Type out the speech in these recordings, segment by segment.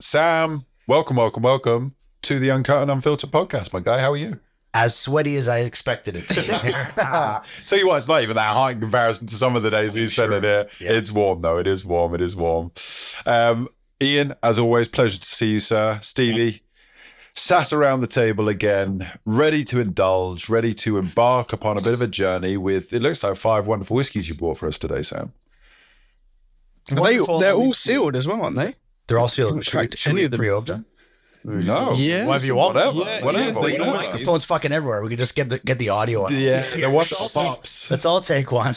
Sam, welcome to the Uncut and Unfiltered podcast, my guy. How are you? As sweaty as I expected it to be. Tell you what, it's not even that hot in comparison to some of the days we've spent in here. Yeah. It's warm, though. It is warm. Ian, as always, pleasure to see you, sir. Stevie, sat around the table again, ready to indulge, ready to embark upon a bit of a journey with, it looks like 5 wonderful whiskeys you brought for us today, Sam. They're all sealed as well, aren't they? They're all sealed. Tracked Should we any of them. pre-open? No. Yeah. Whatever you want. Whatever. The microphone's fucking everywhere. We can just get the audio on. Yeah, what's the pops? Let's all take one.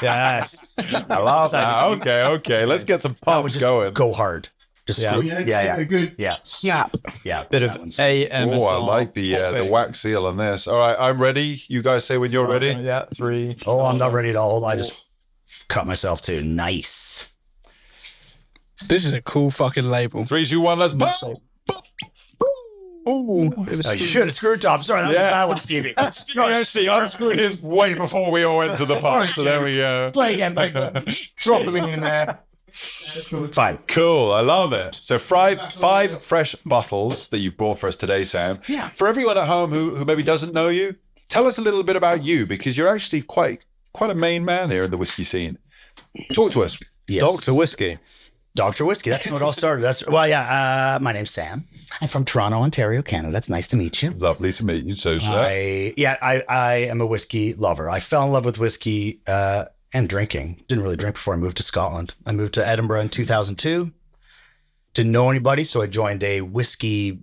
Yes. I love that. Okay. Let's get some pops going. Go hard. Just yeah. Good. Yeah. Snap. Yeah. Bit of AMSR. Oh, I like the wax seal on this. All right, I'm ready. You guys say when you're ready. Yeah, 3. Oh, I'm not ready at all. I just cut myself too. Nice. This is a cool fucking label. 3, 2, 1, let's pop. Oh, You should have screwed top. Sorry, that was a bad one, Stevie. Actually, unscrewed his way before we all went to the pop, so there we go. Play again. drop them in there. Fine. Cool, I love it. So 5 fresh bottles that you brought for us today, Sam. Yeah. For everyone at home who maybe doesn't know you, tell us a little bit about you, because you're actually quite a main man here in the whiskey scene. Talk to us. Yes. Dr. Whiskey. Dr. Whiskey. That's how it all started. My name's Sam. I'm from Toronto, Ontario, Canada. It's nice to meet you. Lovely to meet you, so sir. I am a whiskey lover. I fell in love with whiskey and drinking. Didn't really drink before I moved to Scotland. I moved to Edinburgh in 2002. Didn't know anybody, so I joined a whiskey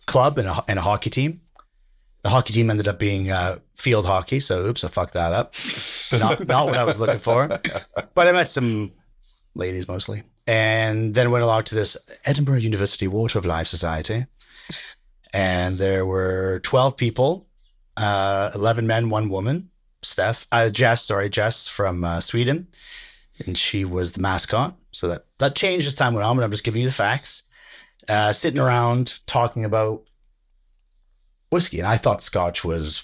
club and a hockey team. The hockey team ended up being field hockey, so oops, I fucked that up. Not what I was looking for. But I met some ladies mostly. And then went along to this Edinburgh University Water of Life Society. And there were 12 people, 11 men, 1 woman, Jess from Sweden. And she was the mascot. So that changed as time went on, but I'm just giving you the facts. Sitting around talking about whiskey. And I thought Scotch was,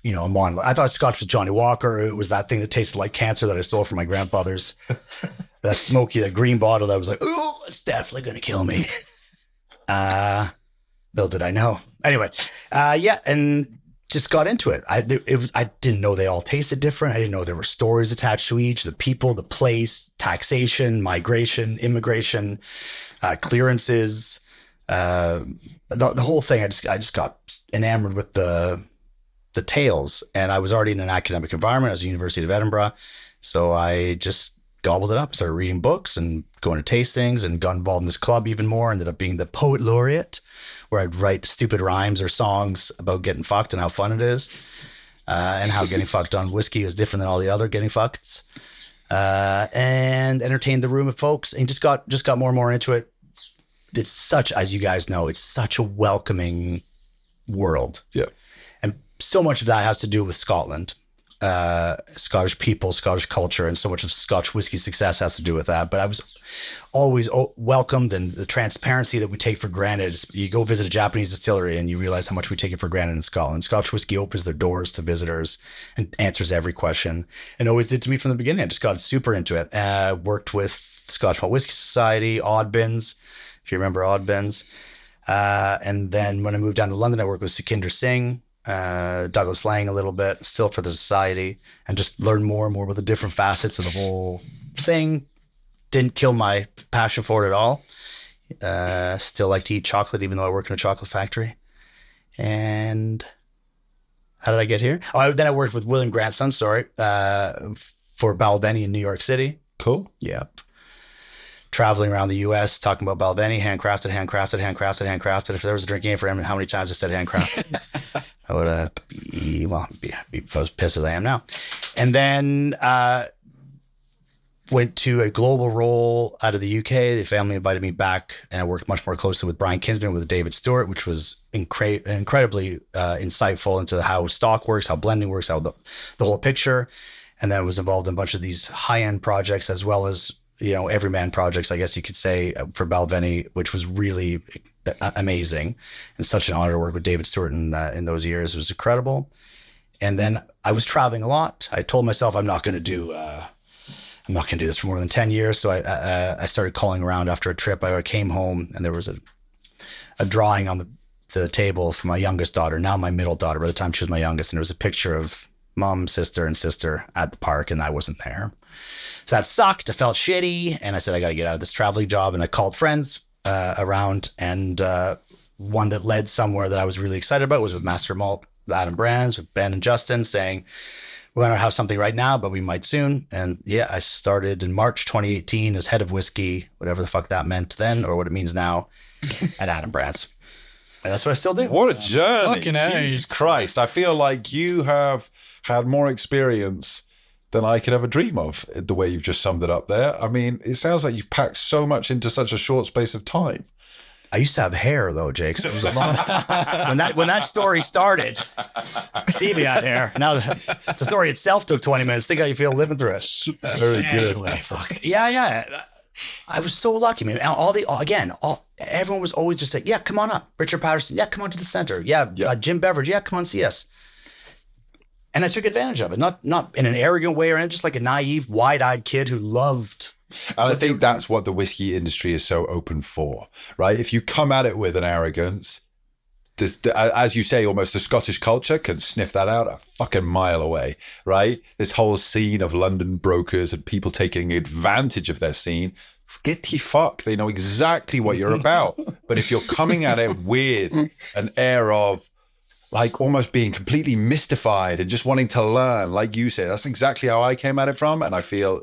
I thought Scotch was Johnny Walker. It was that thing that tasted like cancer that I stole from my grandfather's. That smoky, that green bottle that was like, oh, it's definitely going to kill me. Little did I know. Anyway, and just got into it. I didn't know they all tasted different. I didn't know there were stories attached to each, the people, the place, taxation, migration, immigration, clearances, the whole thing. I just got enamored with the tales, and I was already in an academic environment. I was at the University of Edinburgh, so I just gobbled it up, started reading books and going to tastings, and got involved in this club even more. Ended up being the poet laureate, where I'd write stupid rhymes or songs about getting fucked and how fun it is, and how getting fucked on whiskey is different than all the other getting fucked, and entertained the room of folks, and just got more and more into it. It's such, as you guys know, it's such a welcoming world. Yeah. And so much of that has to do with Scotland. Scottish people, Scottish culture, and so much of Scotch whiskey success has to do with that. But I was always welcomed, and the transparency that we take for granted. You go visit a Japanese distillery and you realize how much we take it for granted in Scotland. Scotch whiskey opens their doors to visitors and answers every question, and always did to me from the beginning. I just got super into it. Worked with Scotch Malt Whiskey Society, Oddbins, if you remember Oddbins. And then when I moved down to London, I worked with Sukhinder Singh, Douglas Lang a little bit, still for the society, and just learn more and more about the different facets of the whole thing. Didn't kill my passion for it at all. Still like to eat chocolate, even though I work in a chocolate factory. And how did I get here? Then I worked with William Grantson, for Balvenie in New York City. Cool. Yep. Traveling around the U.S., talking about Balvenie, handcrafted. If there was a drinking game for him, how many times I said handcrafted, I would be as pissed as I am now. And then went to a global role out of the UK. The family invited me back, and I worked much more closely with Brian Kinsman, with David Stewart, which was incredibly insightful into how stock works, how blending works, how the whole picture. And then I was involved in a bunch of these high-end projects, as well as everyman projects, I guess you could say, for Balvenie, which was really amazing, and such an honor to work with David Stewart in those years. It was incredible. And then I was traveling a lot. I told myself I'm not going to do I'm not going to do this for more than 10 years. So I started calling around after a trip. I came home and there was a drawing on the table for my youngest daughter, now my middle daughter, by the time she was my youngest. And there was a picture of mom, sister, and sister at the park, and I wasn't there. So that sucked. I felt shitty. And I said, I got to get out of this traveling job. And I called friends around, and one that led somewhere that I was really excited about was with Master Malt, Adam Brands, with Ben and Justin, saying, we don't have something right now, but we might soon. And yeah, I started in March 2018 as head of whiskey, whatever the fuck that meant then, or what it means now, at Adam Brands. And that's what I still do. What a journey. Fucking hell. Jesus Christ. I feel like you have had more experience than I could ever dream of, the way you've just summed it up there. I mean, it sounds like you've packed so much into such a short space of time. I used to have hair though, Jake. So it was a long when that story started. Stevie had hair. Now the story itself took 20 minutes. Think how you feel living through it. Very good. Anyway, fuck. Yeah. I was so lucky, man. Everyone was always just like, yeah, come on up. Richard Patterson, yeah, come on to the center. Yeah, Jim Beveridge, yeah, come on, see us. And I took advantage of it, not in an arrogant way or anything, just like a naive, wide-eyed kid who loved. And I think that's what the whiskey industry is so open for, right? If you come at it with an arrogance, as you say, almost the Scottish culture can sniff that out a fucking mile away, right? This whole scene of London brokers and people taking advantage of their scene, get the fuck. They know exactly what you're about. But if you're coming at it with an air of like almost being completely mystified and just wanting to learn, like you said, that's exactly how I came at it from. And I feel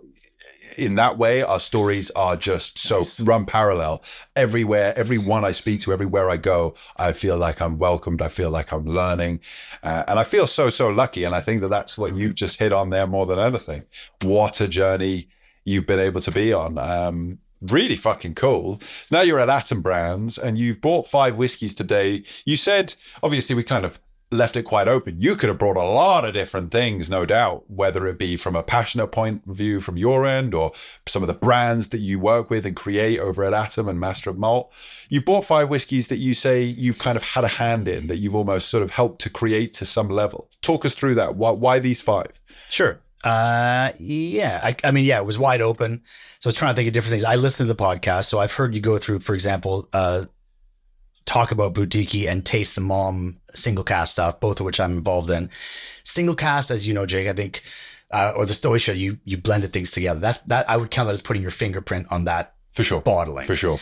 in that way, our stories are just so run parallel everywhere. Everyone I speak to, everywhere I go, I feel like I'm welcomed. I feel like I'm learning. And I feel so lucky. And I think that that's what you've just hit on there more than anything. What a journey you've been able to be on. Really fucking cool. Now you're at Adam Brands and you've bought 5 whiskeys today. You said, obviously we kind of left it quite open. You could have brought a lot of different things, no doubt, whether it be from a passionate point of view from your end or some of the brands that you work with and create over at Adam and Master of Malt. You bought 5 whiskeys that you say you've kind of had a hand in, that you've almost sort of helped to create to some level. Talk us through that. Why these 5? Sure. I mean, it was wide open. So I was trying to think of different things. I listened to the podcast. So I've heard you go through, for example, talk about Boutique-y and Taste the Mom single cast stuff, both of which I'm involved in. Single cast, as you know, Jake, I think, or the story show, you blended things together. That I would count that as putting your fingerprint on that for sure bottling. For sure.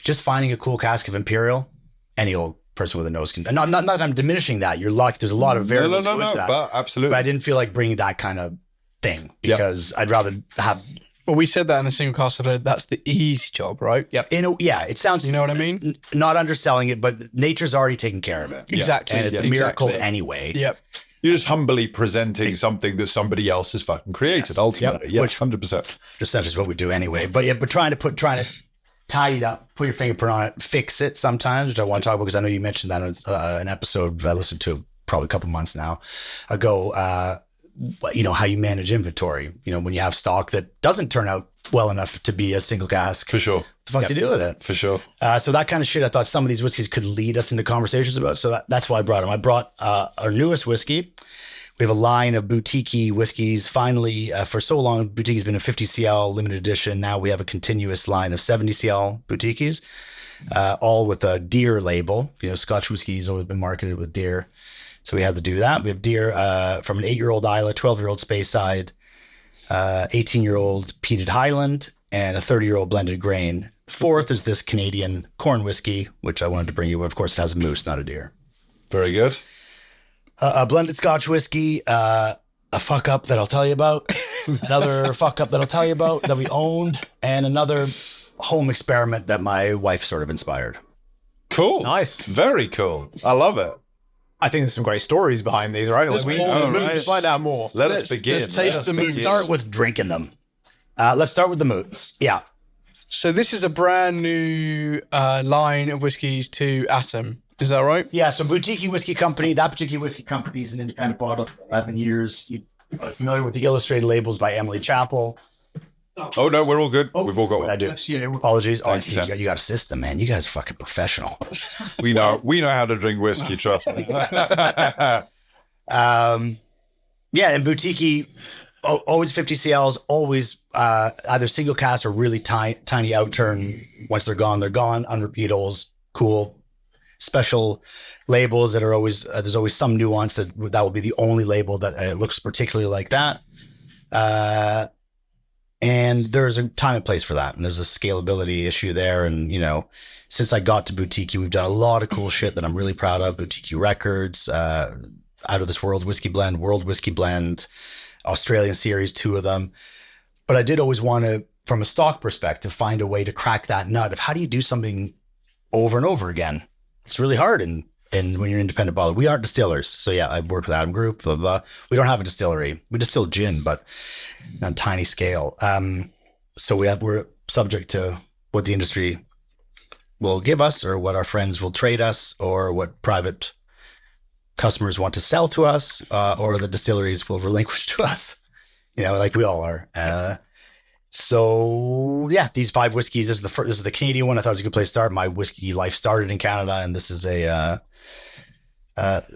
Just finding a cool cask of Imperial, any old person with a nose can. Not that I'm diminishing that. You're lucky. There's a lot of variables no, to that. But absolutely. But I didn't feel like bringing that kind of thing because I'd rather have. Well, we said that in the single cast episode. That's the easy job, right? Yep. It sounds. You know what I mean? Not underselling it, but nature's already taken care of it. Exactly. And it's a miracle anyway. Yep. You're just humbly presenting something that somebody else has fucking created, ultimately. Yep. Yeah, which 100%. Essentially is what we do anyway. But trying to tie it up, put your fingerprint on it, fix it sometimes, which I want to talk about because I know you mentioned that in an episode I listened to probably a couple months ago. How you manage inventory, when you have stock that doesn't turn out well enough to be a single cask. For sure. What the fuck do you do with it? For sure. So that kind of shit, I thought some of these whiskeys could lead us into conversations about. So that's why I brought them. I brought our newest whiskey. We have a line of Boutique-y whiskeys. Finally, for so long, Boutique-y's been a 50 CL limited edition. Now we have a continuous line of 70 CL Boutique-ys, all with a Deer label. Scotch whiskey has always been marketed with Deer. So we had to do that. We have Deer from an 8-year-old Isla, 12-year-old Speyside, 18-year-old peated Highland, and a 30-year-old blended grain. 4th is this Canadian corn whiskey, which I wanted to bring you. Of course, it has a moose, not a deer. Very good. A blended Scotch whiskey, a fuck up that I'll tell you about, another fuck up that I'll tell you about that we owned, and another home experiment that my wife sort of inspired. Cool. Nice. Very cool. I love it. I think there's some great stories behind these, right? We need to find out more. Let's begin. Let's taste the moots. Start with drinking them. Let's start with the moots. Yeah. So this is a brand new line of whiskies to Adam. Is that right? Yeah. So Boutique-y Whisky Company. That Boutique-y Whisky Company is an independent bottle for 11 years. You are familiar with the illustrated labels by Emily Chappell. Oh, no, we're all good. We've all got one. I do. Apologies. You got a system, man. You guys are fucking professional. We know how to drink whiskey, trust me. And Boutique-y, always 50 CLs, always either single cast or really tiny outturn. Once they're gone, they're gone. Unrepeatables, cool. Special labels that are always there's always some nuance that will be the only label that looks particularly like that. And there's a time and place for that, and there's a scalability issue there. And since I got to Boutique-y, we've done a lot of cool shit that I'm really proud of. Boutique-y Records, Out of This World Whiskey Blend, World Whiskey Blend, Australian series, 2 of them. But I did always want to, from a stock perspective, find a way to crack that nut of how do you do something over and over again. It's really hard, and when you're an independent bottler. We aren't distillers, so yeah, I work with Adam Group, blah, blah. We don't have a distillery. We distill gin, but on a tiny scale. So we're subject to what the industry will give us, or what our friends will trade us, or what private customers want to sell to us, or the distilleries will relinquish to us, like we all are. So yeah, these 5 whiskeys, this is the Canadian one. I thought it was a good place to start. My whiskey life started in Canada, and this is a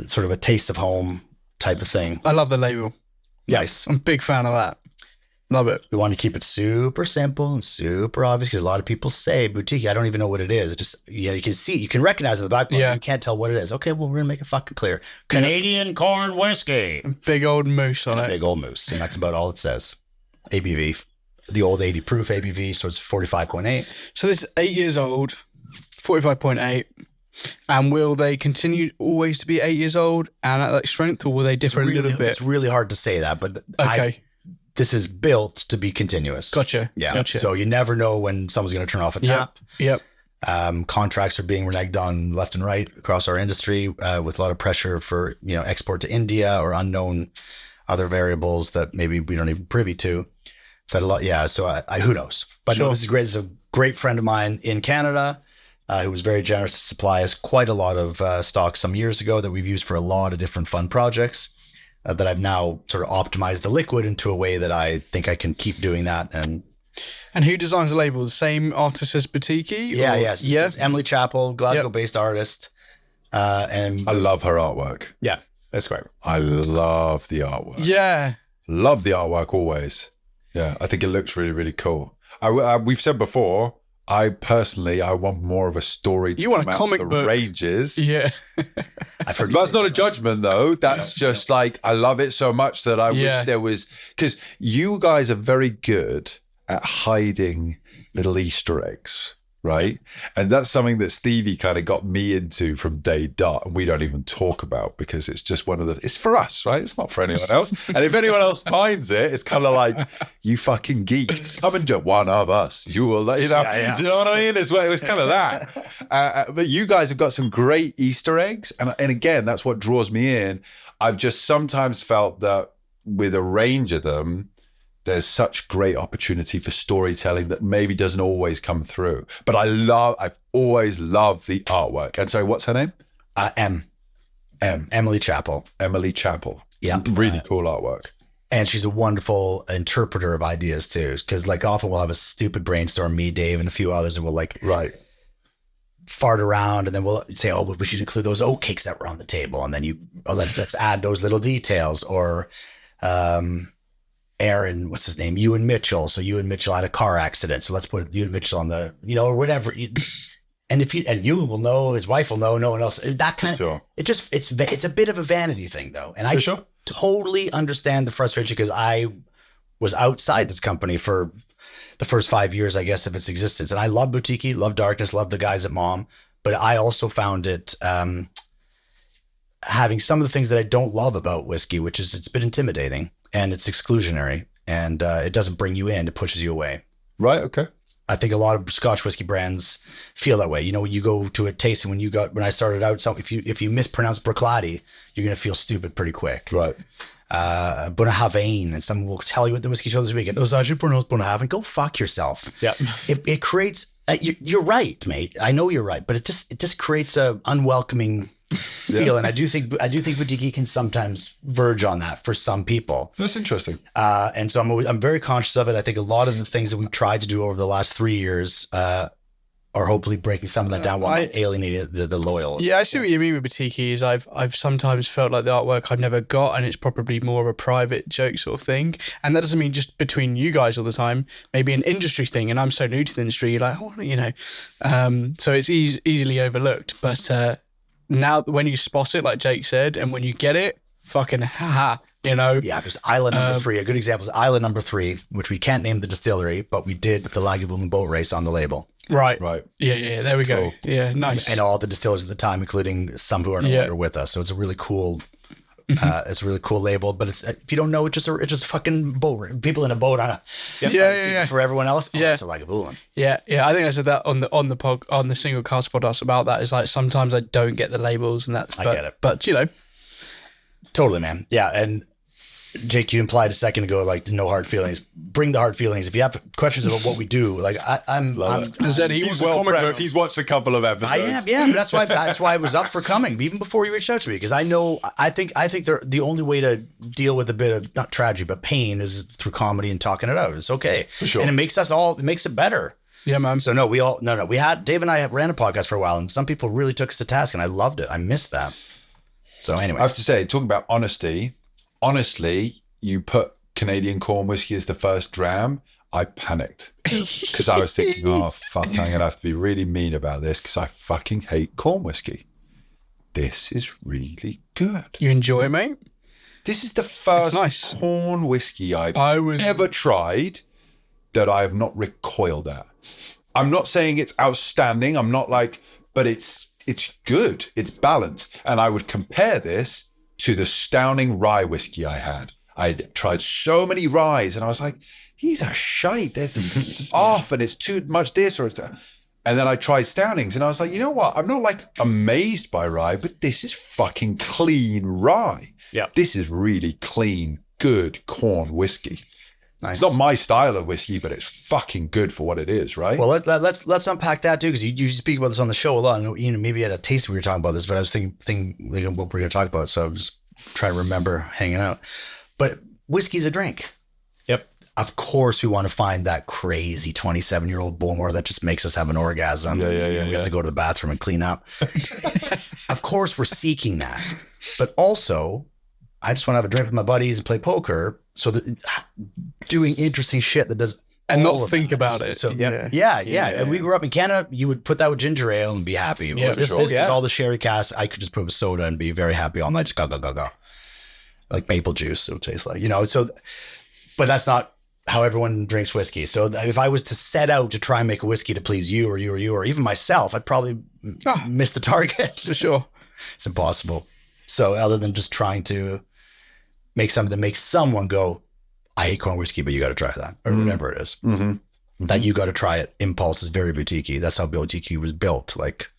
sort of a taste of home type of thing. I love the label. Yes. I'm a big fan of that. Love it. We want to keep it super simple and super obvious, because a lot of people say boutique. I don't even know what it is. It just, you can see, you can recognize it in the background. Yeah. You can't tell what it is. Okay, well, we're going to make it fucking clear. Canadian corn whiskey. Big old moose on it. Big old moose. And that's about all it says. ABV, the old 80 proof ABV. So it's 45.8. So this is 8 years old, 45.8. And will they continue always to be 8 years old and at that strength, or will they differ a little bit? It's really hard to say that, but Okay. This is built to be continuous. Gotcha. Yeah. Gotcha. So you never know when someone's going to turn off a tap. Yep. Contracts are being reneged on left and right across our industry, with a lot of pressure for export to India or unknown other variables that maybe we don't even privy to. So a lot, yeah. So I who knows? But no, this is great. This is a great friend of mine in Canada, who was very generous to supply us quite a lot of stock some years ago that we've used for a lot of different fun projects. That I've now sort of optimized the liquid into a way that I think I can keep doing that. And who designs the label? The same artist as Boutique-y? Yeah, yes. Yeah. It's Emily Chappell, Glasgow-based artist. And I love her artwork. Yeah, that's great. I love the artwork. Yeah. Love the artwork always. Yeah, I think it looks really, really cool. We've said before, I want more of a story to You want come a out comic the book. ranges. Yeah. I've heard That's not a judgment, though. That's just like, I love it so much that I Yeah. wish there was, because you guys are very good at hiding little Easter eggs, right? And that's something that Stevie kind of got me into from day dot, and we don't even talk about, because it's just it's for us, right? It's not for anyone else. And if anyone else finds it, it's kind of like, you fucking geek, come and do one of us. You will, do you know what I mean? It was kind of that. But you guys have got some great Easter eggs. And again, that's what draws me in. I've just sometimes felt that with a range of them, there's such great opportunity for storytelling that maybe doesn't always come through. But I've always loved the artwork. And so what's her name? Emily Chappell. Emily Chappell. Yeah. Really cool artwork. And she's a wonderful interpreter of ideas too. Because often we'll have a stupid brainstorm, me, Dave, and a few others, and we'll fart around, and then we'll say, oh, we should include those oat cakes that were on the table. And then let's add those little details. Or Aaron, what's his name? Ewan Mitchell. So Ewan Mitchell had a car accident. So let's put Ewan Mitchell on the, or whatever. And Ewan will know, his wife will know, no one else. That kind of, it's a bit of a vanity thing though. And I totally understand the frustration, because I was outside this company for the first 5 years, I guess, of its existence. And I love Boutique-y, love Darkness, love the guys at Mom. But I also found it having some of the things that I don't love about whiskey, which is it's been intimidating. And it's exclusionary, and it doesn't bring you in; it pushes you away. Right. Okay. I think a lot of Scotch whiskey brands feel that way. You go to a tasting when I started out. So if you mispronounce Bruichladdich, you're gonna feel stupid pretty quick. Right. Bunnahabhain, and someone will tell you at the whiskey show this weekend, it's actually pronounced Bunnahabhain. Go fuck yourself. Yeah. It creates. You're right, mate. I know you're right, but it just creates a unwelcoming feel, and I do think Boutique-y can sometimes verge on that for some people. That's interesting. And so I'm very conscious of it. I think a lot of the things that we've tried to do over the last 3 years or hopefully breaking some of that down while not alienating the loyalists. Yeah, I see what you mean with boutique-y. Is I've sometimes felt like the artwork I've never got, and it's probably more of a private joke sort of thing. And that doesn't mean just between you guys all the time. Maybe an industry thing, and I'm so new to the industry, you're like, oh, you know. So it's easily overlooked. But now when you spot it, like Jake said, and when you get it, fucking haha. You know? Yeah, there's Island number 3. A good example is Island number 3, which we can't name the distillery, but we did the Lagavulin boat race on the label. Right. Yeah. There we go. Yeah, nice. And all the distillers at the time, including some who are no longer with us. So it's a really cool, it's a really cool label. But it's, if you don't know, it's just a fucking boat. People in a boat on a yeah. For everyone else, it's a Lagavulin. Yeah. I think I said that on the single cast podcast about that. Is like sometimes I don't get the labels, and that's. I get it, but you know, totally, man. Yeah, and Jake, you implied a second ago, like no hard feelings. Bring the hard feelings. If you have questions about what we do, like I'm he's well prepped. He's watched a couple of episodes. I am, yeah. But that's why I was up for coming, even before you reached out to me, because I think the only way to deal with a bit of not tragedy but pain is through comedy and talking it out. It's okay, for sure, and it makes it better. Yeah, man. So we had Dave and I ran a podcast for a while, and some people really took us to task, and I loved it. I missed that. So anyway, I have to say, talking about honesty. Honestly, you put Canadian corn whiskey as the first dram, I panicked because I was thinking, oh, fuck, I'm going to have to be really mean about this because I fucking hate corn whiskey. This is really good. You enjoy it, mate? This is the first corn whiskey I've ever tried that I have not recoiled at. I'm not saying it's outstanding. I'm not like, but it's good. It's balanced. And I would compare this to the astounding rye whiskey I had. I'd tried so many ryes, and I was like, these are shite. It's off, and it's too much this or it's that. And then I tried Stownings, and I was like, you know what? I'm not like amazed by rye, but this is fucking clean rye. Yeah, this is really clean, good corn whiskey. Nice. It's not my style of whiskey, but it's fucking good for what it is, right? Well, let's unpack that too, because you speak about this on the show a lot. And maybe you had a taste we were talking about this, but I was thinking what we're going to talk about. So I'm just trying to remember hanging out. But whiskey's a drink. Yep. Of course, we want to find that crazy 27-year-old boomer that just makes us have an orgasm. Yeah. We have to go to the bathroom and clean up. Of course, we're seeking that, but also, I just want to have a drink with my buddies and play poker. So that doing interesting shit that does and not think about it. So yeah. And we grew up in Canada. You would put that with ginger ale and be happy. Yeah, this is all the sherry cask. I could just put with soda and be very happy all night. Just go. Like maple juice, it would taste like, so, but that's not how everyone drinks whiskey. So if I was to set out to try and make a whiskey to please you or even myself, I'd probably miss the target. For sure. It's impossible. So other than just trying to make something that makes someone go, I hate corn whiskey, but you got to try that, or whatever it is. Mm-hmm. That you got to try it. Impulse is very boutique-y. That's how boutique-y was built. Like,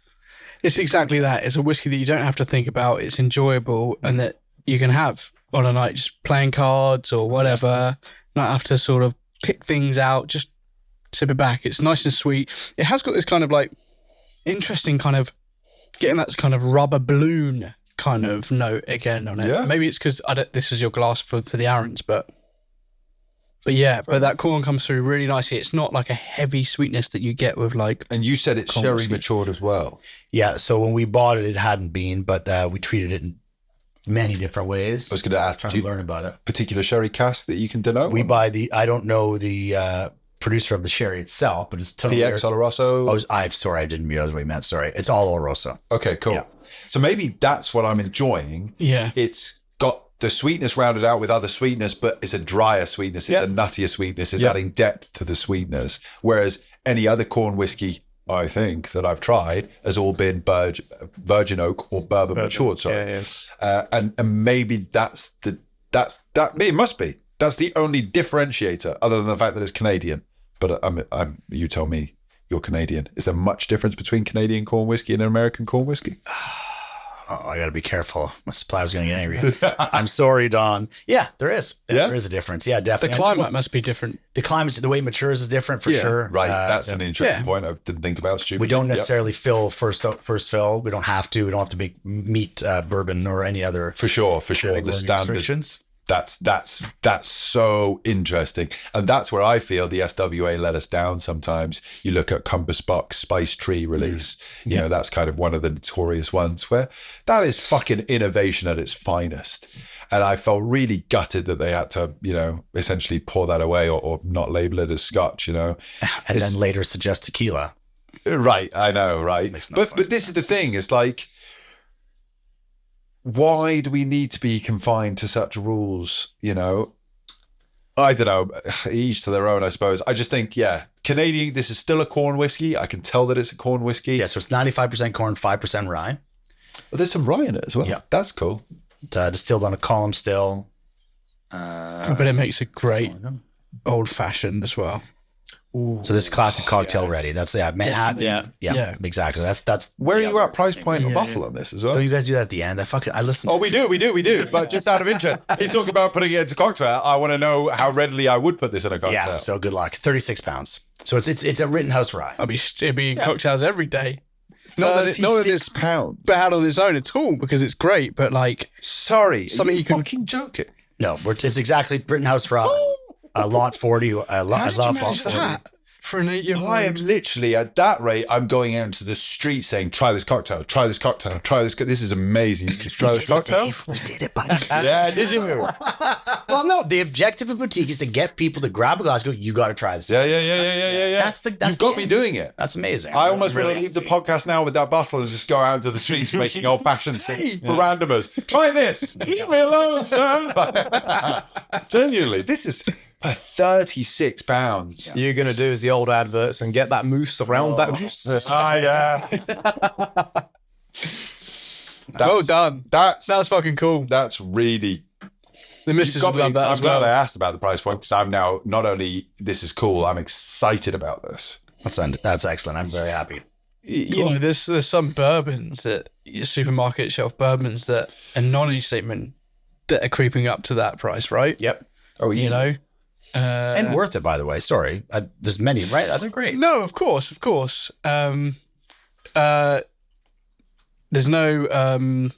it's exactly that. It's a whiskey that you don't have to think about. It's enjoyable, and that you can have on a night, just playing cards or whatever, not have to sort of pick things out, just sip it back. It's nice and sweet. It has got this kind of like interesting kind of getting that kind of rubber balloon kind of note again on it. Yeah. Maybe it's because this is your glass for the Arons, but that corn comes through really nicely. It's not like a heavy sweetness that you get with like. And you said it's sherry whiskey matured as well. Yeah. So when we bought it, it hadn't been, but we treated it in many different ways. I was going to ask, to learn about it. Particular sherry cask that you can denote? We buy I don't know the producer of the sherry itself, but it's totally PX Oloroso. I'm sorry, I didn't realize what you meant. Sorry, it's all Oloroso. Okay, cool. Yeah. So maybe that's what I'm enjoying. Yeah, it's got the sweetness rounded out with other sweetness, but it's a drier sweetness. It's a nuttier sweetness. It's adding depth to the sweetness. Whereas any other corn whiskey, I think, that I've tried has all been virgin oak or bourbon matured. Sorry, and maybe it must be. That's the only differentiator, other than the fact that it's Canadian. But you tell me, you're Canadian. Is there much difference between Canadian corn whiskey and American corn whiskey? Oh, I got to be careful. My supplier's going to get angry. I'm sorry, Don. Yeah, there is. There is a difference. Yeah, definitely. The climate must be different. The climate, the way it matures is different for sure. Right. That's an interesting point. I didn't think about. Stupid. We don't necessarily fill first fill. We don't have to. We don't have to make meat bourbon or any other. For sure. The standard. That's so interesting. And that's where I feel the SWA let us down sometimes. You look at Compass Box Spice Tree release, you know, that's kind of one of the notorious ones where that is fucking innovation at its finest. And I felt really gutted that they had to, you know, essentially pour that away or not label it as Scotch, you know. And then later suggest tequila. Right, I know, right? But this is the thing, it's like, why do we need to be confined to such rules, you know? I don't know, each to their own, I suppose. I just think, yeah, Canadian, this is still a corn whiskey. I can tell that it's a corn whiskey. Yeah, so it's 95% corn, 5% rye. But there's some rye in it as well. Yeah. That's cool. Distilled on a column still. But it makes a great old fashioned as well. Ooh, so this is classic cocktail ready. That's Manhattan. Yeah, exactly. That's. Where are you at price point or Buffalo on this as well? Don't you guys do that at the end? I listen. Oh, we do. But just out of interest, he's talking about putting it into cocktail. I want to know how readily I would put this in a cocktail. Yeah. So good luck. 36 pounds. So it's a Rittenhouse rye. It'd be cocktails every day. Not that it's pounds bad on its own at all, because it's great. But like, sorry, something you can fucking joking. No, it's exactly Rittenhouse rye. Lot 40. I love lot 40. For an 8-year-old. I am literally at that rate. I'm going out into the street saying, "Try this cocktail. Try this cocktail. Try this. This is amazing. You try this cocktail." We did it, buddy. Yeah, did you? Well, no. The objective of boutique is to get people to grab a glass. And go, you got to try this. Yeah. That's You've got me doing it. That's amazing. I almost want to leave the podcast now with that bottle and just go out into the streets making old-fashioned for randomers. Try this. Leave me alone, sir. Genuinely, this is for £36. You're going to do as the old adverts and get that mousse around that mousse. Well done. That's fucking cool. That's really... The missus would love that I'm as glad well. I asked about the price point because I'm now not only this is cool, I'm excited about this. That's excellent. I'm very happy. You know, there's some bourbons that supermarket shelf bourbons that are non-age statement that are creeping up to that price, right? Yep. Oh, You know, And worth it, by the way. Sorry. There's many, right? They're great. No, of course. There's no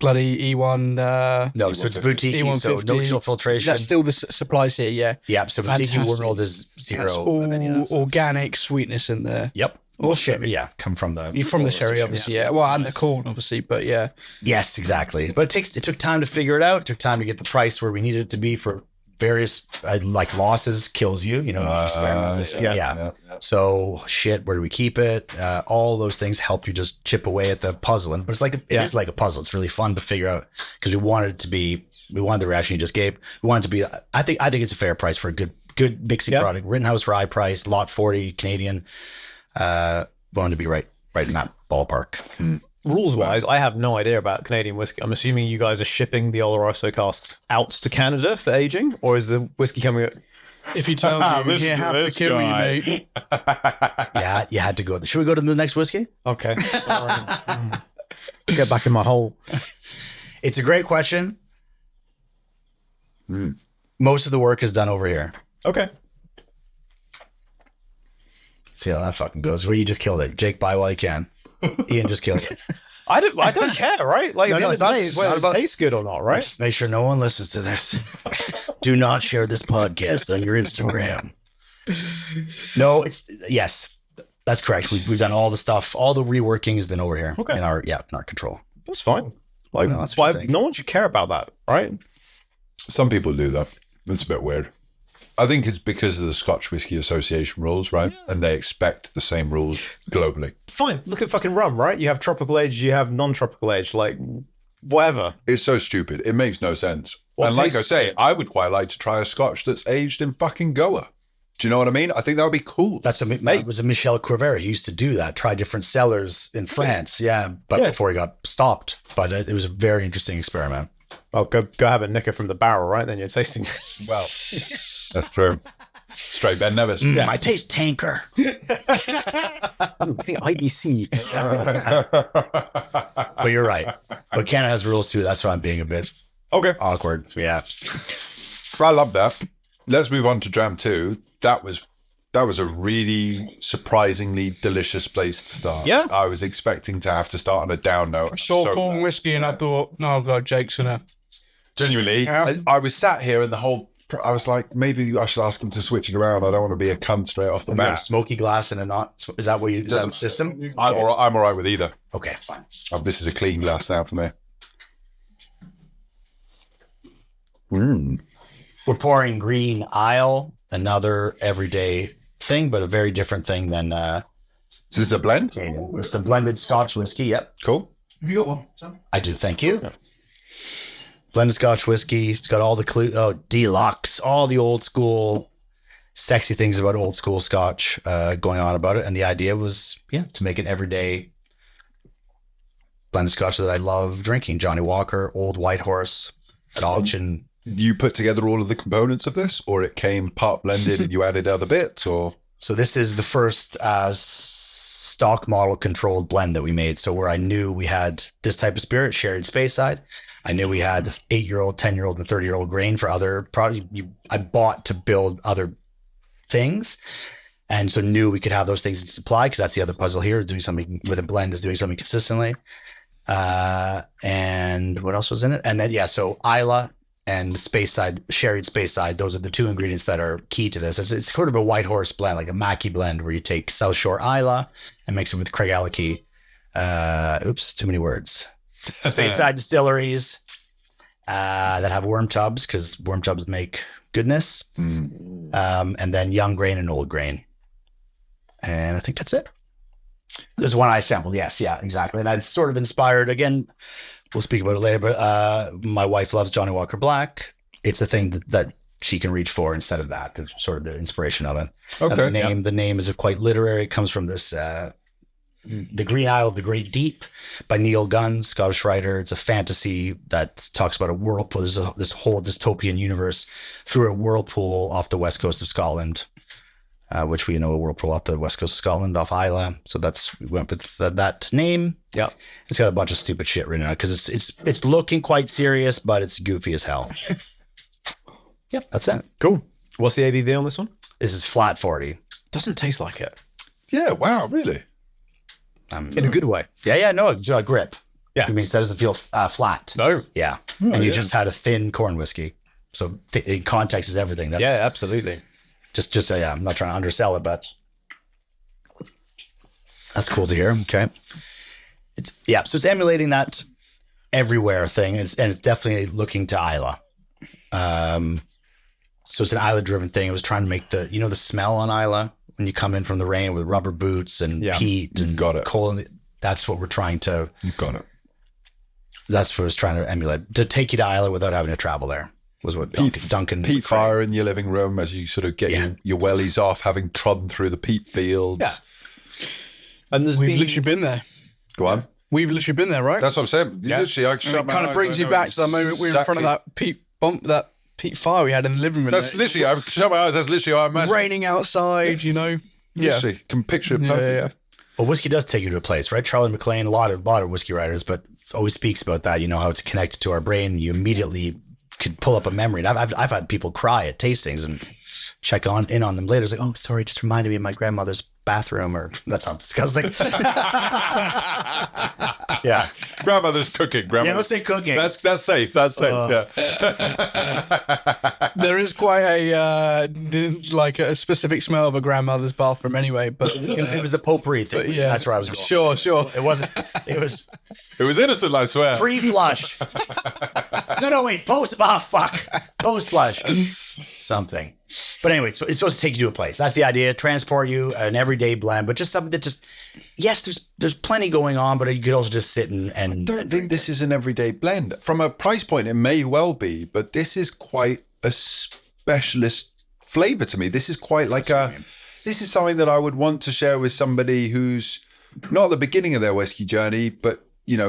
bloody E1. No, so it's boutique, so no additional filtration. That's still the supplies here, yeah. Yeah, so boutique world is zero. That's all organic sweetness in there. Yep. All shit. Yeah, come from the. You're from the sherry, obviously, yeah. Well, and the corn, obviously, but yeah. Yes, exactly. But it took time to figure it out. It took time to get the price where we needed it to be for various like losses kills you. You know, experiment. Yeah. So shit, where do we keep it? All those things help you just chip away at the puzzle. But it's like it is like a puzzle. It's really fun to figure out because we wanted it to be. We wanted the reaction you just gave. We wanted it to be. I think it's a fair price for a good mixing product. Rittenhouse rye price, lot 40 Canadian. Wanted to be right in that ballpark. Rules wise, I have no idea about Canadian whiskey. I'm assuming you guys are shipping the Oloroso casks out to Canada for aging, or is the whiskey coming? If he tells you, we have to kill you, mate. Yeah, you had to go. Should we go to the next whiskey? Okay. Get back in my hole. It's a great question. Most of the work is done over here. Okay. See how that fucking goes. Where you just killed it. Jake, buy while you can. Ian just killed it. I don't care, right? Like, No, it's it's not whether it tastes good or not, right? Just make sure no one listens to this. Do not share this podcast on your Instagram. No, yes, that's correct. We've done all the stuff. All the reworking has been over here. Okay. In our control. That's fine. Like, No, that's why what I think. no one should care about that, right? Some people do though. It's a bit weird. I think it's because of the Scotch Whisky Association rules, right? Yeah. And they expect the same rules globally. Fine. Look at fucking rum, right? You have tropical age, you have non-tropical age, like whatever. It's so stupid. It makes no sense. And like I say, I would quite like to try a Scotch that's aged in fucking Goa. Do you know what I mean? I think that would be cool. That's what it was a Michel Corvera. He used to do that, try different cellars in France. Yeah, but before he got stopped. But it was a very interesting experiment. Well, go have a nicker from the barrel, right? Then you're tasting. Well, that's true. Straight Ben Nevis. Yeah, I taste tanker. I think IBC. But you're right. But Canada has rules too. That's why I'm being a bit awkward. Yeah. I love that. Let's move on to Dram 2. That was a really surprisingly delicious place to start. Yeah. I was expecting to have to start on a down note. I saw corn whiskey and I thought, oh god, Jake's gonna Genuinely, I was sat here and I was like, maybe I should ask him to switch it around. I don't want to be a cunt straight off the You got a bat. smoky glass and a not. Is that is that the system? I'm all right with either. Okay, fine. Oh, this is a clean glass now for me. We're pouring Green Isle, another everyday thing, but a very different thing than So this is a blend? It's the blended Scotch whiskey. Yep. Cool. Have you got one, Sam? I do. Thank you. Yeah. Blended Scotch whiskey. It's got all the deluxe, all the old school, sexy things about old school Scotch going on about it. And the idea was, to make an everyday blended Scotch that I love drinking. Johnny Walker, Old White Horse at auction. You put together all of the components of this, or it came part blended and you added other bits, or? So this is the first stock model controlled blend that we made. So where I knew we had this type of spirit, sherry Speyside. I knew we had 8-year-old, 10-year-old, and 30-year-old grain for other products. I bought to build other things. And so knew we could have those things in supply, because that's the other puzzle here, is doing something with a blend, is doing something consistently. And what else was in it? And then, so Isla and Speyside, sherried Speyside, those are the two ingredients that are key to this. It's sort of a white horse blend, like a Mackie blend, where you take South Shore Isla and mix it with Craigellachie. Too many words. Speyside distilleries that have worm tubs, because worm tubs make goodness. And then young grain and old grain. And I think that's it. There's one I sampled. Yes, yeah, exactly. And I'd sort of inspired, again, we'll speak about it later, but my wife loves Johnny Walker Black. It's a thing that she can reach for instead of that. That's sort of the inspiration of it. Okay. The name is quite literary. It comes from this, The Green Isle of the Great Deep by Neil Gunn, Scottish writer. It's a fantasy that talks about a whirlpool. There's this whole dystopian universe through a whirlpool off the west coast of Scotland. Which we know a whirlpool off the west coast of Scotland, off Isla. So we went with that name. Yeah, it's got a bunch of stupid shit written on it, because it's looking quite serious, but it's goofy as hell. Yep, that's it. Cool. What's the ABV on this one? This is flat 40. Doesn't taste like it. Yeah, wow, really? In a good way. Yeah, no, it's a grip. Yeah. It means that doesn't feel flat. No. Yeah. You just had a thin corn whiskey. So in context is everything. Yeah, absolutely. Just I'm not trying to undersell it, but that's cool to hear. Okay. So it's emulating that everywhere thing, and it's definitely looking to Isla. So it's an Isla driven thing. It was trying to make the smell on Isla when you come in from the rain with rubber boots and peat and coal. That's what we're trying to. You've got it. That's what I was trying to emulate, to take you to Isla without having to travel there. Was what Duncan peat fire in your living room as you sort of get your wellies off, having trodden through the peat fields. Yeah. And we've literally been there. Go on. We've literally been there, right? That's what I'm saying. Literally, I it kind of brings you back to that moment we were in front of that peat peat fire we had in the living room. That's literally, I shut my eyes. That's literally how I imagine. Raining outside, Literally, can picture it perfectly. Yeah. Well, whiskey does take you to a place, right? Charlie MacLean, a lot of whiskey writers, but always speaks about that. How it's connected to our brain. You immediately could pull up a memory. And I've had people cry at tastings and check in on them later. It's like, oh, sorry, just reminded me of my grandmother's bathroom, or that sounds disgusting. Yeah. Grandmother's cooking. Let's say cooking. That's safe. That's safe. Yeah. There is quite a a specific smell of a grandmother's bathroom anyway, but it was the potpourri thing. Yeah. That's where I was going. Sure. It wasn't. It was innocent, I swear. Pre-flush. No, wait. Post-flush. Something. But anyway, it's supposed to take you to a place. That's the idea. Transport you, an everyday blend, but just something that yes, there's plenty going on, but you could also just sit and I don't think this is an everyday blend. From a price point, it may well be, but this is quite a specialist flavor to me. This is quite this is something that I would want to share with somebody who's not at the beginning of their whiskey journey, but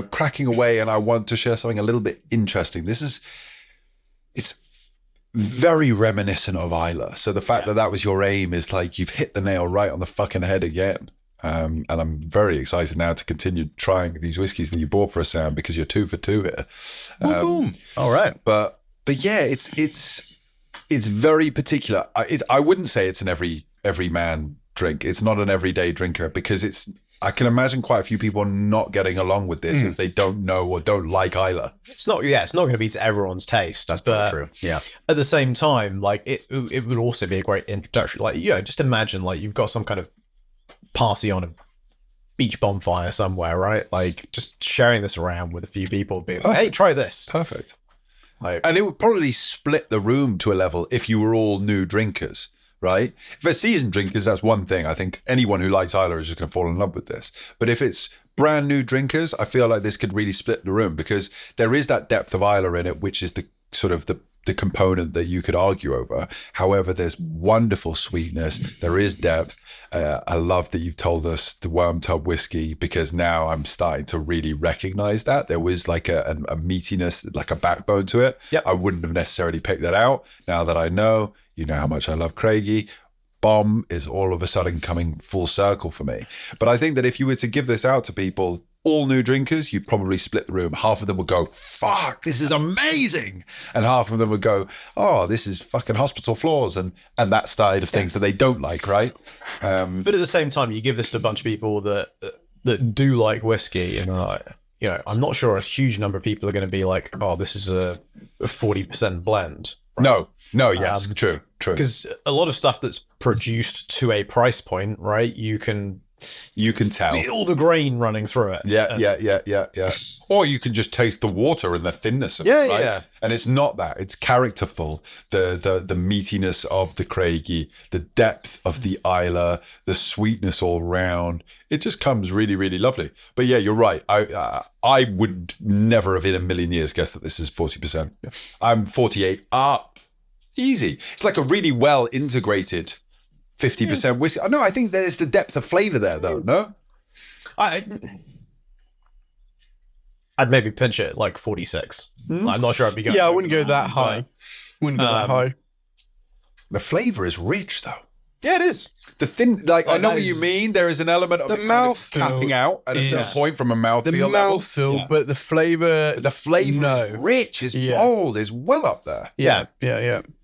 cracking away, and I want to share something a little bit interesting. It's very reminiscent of Isla. So the fact that was your aim is like you've hit the nail right on the fucking head again. And I'm very excited now to continue trying these whiskeys that you bought for us, Sam, because you're 2 for 2 here. Boom. All right. But yeah, it's very particular. I wouldn't say it's an every man drink. It's not an everyday drinker, because I can imagine quite a few people not getting along with this if they don't know or don't like Isla. It's not going to be to everyone's taste. That's but true. Yeah. At the same time, like it would also be a great introduction. Like, just imagine like you've got some kind of party on a beach bonfire somewhere, right? Like just sharing this around with a few people, being like, hey, try this. Perfect. Like, And it would probably split the room to a level if you were all new drinkers, right? If they're seasoned drinkers, that's one thing. I think anyone who likes Isla is just going to fall in love with this. But if it's brand new drinkers, I feel like this could really split the room because there is that depth of Isla in it, which is the sort of the component that you could argue over. However, there's wonderful sweetness. There is depth. I love that you've told us the worm tub whiskey because now I'm starting to really recognize that there was like a meatiness, like a backbone to it. Yep. I wouldn't have necessarily picked that out. Now that I know, you know how much I love Craigie. Bomb is all of a sudden coming full circle for me. But I think that if you were to give this out to people, all new drinkers, you'd probably split the room. Half of them would go, fuck, this is amazing. And half of them would go, oh, this is fucking hospital floors and that side of things that they don't like, right? but at the same time, you give this to a bunch of people that do like whiskey, and I'm not sure a huge number of people are going to be like, oh, this is a 40% blend. No, yes, true. Because a lot of stuff that's produced to a price point, right? You can tell. feel the grain running through it. Yeah. Or you can just taste the water and the thinness of it, right? Yeah. And it's not that. It's characterful. The meatiness of the Craigie, the depth of the Isla, the sweetness all round. It just comes really, really lovely. But yeah, you're right. I would never have in a million years guessed that this is 40%. I'm 48 up. Easy. It's like a really well integrated 50% whiskey. No, I think there's the depth of flavor there, though. No, I'd maybe pinch it like 46. I'm not sure I'd be going. Yeah, I wouldn't go that high. Wouldn't go that high. the flavor is rich, though. Yeah, it is. The thin, like I know that what you is- mean. There is an element of The it kind of mouthfeel capping out at a certain is- point from a The mouthfeel level. mouthfeel, Yeah. but the flavor. The flavor is No. rich, is Yeah. bold, is well up there. Yeah.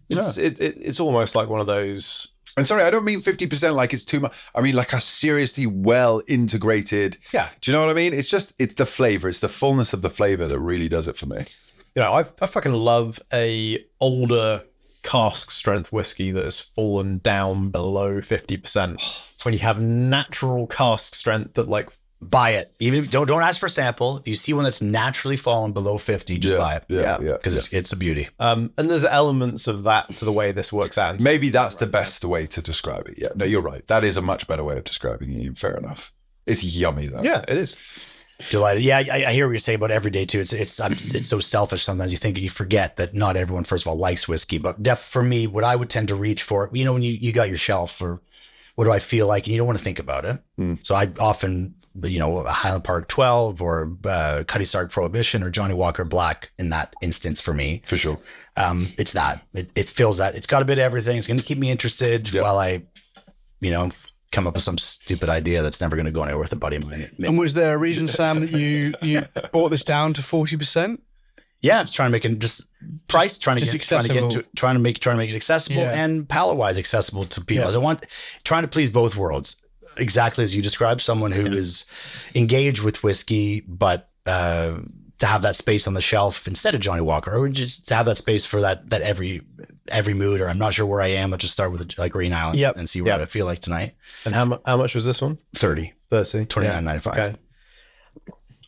It's almost like one of those. And sorry, I don't mean 50% like it's too much. I mean like a seriously well integrated. Yeah. Do you know what I mean? It's the flavor. It's the fullness of the flavor that really does it for me. I fucking love a older cask strength whiskey that has fallen down below 50%. When you have natural cask strength that like Buy it. Even if don't ask for a sample. If you see one that's naturally fallen below 50, just buy it. Yeah. Because it's a beauty. and there's elements of that to the way this works out. Maybe that's the best way to describe it. Yeah, no, you're right. That is a much better way of describing it. Fair enough. It's yummy though. Yeah, it is. Delighted. Yeah, I hear what you're saying about every day too. It's so selfish sometimes. You forget that not everyone, first of all, likes whiskey. But for me, what I would tend to reach for, when you got your shelf for what do I feel like, and you don't want to think about it. So I often, a Highland Park 12 or Cutty Sark Prohibition or Johnny Walker Black in that instance for me. For sure. It's that. It feels that. It's got a bit of everything. It's going to keep me interested while I, come up with some stupid idea that's never going to go anywhere with a buddy of mine. And was there a reason, Sam, that you brought this down to 40%? Yeah, I'm trying to make it just price, trying to make it accessible and palate wise accessible to people. Yeah. Trying to please both worlds, exactly as you described. Someone who is engaged with whiskey, but to have that space on the shelf instead of Johnny Walker, or just to have that space for that every mood. Or I'm not sure where I am. I'll just start with like Green Island and see what I feel like tonight. And how much was this one? 30, 29.95. Okay.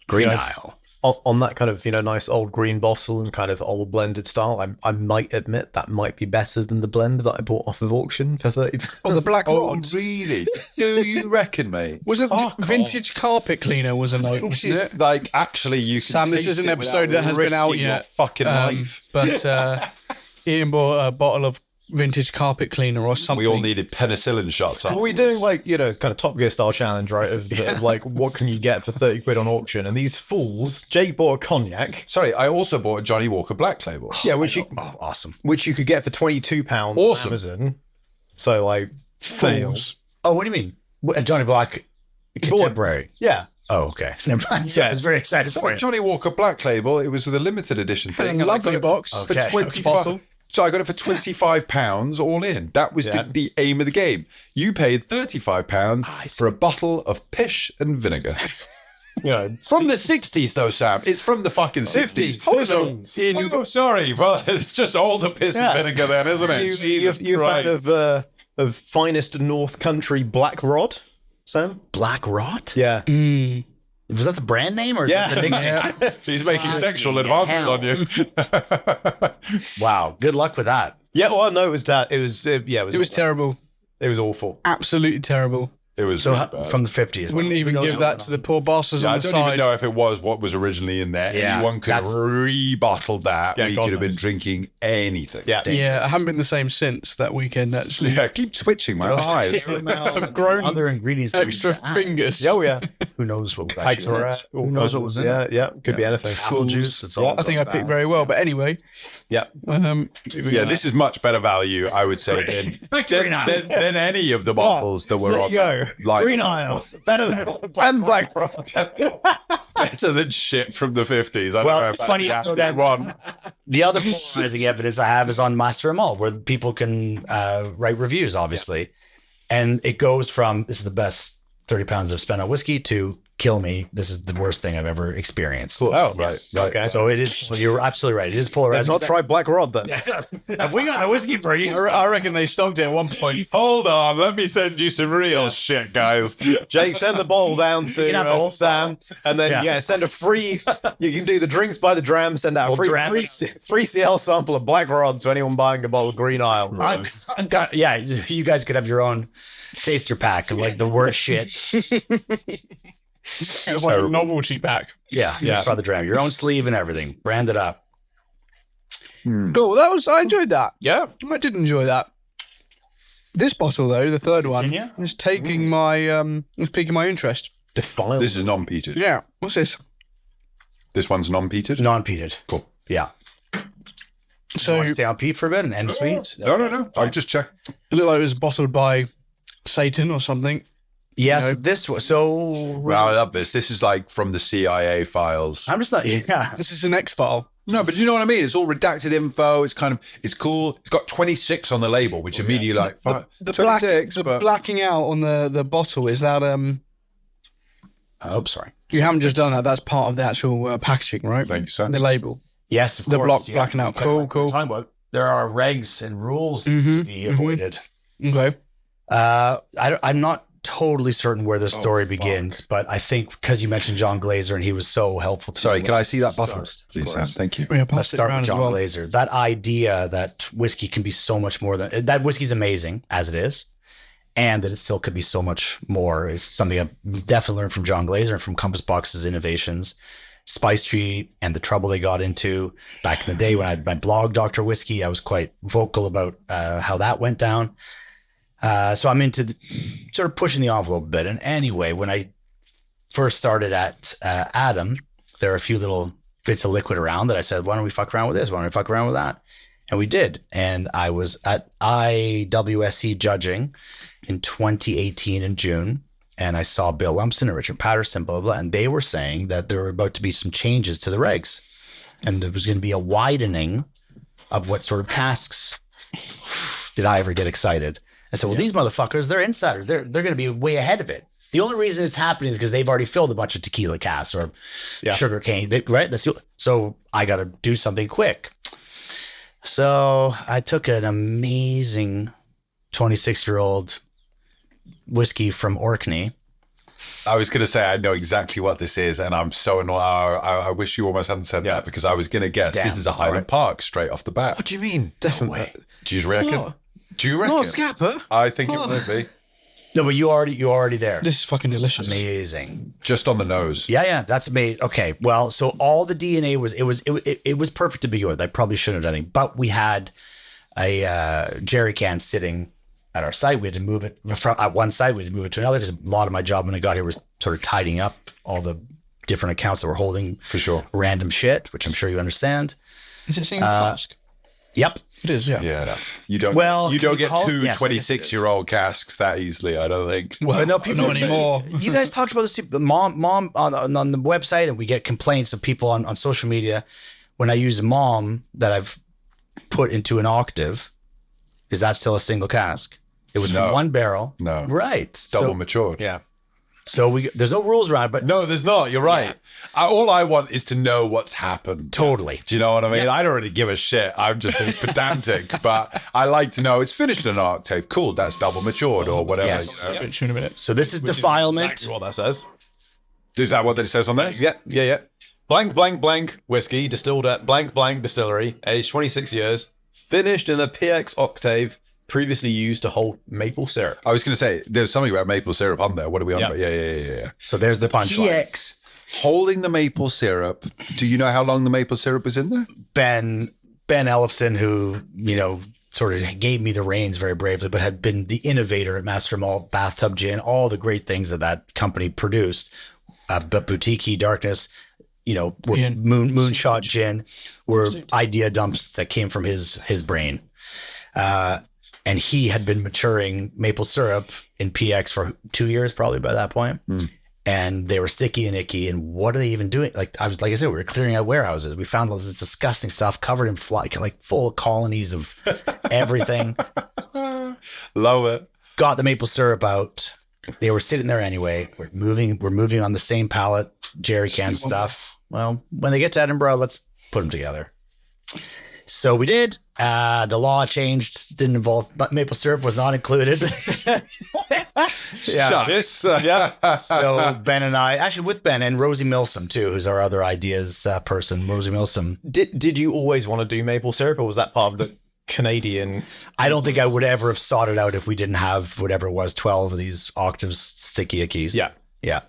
Green Isle. On that kind of nice old green bottle and kind of old blended style, I might admit that might be better than the blend that I bought off of auction for 30. Oh, the Black Oh, Rod. really? Do you reckon, mate? Was it Fuck vintage carpet cleaner was a note, off. wasn't it? Like, actually, you can Sam, this taste is an it episode without that has been out risking your yet. fucking life. But Ian bought a bottle of vintage carpet cleaner or something. We all needed penicillin shots. Were we doing like, kind of Top Gear style challenge, right? Of like, what can you get for 30 quid on auction? And these fools, Jake bought a cognac. Sorry, I also bought a Johnny Walker Black Label. Yeah, which you Awesome. could get for £22 on Awesome. Amazon. So like, fails. Oh, what do you mean? Johnny Black Contemporary. Yeah. Oh, okay. Never mind. Yeah, I was very excited for Sorry, it. Johnny Walker Black Label. It was with a limited edition thing. a lovely box. For Okay. 25. Bottle. So I got it for £25 all in. That was the aim of the game. You paid £35 for a bottle of pish and vinegar. From the 60s, though, Sam. It's from the fucking 50s. Oh, sorry. Well, it's just older piss and vinegar then, isn't it? You're a fan of finest North Country Black Rod, Sam? Black Rod? Yeah. Was that the brand name or Yeah. the nickname? He's making sexual advances on you. Wow. Good luck with that. Yeah, well, no, it was that. It was terrible. It was awful. Absolutely terrible. It was So really bad. from the 50s. Wouldn't even give that to the poor bastards Yeah, on I the don't even side. know if it was what was originally in there. Yeah, Anyone could have rebottled that. Yeah, we God could have been knows. drinking anything. Yeah. Yeah, I haven't been the same since that weekend, actually. Yeah, keep twitching my eyes. I've grown Other ingredients. that we extra used to add. fingers. Oh, yeah. Who knows what was Hikes actually were in it. Who knows what was in it? Yeah, could be anything. Apple juice. It's all. I think I picked very well, but anyway. Yeah. Yeah, this is much better value, I would say, than any of the bottles that were There on. you go. Like, Green Isle. Better than Black Rod. better than shit from the 50s. I don't Well, know if that's funny, the so accurate that- one. The other polarizing evidence I have is on Master of All, where people can write reviews, obviously. And it goes from, this is the best 30 pounds I've spent on whiskey, to kill me. This is the worst thing I've ever experienced. Oh, right. Okay. So it is, well, you're absolutely right. It is Let's polarizing. not try Black Rod then. Have we got a whiskey for you? I reckon they stocked it at one point. Hold on, let me send you some real shit, guys. Jake, send the bottle down to can have the whole Sam, and then send a free. You can do the drinks by the dram. Send out a free dram. 3CL sample of Black Rod to anyone buying a bottle of Green Isle. Yeah, you guys could have your own taster pack of like the worst shit. It was like a novelty pack. Yeah, just by the dram. Your own sleeve and everything. Brand it up. Cool. I enjoyed that. Yeah. I did enjoy that. This bottle, though, the third one, Continue? is taking my, is piquing my interest. Defile. This is non-peated. Yeah. What's this? This one's non-peated? Non-peated. Cool. Yeah. So Want to stay on peat for a bit and end sweet? No. I'll just check. it looked like it was bottled by Satan or something. Yes, No. this was so. Well, I love this. This is like from the CIA files. I'm just not. Yeah. This is an X-File. No, but you know what I mean? It's all redacted info. It's kind of, it's cool. It's got 26 on the label, which immediately like, The 26, the but blacking out on the bottle, is that, Oh, sorry. you haven't just done that, that's part of the actual packaging, right? Thank you, sir. The label. Yes, of The course. block yeah. blacking out. Cool. Talking about, there are regs and rules to Mhm, be avoided. Okay. I'm not totally certain where the story begins, but I think because you mentioned John Glazer and he was so helpful to Sorry, me. can I see that bottle, Of please, Sam? course. Thank you. Yeah, Let's pass it start around with as John well. Glazer. That idea that whiskey can be so much more than that. Whiskey's amazing as it is, and that it still could be so much more is something I've definitely learned from John Glazer and from Compass Box's innovations. Spice Tree and the trouble they got into back in the day when I had my blog, Dr. Whiskey, I was quite vocal about how that went down. So I'm into sort of pushing the envelope a bit. And anyway, when I first started at Adam, there are a few little bits of liquid around that I said, why don't we fuck around with this? Why don't we fuck around with that? And we did. And I was at IWSC judging in 2018 in June. And I saw Bill Lumpson and Richard Patterson, blah, blah, blah. And they were saying that there were about to be some changes to the regs. And there was going to be a widening of what sort of casks. Did I ever get excited? I said, well, these motherfuckers, they're insiders. They're going to be way ahead of it. The only reason it's happening is because they've already filled a bunch of tequila casks or sugar cane, right? So I got to do something quick. So I took an amazing 26-year-old whiskey from Orkney. I was going to say, I know exactly what this is, and I'm so annoyed. I wish you almost hadn't said that because I was going to guess this is a Highland Park straight off the bat. What do you mean? Definitely. Do you reckon? No. Do you reckon? No, Scapper. I think it would be. No, but you're already there. This is fucking delicious. Amazing. Just on the nose. Yeah, that's amazing. Okay, well, so all the DNA was perfect to begin with. I probably shouldn't have done anything, but we had a jerry can sitting at our site. We had to move it from at one side. We had to move it to another because a lot of my job when I got here was sort of tidying up all the different accounts that were holding For sure. random shit, which I'm sure you understand. Is it single cask? Yep. It is, yeah. Yeah. You don't Well, you can don't you get call it? two Yes, I guess it is. 26-year-old casks that easily, I don't think. Well, no, people not anymore. You guys talked about this. Mom on the website, and we get complaints of people on social media when I use mom that I've put into an octave, is that still a single cask? It was No. from one barrel. No. Right. Double matured. Yeah. So there's no rules around it, but No, there's not. You're right. All I want is to know what's happened. totally. Do you know what I mean? I don't really give a shit. I'm just being pedantic, but I like to know it's finished in an octave. Cool, that's double matured or whatever. Yes. You know? Switch in a minute. So this is Which is defilement. exactly what that says. Is that what it says on there? Yeah. Blank, blank, blank whiskey distilled at blank, blank distillery, aged 26 years, finished in a PX octave, previously used to hold maple syrup. I was going to say, there's something about maple syrup on there. What are we on Yeah. about? Yeah. So there's the punchline. PX holding the maple syrup. Do you know how long the maple syrup was in there? Ben Ellefson, who, sort of gave me the reins very bravely, but had been the innovator at Master Malt, Bathtub Gin, all the great things that company produced. But Boutique-y Darkness, were Moonshot Gin, were idea dumps that came from his brain. And he had been maturing maple syrup in PX for 2 years, probably by that point. And they were sticky and icky. And what are they even doing? Like I said, we were clearing out warehouses. We found all this disgusting stuff covered in fly, like full of colonies of everything. Love it. Got the maple syrup out. They were sitting there anyway. We're moving on the same pallet, jerry can stuff. Well, when they get to Edinburgh, let's put them together. So we did. The law changed. Didn't involve, but maple syrup was not included. Shucks. Yeah. So Ben and I, actually with Ben and Rosie Milsom too, who's our other ideas person. Rosie Milsom. Did you always want to do maple syrup, or was that part of the Canadian? I don't think I would ever have sought it out if we didn't have whatever it was, 12 of these octaves sticky ickies. Yeah.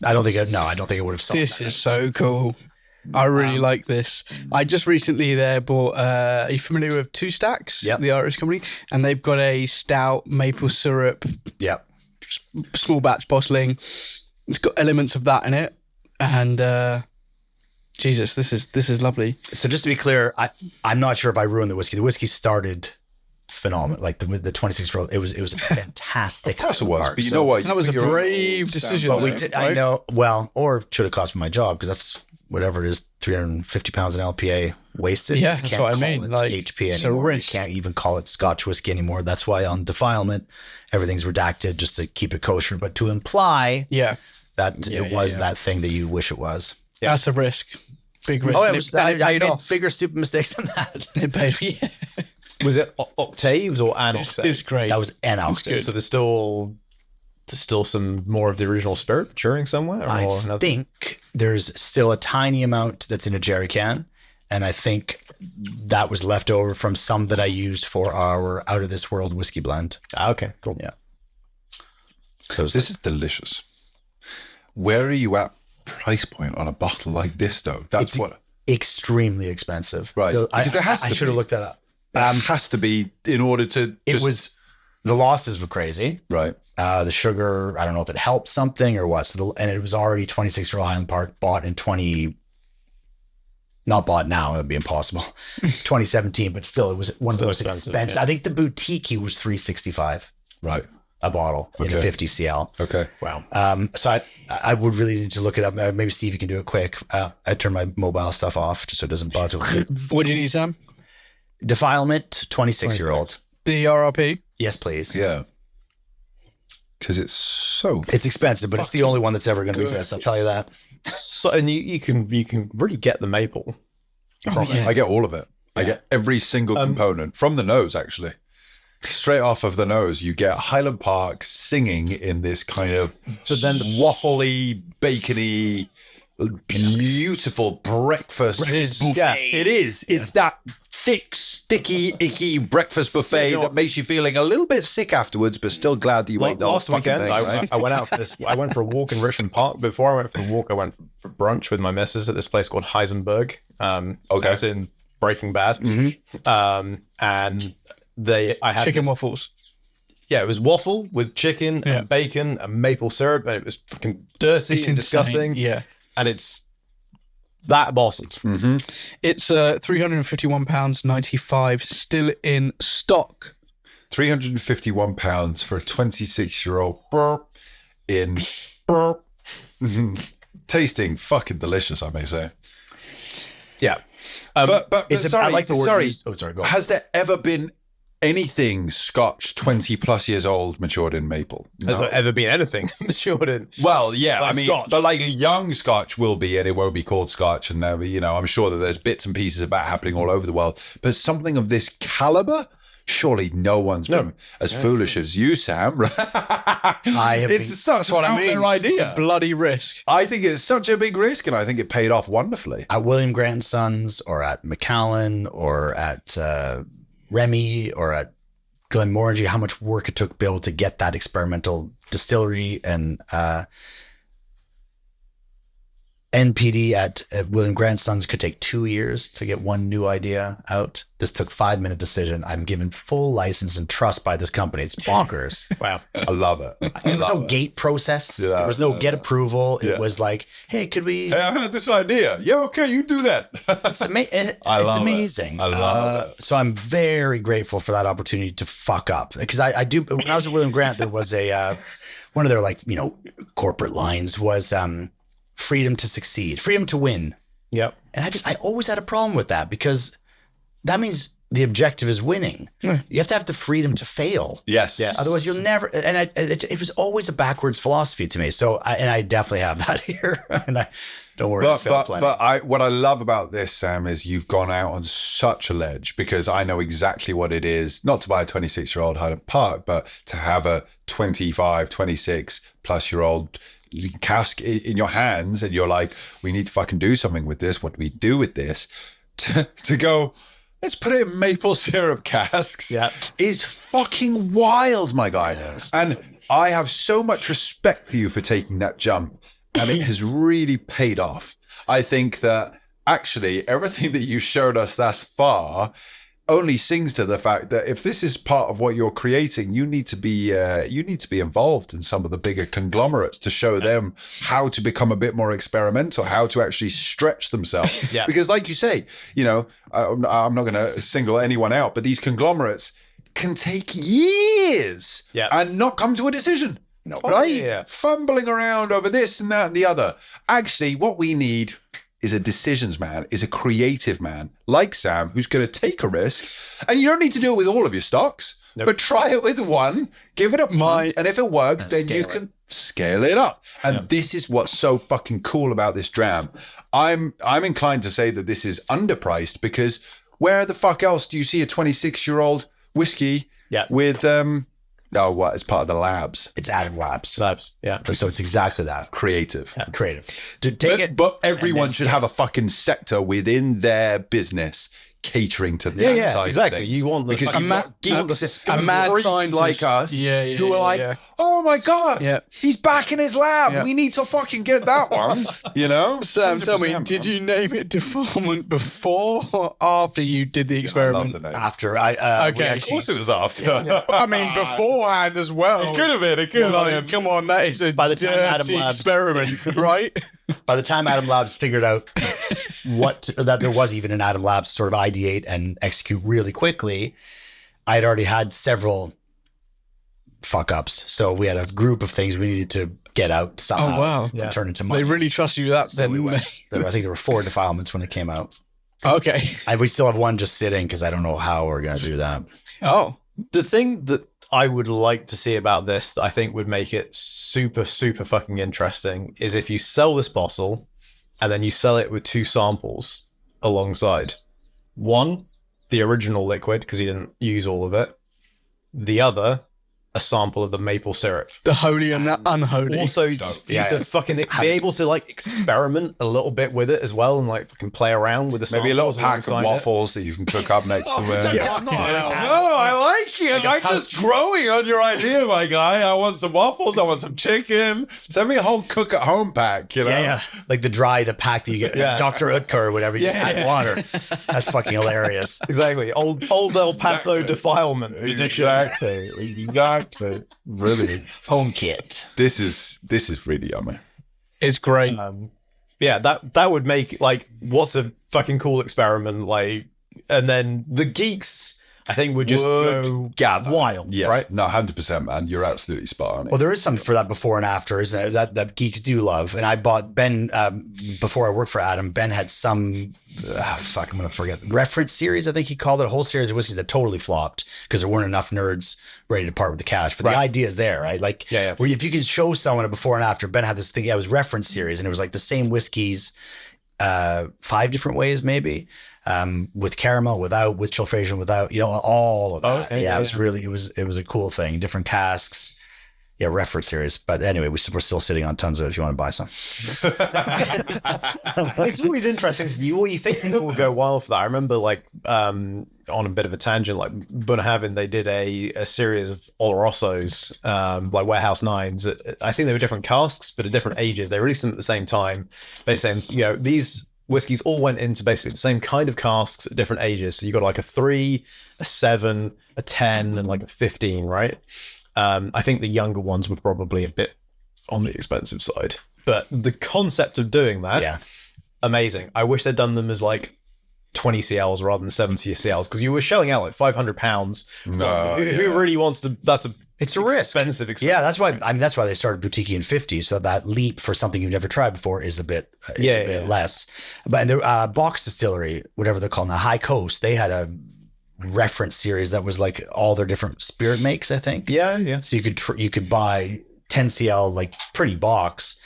I don't think it would have sought This that. is so cool. I really like this. I just recently bought, are you familiar with Two Stacks? Yep. The Irish company? And they've got a stout maple syrup, Yep. small batch bottling. It's got elements of that in it. And Jesus, this is lovely. So just to be clear, I'm not sure if I ruined the whiskey. The whiskey started phenomenal. Like the 26-year-old, it was a fantastic. Of course it was. part. But you So- know what? That was a Your own brave little decision, stand- But we though, did, right? I know, well, or should have cost me my job because that's whatever it is, 350 pounds in LPA wasted. Yeah, You that's can't what I call mean, it like, HP it's a anymore. You risk. can't even call it Scotch whiskey anymore. That's why on defilement, everything's redacted just to keep it kosher, but to imply Yeah, that it was that thing that you wish it was. that's a risk. Big risk. Oh, And it was, and I paid made off. bigger stupid mistakes than that. It paid, yeah. Was it octaves or an octave? It's great. That was an octave. good. So there's still some more of the original spirit maturing somewhere? I Or another? think there's still a tiny amount that's in a jerry can, and I think that was left over from some that I used for our out of this world whiskey blend. Okay, cool. Yeah. So This is delicious. Where are you at price point on a bottle like this, though? That's It's what extremely expensive. Right. Because it has I to should have be. looked that up. it has to be in order to. It just- was the losses were crazy. right. The sugar, I don't know if it helped something or what. So and it was already 26-year-old Highland Park, bought in not bought now, it would be impossible. 2017, but still, it was one of the most expensive, expensive. yeah. I think the Boutique-y was $365 Right. a bottle in a Okay. 50 CL. Okay. Wow. So I would really need to look it up. Maybe Steve, you can do it quick. I turn my mobile stuff off just so it doesn't buzz. What do you need, Sam? Defilement, 26-year-old. The RRP? Yes, please. Yeah. Because it's so. It's expensive, but it's the only one that's ever going to exist. I'll tell you that. So, and you can really get the maple. Oh, yeah. I get all of it. I get every single component from the nose, actually. Straight off of the nose, you get Highland Park singing in this kind of waffly, bacony, beautiful breakfast. It is Yeah, it is. It's that thick, sticky, icky breakfast buffet You know that makes you feeling a little bit sick afterwards, but still glad that you ate the whole Last fucking weekend, thing, right? I went out for this. I went for a walk in Richmond Park. Before I went for a walk, I went for brunch with my missus at this place called Heisenberg. Okay. That's in Breaking Bad. And I had Chicken this- waffles. Yeah, it was waffle with chicken Yeah. and bacon and maple syrup, and it was fucking dirty It's and insane. disgusting. Yeah. And it's that bottled. It's £351.95 still in stock. £351 for a 26-year-old in tasting fucking delicious, I may say. Yeah. But It's sorry, I like the word. sorry. Used. Oh, sorry. Go. Has there ever been anything Scotch 20 plus years old matured in maple? Has No. there ever been anything matured in? Well, yeah, Like I mean, Scotch. but like young Scotch will be, and it won't be called Scotch, and there, I'm sure that there's bits and pieces of that happening all over the world. But something of this caliber, surely no one's been as foolish as you, Sam. I have It's been- such What I an mean, out there it's a idea. bloody risk. I think it's such a big risk, and I think it paid off wonderfully. at William Grant and Sons or at Macallan or at Remy or at Glenmorangie, how much work it took to be able to get that experimental distillery and NPD at William Grant Sons could take 2 years to get one new idea out. This took 5-minute decision. I'm given full license and trust by this company. It's bonkers. Wow. I love it. There was no gate process. Yeah, There was no get approval. Yeah. It was like, hey, could we? Hey, I had this idea. Yeah, okay, you do that. It's love it. amazing. I love it. So I'm very grateful for that opportunity to fuck up because I do. When I was at William Grant, there was a one of their corporate lines was freedom to succeed, freedom to win, Yep. and I always had a problem with that because that means the objective is winning. Yeah. You have to have the freedom to fail. Yes. Otherwise, you'll never. And it was always a backwards philosophy to me. So, I definitely have that here. And I don't worry. I failed plenty. What I love about this, Sam, is you've gone out on such a ledge because I know exactly what it is, not to buy a 26-year-old Highland Park, but to have a 25, 26 plus year old cask in your hands and you're like, we need to fucking do something with this. What do we do with this? To go, let's put it in maple syrup casks. Yeah. Is fucking wild, my guy. And I have so much respect for you for taking that jump, and it has really paid off. I think that actually everything that you showed us thus far only sings to the fact that if this is part of what you're creating, you need to be involved in some of the bigger conglomerates to show them how to become a bit more experimental, how to actually stretch themselves. Yeah. Because, like you say, I'm not going to single anyone out, but these conglomerates can take years and not come to a decision. No. Right? Yeah. Fumbling around over this and that and the other. Actually, what we need is a decisions man, is a creative man like Sam, who's going to take a risk. And you don't need to do it with all of your stocks, but try it with one, give it a punt, and if it works, then you can scale it up. And this is what's so fucking cool about this dram. I'm inclined to say that this is underpriced because where the fuck else do you see a 26-year-old whiskey with it's part of the labs. It's Adam Labs. Yeah. So it's exactly that. Creative. Creative. To take it. But everyone then should have a fucking sector within their business catering to that Yeah, side of exactly. things. You want the because a you've ma- got geeks, a mad freaks scientist like us Yeah, who are like, yeah. oh my God, Yeah. he's back in his lab. Yeah. We need to fucking get that one, Sam, tell me, 100%, did man. you name it Deformant before or after you did the I love experiment? the name. After I. Okay. Of course it was after. I mean, beforehand as well. It could have been. It could have been. Come on, that is a By the time Adam dirty Labs- experiment, right? By the time Adam Labs figured out that there was even an Adam Labs to sort of ideate and execute really quickly, I had already had several fuck ups. So we had a group of things we needed to get out somehow. Oh, wow. And turn into money. They really trust you that So then. we didn't went. they? I think there were 4 defilements when it came out. Okay. We still have one just sitting because I don't know how we're going to do that. Oh. The thing that I would like to see about this that I think would make it super, super fucking interesting is if you sell this bottle and then you sell it with 2 samples alongside. One, the original liquid, because you didn't use all of it. The other, a sample of the maple syrup. The holy and the unholy. Also, for you to fucking be able to like experiment a little bit with it as well and like fucking play around with the Maybe a little samples pack of alongside it. waffles that you can cook up next to it. No, I like it. I'm just growing on your idea, my guy. I want some waffles. I want some chicken. Send me a whole cook at home pack, Like the pack that you get, Dr. Utker or whatever, you just add water. That's fucking hilarious. Exactly. Old El Paso defilement. Exactly. Brilliant. Home kit. This is really yummy. It's great. Yeah, that would make like what's a fucking cool experiment like, and then the geeks I think would just go gather. wild, Yeah, right? no, 100%, man. You're absolutely spot on. Well, there is something for that before and after, isn't it? That geeks do love. And I bought Ben before I worked for Adam. Ben had some I'm gonna forget, reference series. I think he called it, a whole series of whiskeys that totally flopped because there weren't enough nerds ready to part with the cash. But the idea is there, right? Like, where if you can show someone a before and after. Ben had this thing. Yeah, it was reference series, and it was like the same whiskeys, 5 different ways maybe. With caramel, without, with filtration, without, all of that. It was really, it was a cool thing. Different casks. Yeah, reference series. But anyway, we're still sitting on tons of it if you want to buy some. It's always interesting. You think people would go wild for that. I remember, like, on a bit of a tangent, like Bunnahabhain, they did a series of Olorosos, like Warehouse Nines. I think they were different casks, but at different ages. They released them at the same time. Basically saying, these whiskeys all went into basically the same kind of casks at different ages. So you got like a 3, a 7, a 10, and like a 15, right? I think the younger ones were probably a bit on the expensive side. But the concept of doing that, amazing. I wish they'd done them as like 20 CLs rather than 70 CLs, because you were shelling out like £500. Who really wants to? It's a risk. Expensive. Yeah, that's why. That's why they started Boutique-y in 50. So that leap for something you've never tried before is a bit, less. But the Box Distillery, whatever they're called now, High Coast, they had a reference series that was like all their different spirit makes, I think. Yeah. So you could buy 10 CL like pretty box,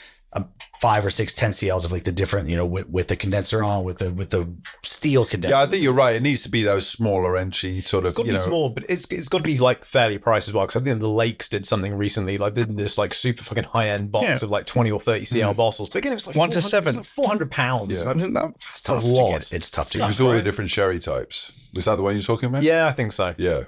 5 or 6 10 CLs of like the different, with the condenser on, with the steel condenser. Yeah, I think you're right. It needs to be those smaller entry sort of. It's got to be small, but it's got to be like fairly priced as well. Because I think the Lakes did something recently, like they did this like super fucking high end box of like 20 or 30 CL bottles. But again, it was like 1 to 7, like £400. Yeah. It's tough to get. It's tough to get. It was all the different sherry types. Was that the one you're talking about? Yeah, I think so. Yeah.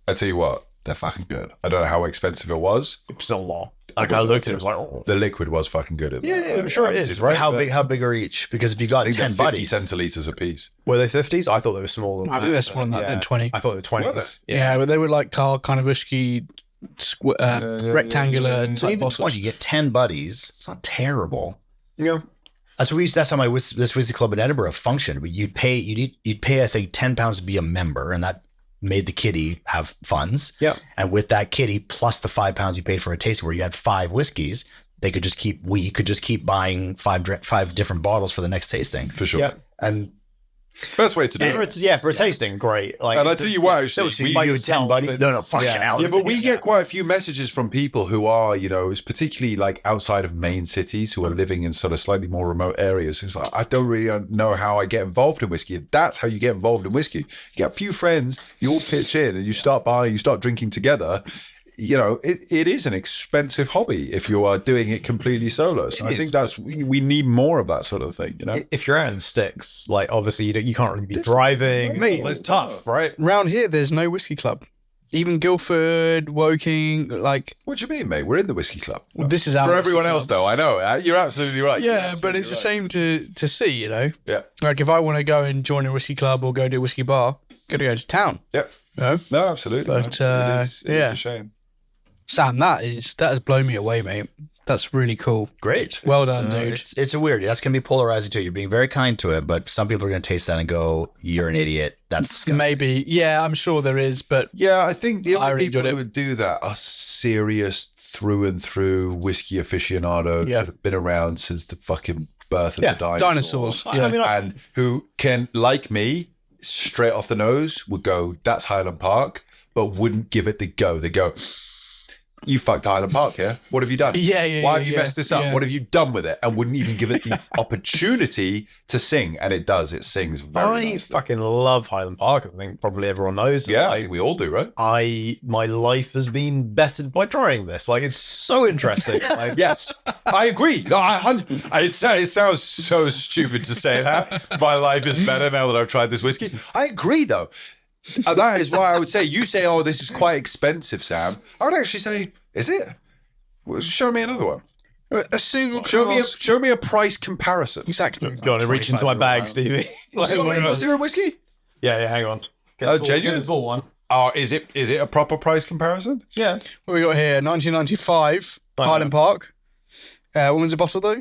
I tell you what, they're fucking good. I don't know how expensive it was. It was a lot. Like I looked at it, it was like, oh. The liquid was fucking good. Yeah, I'm sure it is, right? How big are each? Because if you got 10 buddies, 50 centilitres a piece. Were they 50s? I thought they were smaller. I think they're smaller than that, than 20. I thought they were 20s. Yeah, but they were like Carl kind of whisky, rectangular type so even bottles. 20, you get 10 buddies. It's not terrible. Yeah. That's how this whiskey club in Edinburgh functioned. You'd pay I think £10 to be a member, and that made the kitty have funds. Yeah. And with that kitty plus the £5 you paid for a tasting, where you had 5 whiskeys, we could just keep buying 5 different bottles for the next tasting. For sure. Yeah. And First way to do it. For a tasting, great. Like, and I tell you what, actually, so you buy you 10 buddies. No, fucking hell. Yeah, but we get quite a few messages from people who are, it's particularly like outside of main cities, who are living in sort of slightly more remote areas. It's like, I don't really know how I get involved in whiskey. That's how you get involved in whiskey. You get a few friends, you all pitch in, and you start buying, you start drinking together. It is an expensive hobby if you are doing it completely solo. So I think we need more of that sort of thing. If you're out in the sticks, like obviously you can't really be driving. Mate, it's tough, right? Round here, there's no whiskey club. Even Guildford, Woking, like. What do you mean, mate? We're in the whiskey club. Well, this is our for everyone club. else, though. I know you're absolutely right. Yeah, but it's a shame to see. Yeah. Like if I want to go and join a whiskey club or go to a whiskey bar, gotta go to town. Yep. No, absolutely. But it is a shame. Sam, that has blown me away, mate. That's really cool. Great. Well done, dude. It's a weird. That's going to be polarizing too. You're being very kind to it, but some people are going to taste that and go, "You're an idiot." That's disgusting. Maybe. Yeah, I'm sure there is, but yeah, I think the only really people enjoyed who would do that are serious through and through whiskey aficionados that have been around since the fucking birth of the dinosaurs. Yeah. And who can, like me, straight off the nose, would go, "That's Highland Park," but wouldn't give it the go. They go, "You fucked Highland Park here. What have you done? Why have you messed this up? What have you done with it?" And wouldn't even give it the opportunity to sing. And it does. It sings very nicely. Fucking love Highland Park. I think probably everyone knows. Yeah, I think we all do, right? My life has been bettered by trying this. Like, it's so interesting. Like, yes, I agree. No, it sounds so stupid to say that. My life is better now that I've tried this whiskey. I agree, though. And that is why I would say, you say, "Oh, this is quite expensive, Sam." I would actually say, is it? Well, show me another one. a single Show me a price comparison. Exactly. do you want to reach into my bag, Stevie? Zero whiskey? Yeah, hang on. Genuine? Get the full one. Oh, is it a proper price comparison? Yeah. What we got here? 1995 Highland Park. What was the bottle though?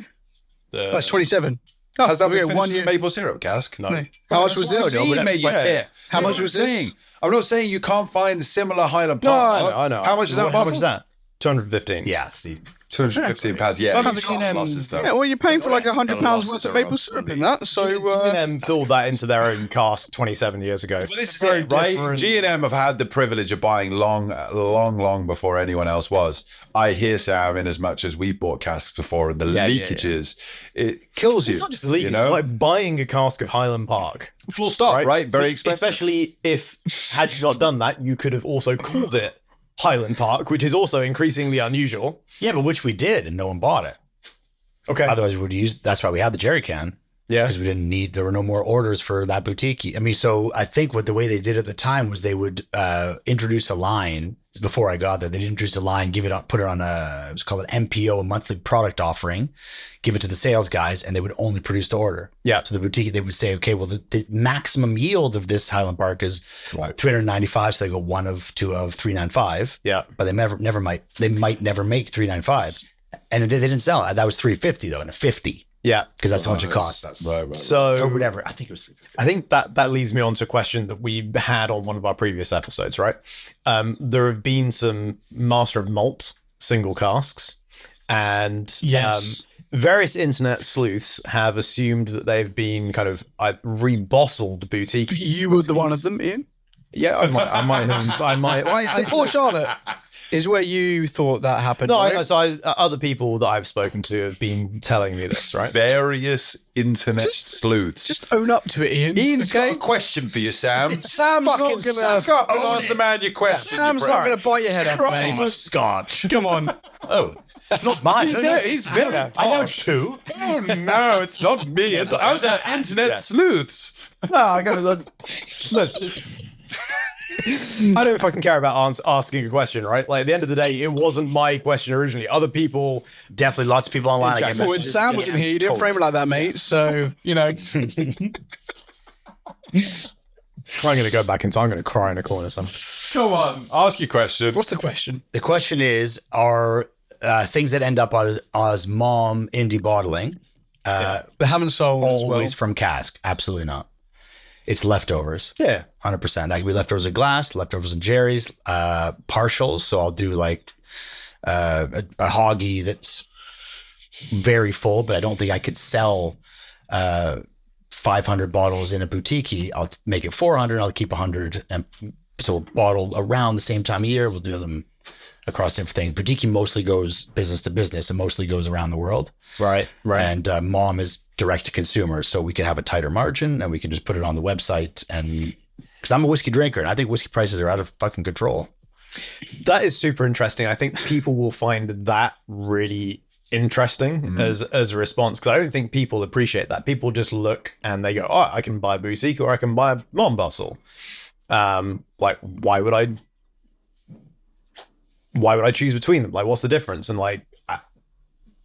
That's 27. Oh, Has that we been get finished 1 in year. a maple syrup cask? No. No. How much was That's this? what I mean, mate, yeah. How much That's was what I'm this? saying. I'm not saying you can't find similar Highland No, Park. I know. How much is that How bottle? much is that? 215. Yeah, see. £215. Yeah, But it's G&M losses though. Yeah, well, you're paying for like £100 losses worth of are maple up. syrup in that. So, G&M filled that into their own cask 27 years ago. Well, this is it, right? G&M have had the privilege of buying long before anyone else was. I hear, Sam, in as much as we've bought casks before, and the leakages, it kills you. It's not just leaking, you know? it's like buying a cask of Highland Park. Full stop, right? Very expensive. Especially if, had you not done that, you could have also called it Highland Park, which is also increasingly unusual. Yeah, but which we did, and no one bought it. Okay. Otherwise, we would use. That's why we had the jerry can. Yeah. Because we didn't need. There were no more orders for that boutique. I mean, so I think what the way they did at the time was they would introduce a line. Before I got there, they'd introduce a line, give it up, put it on it was called an MPO, a monthly product offering, give it to the sales guys, and they would only produce the order. Yeah. So the boutique, they would say, okay, well, the maximum yield of this Highland Park is 395. So they go 1 of 2 of 395. Yeah. But they might never make 395. And they didn't sell it. That was 350 though, and a 50 Yeah. because that's how much it costs. Right. So, Or whatever. I think it was 350. I think that leads me on to a question that we had on one of our previous episodes, right? There have been some Master of Malt single casks, and Yes. various internet sleuths have assumed that they've been kind of rebottled boutique. you were the one of them, Ian. Yeah, I might. Poor Charlotte is where you thought that happened. No, right? other people that I've spoken to have been telling me this, right? Various internet sleuths. Just own up to it, Ian. Ian's got okay? a question for you, Sam. Sam's not Fucking gonna. suck up and ask the man your question. Sam's not going to bite your head off, mate. Scotch. Come on. Oh, not mine. He's very I know two. Oh no, it's not me. It's other internet sleuths. No, I gotta look. Listen, I don't know if I can care about asking a question, right? Like at the end of the day, it wasn't my question originally. Other people, Definitely lots of people online. I get Well, when messages. Sam was in here, you didn't frame it like that, mate. So, you know. I'm going to go back in time. I'm going to cry in a corner somewhere. Go on, ask your question. What's the question? The question is, are things that end up as mom indie bottling They haven't sold as well. always from cask? Absolutely not. It's leftovers. Yeah. 100%. That could be leftovers in glass, leftovers in Jerry's, partials. So I'll do like a hoggy that's very full, but I don't think I could sell 500 bottles in a boutique. I'll make it 400. I'll keep 100. And so we'll bottle around the same time of year. We'll do them across different things. Boutique mostly goes business to business and mostly goes around the world. Right. And mom is direct to consumer, so we can have a tighter margin and we can just put it on the website. And because I'm a whiskey drinker and I think whiskey prices are out of fucking control. That is super interesting. I think people will find that really interesting as a response, because I don't think people appreciate that. People just look and they go, oh, I can buy a boutique or I can buy a mom bustle. Like, why would I choose between them? Like, what's the difference? And like,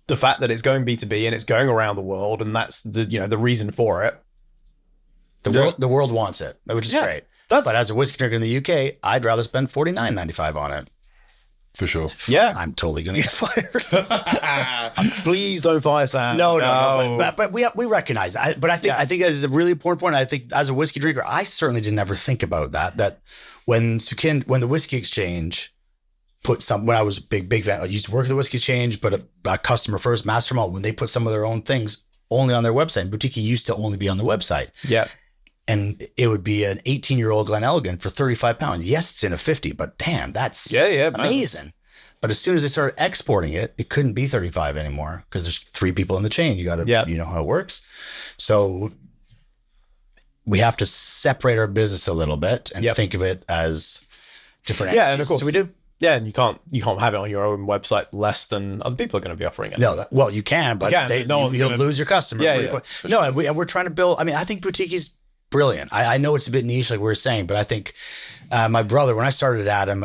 the fact that it's going B2B and it's going around the world, and that's the reason for it. The world wants it, which is great. But as a whiskey drinker in the UK, I'd rather spend $49.95 on it. For sure. Yeah. I'm totally gonna get fired. Please don't fire Sam. No. But we recognize that. But I think that is a really important point. I think as a whiskey drinker, I certainly didn't ever think about that. That when the Whiskey Exchange when I was a big fan, I used to work at the Whiskey Exchange, but a customer first, Master Malt, when they put some of their own things only on their website, Boutique used to only be on the website. Yeah. And it would be an 18-year-old Glenelgan for £35. Yes, it's in a 50, but damn, that's amazing. But as soon as they started exporting it, it couldn't be 35 anymore because there's 3 people in the chain. You got to, you know how it works. So we have to separate our business a little bit and think of it as different entities. Yeah, and of course so we do. Yeah, and you can't have it on your own website less than other people are going to be offering it. No, well, you can, but you'll lose your customer. Yeah. No, and we're trying to build. I mean, I think boutique is brilliant. I know it's a bit niche, like we were saying, but I think my brother, when I started at him,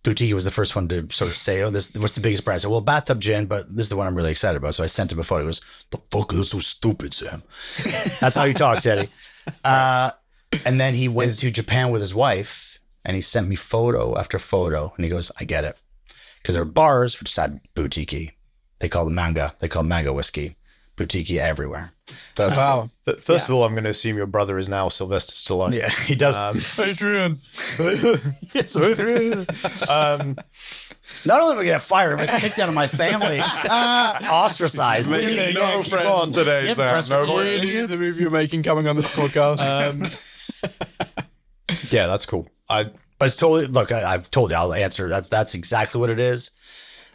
Boutique was the first one to sort of say, "Oh, what's the biggest brand?" I said, "Well, Bathtub Gin, but this is the one I'm really excited about." So I sent him a photo. He goes, "The fuck is so stupid, Sam?" That's how you talk, Teddy. And then he went to Japan with his wife. And he sent me photo after photo. And he goes, I get it. Because there are bars which had boutique. They call them manga. They call them manga whiskey. boutique everywhere. Wow. But first of all, I'm going to assume your brother is now Sylvester Stallone. Yeah, he does. Adrian. Yes, not only am I going to fire him, I kicked out of my family, ostracized. No friends today, Yep, Sam. press No record. friends. Really, the movie you're making coming on this podcast. Yeah, that's cool. But it's totally, look, I've told you, I'll answer. That's exactly what it is.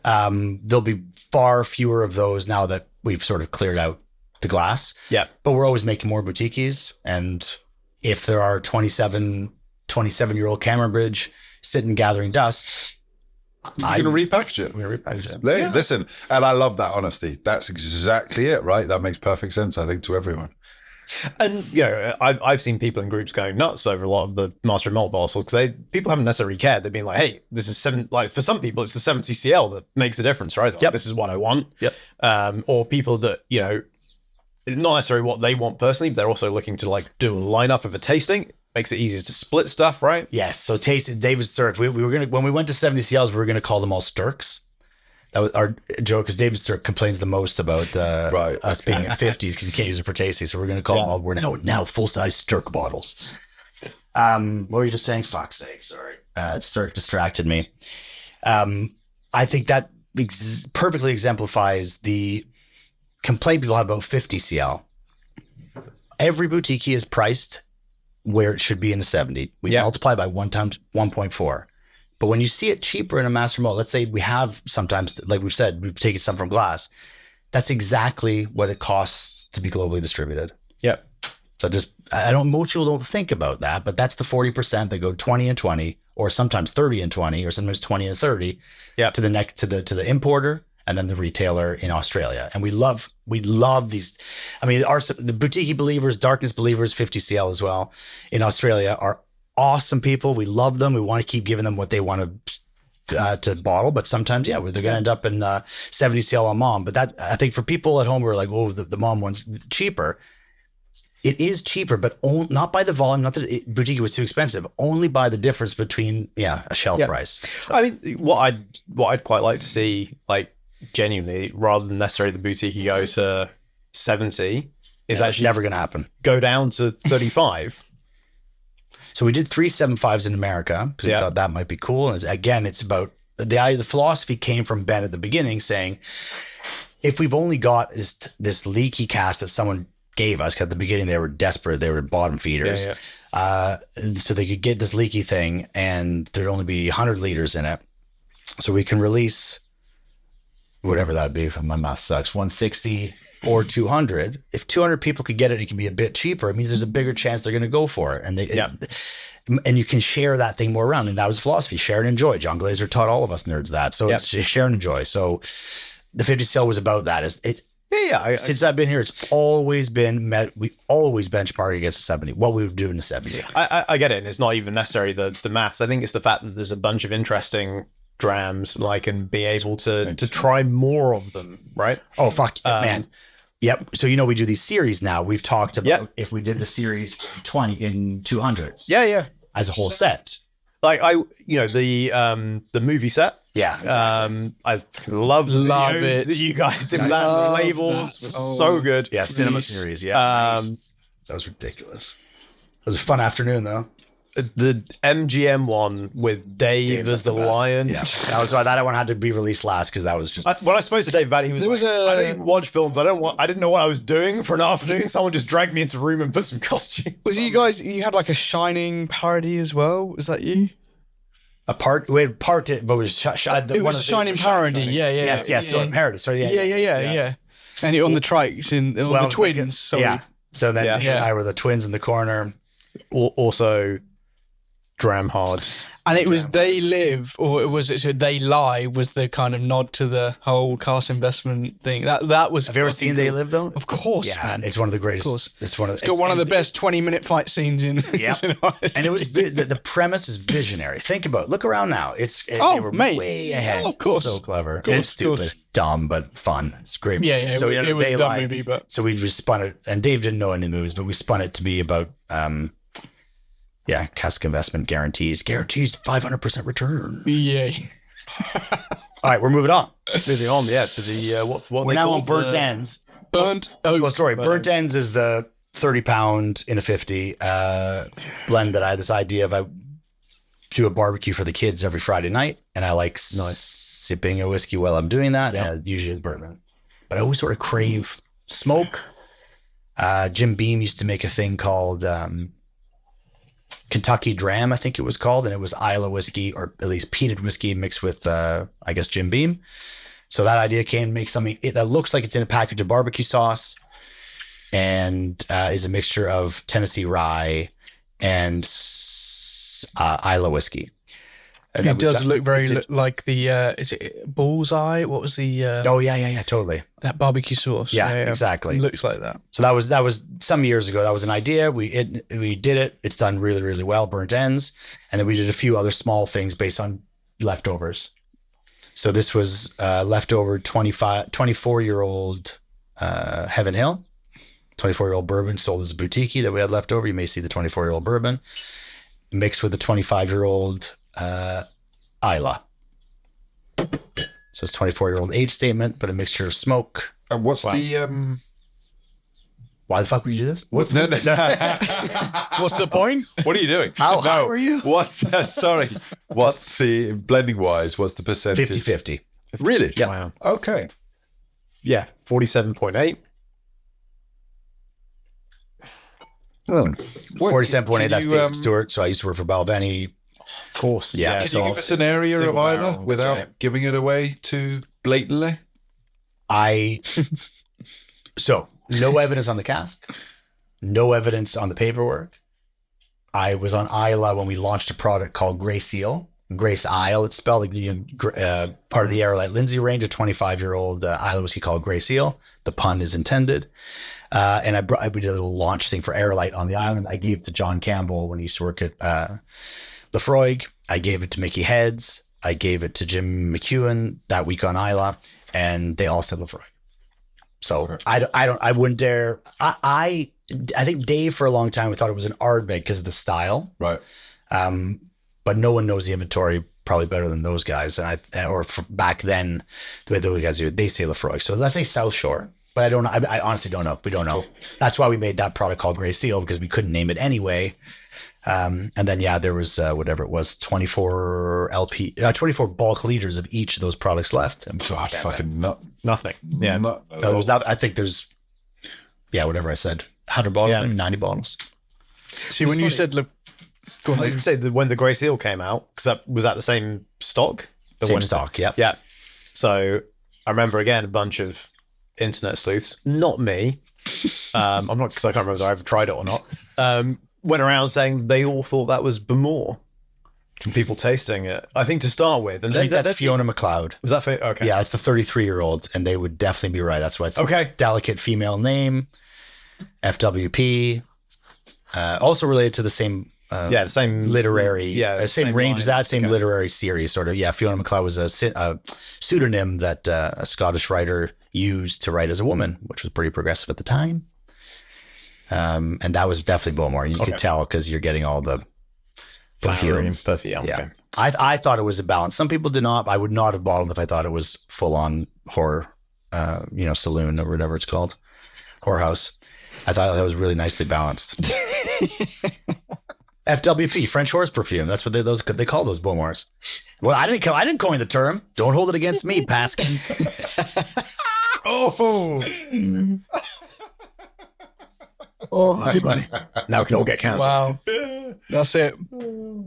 There'll be far fewer of those now that we've sort of cleared out the glass. Yeah. But we're always making more boutiques. And if there are 27-year-old Cameron Bridge sitting gathering dust, You're going to repackage it. we're going to repackage it. Hey, listen, and I love that honesty. That's exactly it, right? That makes perfect sense, I think, to everyone. And you know, I've seen people in groups going nuts over a lot of the master and malt bottles because people haven't necessarily cared. They've been like, "Hey, this is like for some people, it's the 70 CL that makes a difference, right? Like, this is what I want." Yep. Or people that not necessarily what they want personally, but they're also looking to like do a lineup of a tasting. Makes it easier to split stuff, right? Yes. So taste David Sturck. We were gonna, when we went to 70 CLs, we were gonna call them all Sturks. That was our joke because David Sturck complains the most about us being at 50s because you can't use it for tasting. So we're gonna call them all. We're now full size Sturck bottles. What were you just saying? Fuck's sake, sorry. Sturck distracted me. I think that perfectly exemplifies the complaint people have about 50 CL. Every boutique is priced where it should be in a 70. We multiply by 1 times 1.4. But when you see it cheaper in a master malt, let's say we have sometimes, like we've said, we've taken some from glass. That's exactly what it costs to be globally distributed. Yep. So most people don't think about that, but that's the 40% that go 20 and 20, or sometimes 30 and 20, or sometimes 20 and 30 to the importer and then the retailer in Australia. And we love these. I mean, the boutique believers, darkness believers, 50 CL as well in Australia are awesome people. We love them. We want to keep giving them what they want to bottle, but sometimes, they're going to end up in 70 CL on mom. But that, I think for people at home who are like, oh, the mom one's cheaper. It is cheaper, but not by the volume. Not that boutique was too expensive. Only by the difference between a shelf price. I mean, what I'd quite like to see, like genuinely, rather than necessarily the boutique go to 70, is actually never going to happen. Go down to 35. So we did 375s in America because we thought that might be cool. And again, it's about the philosophy came from Ben at the beginning saying, if we've only got this leaky cask that someone gave us, because at the beginning they were desperate, they were bottom feeders, so they could get this leaky thing and there'd only be 100 liters in it. So we can release whatever that'd be, if my math sucks, 160 or 200. If 200 people could get it, it can be a bit cheaper. It means there's a bigger chance they're going to go for it. And you can share that thing more around. And that was philosophy, share and enjoy. John Glazer taught all of us nerds that. So it's share and enjoy. So the 50 CL was about that. Since I've been here, it's always been met. We always benchmark against a 70, what we would do in a 70. I get it. And it's not even necessarily the maths. I think it's the fact that there's a bunch of interesting drams, and be able to try more of them, right? Oh, fuck, man. Yep. So, we do these series now. We've talked about if we did the series 20 in 200s. Yeah. As a whole set. Like the movie set. Yeah. Exactly. I love the Love videos it. that you guys did. That labels was so good. Yeah. Cinema series. Yeah. That was ridiculous. It was a fun afternoon though. The MGM one with Dave as the lion. Yeah, that one had to be released last because that was just. When I spoke to Dave about it, he was I don't even watch films. I didn't know what I was doing for an afternoon. Someone just dragged me into a room and put some costumes. Was you guys? You had like a Shining parody as well. Was that you? We had part it, but it was it was a Shining parody. Yeah. Yes. So parody. So Yeah. And on the trikes on the twins. Yeah. So then he and I were the twins in the corner. Also. Dram hard. And it was They Live, or was it so They Lie was the kind of nod to the whole cast investment thing. That was. Have you ever seen They Live though? Of course, yeah, man. It's one of the greatest. Of course. It's got one of the best 20-minute fight scenes in. Yeah. And it was the premise is visionary. Think about it. Look around now. They were way ahead. Oh, of course. So clever. Of course, it's stupid, dumb, but fun. It's great. Yeah. So it was a dumb movie, but so we just spun it, and Dave didn't know any movies, but we spun it to be about. Cask investment guarantees 500% return. Yeah. All right, we're moving on. Moving on, to the what we're now on burnt ends. Burnt oak. Well, sorry, Burnt Ends is the 30-pound in a 50 blend that I had this idea of. I do a barbecue for the kids every Friday night, and I like sipping a whiskey while I'm doing that. And usually it's bourbon, but I always sort of crave smoke. Jim Beam used to make a thing called Kentucky Dram, I think it was called, and it was Islay whiskey, or at least peated whiskey mixed with, I guess, Jim Beam. So that idea came to make something that looks like it's in a package of barbecue sauce, and is a mixture of Tennessee rye and Islay whiskey. And It does look very like the, is it Bullseye? What was the... Oh, yeah, totally. That barbecue sauce. Yeah, exactly. It looks like that. So that was some years ago. That was an idea. We did it. It's done really, really well, Burnt Ends. And then we did a few other small things based on leftovers. So this was leftover 24-year-old Heaven Hill, 24-year-old bourbon sold as a boutique that we had left over. You may see the 24-year-old bourbon mixed with the 25-year-old Islay. So it's 24-year-old age statement, but a mixture of smoke. And what's the Why the fuck would you do this? What's What's the point? What are you doing? How are you? What's what's the blending wise? What's the percentage? 50-50. Really? Yeah. Wow. Okay. Yeah, 47.8. Oh. 47.8, that's David Stewart. So I used to work for Balvenie. Of course. Yeah. Can So you give us an area of single either barrel, without that's right. giving it away too blatantly? So no evidence on the cask, no evidence on the paperwork. I was on Islay when we launched a product called Grey Seal, Grace Isle. It's spelled like part of the Aerolite Lindsay range, a 25-year-old Islay whiskey called Grey Seal. The pun is intended. And I did a little launch thing for Aerolite on the island. I gave it to John Campbell when he used to work at Lefroy. I gave it to Mickey Heads. I gave it to Jim McEwen that week on Islay, and they all said Lefroy. So I wouldn't dare. I think Dave for a long time we thought it was an Ardbeg because of the style, Right. but no one knows the inventory probably better than those guys. And back then, the way those guys do it, they say Lefroy. So let's say South Shore. But I don't know. I honestly don't know. We don't know. That's why we made that product called Grey Seal, because we couldn't name it anyway. And then, there was whatever it was, 24 bulk liters of each of those products left. And God, fucking Nothing. Yeah. nut. no, there's not, I think there's, whatever I said, 100 bottles, 90 bottles. See, when you said... Go I was on. going to say that when the Grey Seal came out, because was that the same stock? Same stock, yeah. Yeah. So I remember again a bunch of internet sleuths, not me. I'm not, because I can't remember if I ever tried it or not. Went around saying they all thought that was Bemore from people tasting it. I think to start with, and I think then that's Fiona McLeod. was that okay? Yeah, it's the 33-year-old, and they would definitely be right. That's why it's Okay. delicate female name, FWP, also related to the same Yeah, the same literary, same range as line. that, same Okay. literary series, sort of. Yeah, Fiona McLeod was a pseudonym that a Scottish writer used to write as a woman, which was pretty progressive at the time. And that was definitely Bowmore. You could tell because you're getting all the perfume. Perfume. Yeah. Okay. I thought it was a balance. Some people did not. I would not have bottled if I thought it was full on horror, saloon or whatever it's called, whorehouse. I thought that was really nicely balanced. FWP, French horse perfume. That's what they call those Bowmores. Well, I didn't coin the term. Don't hold it against me, Paskin. Oh, everybody. Now we can all get canceled. Wow. That's it.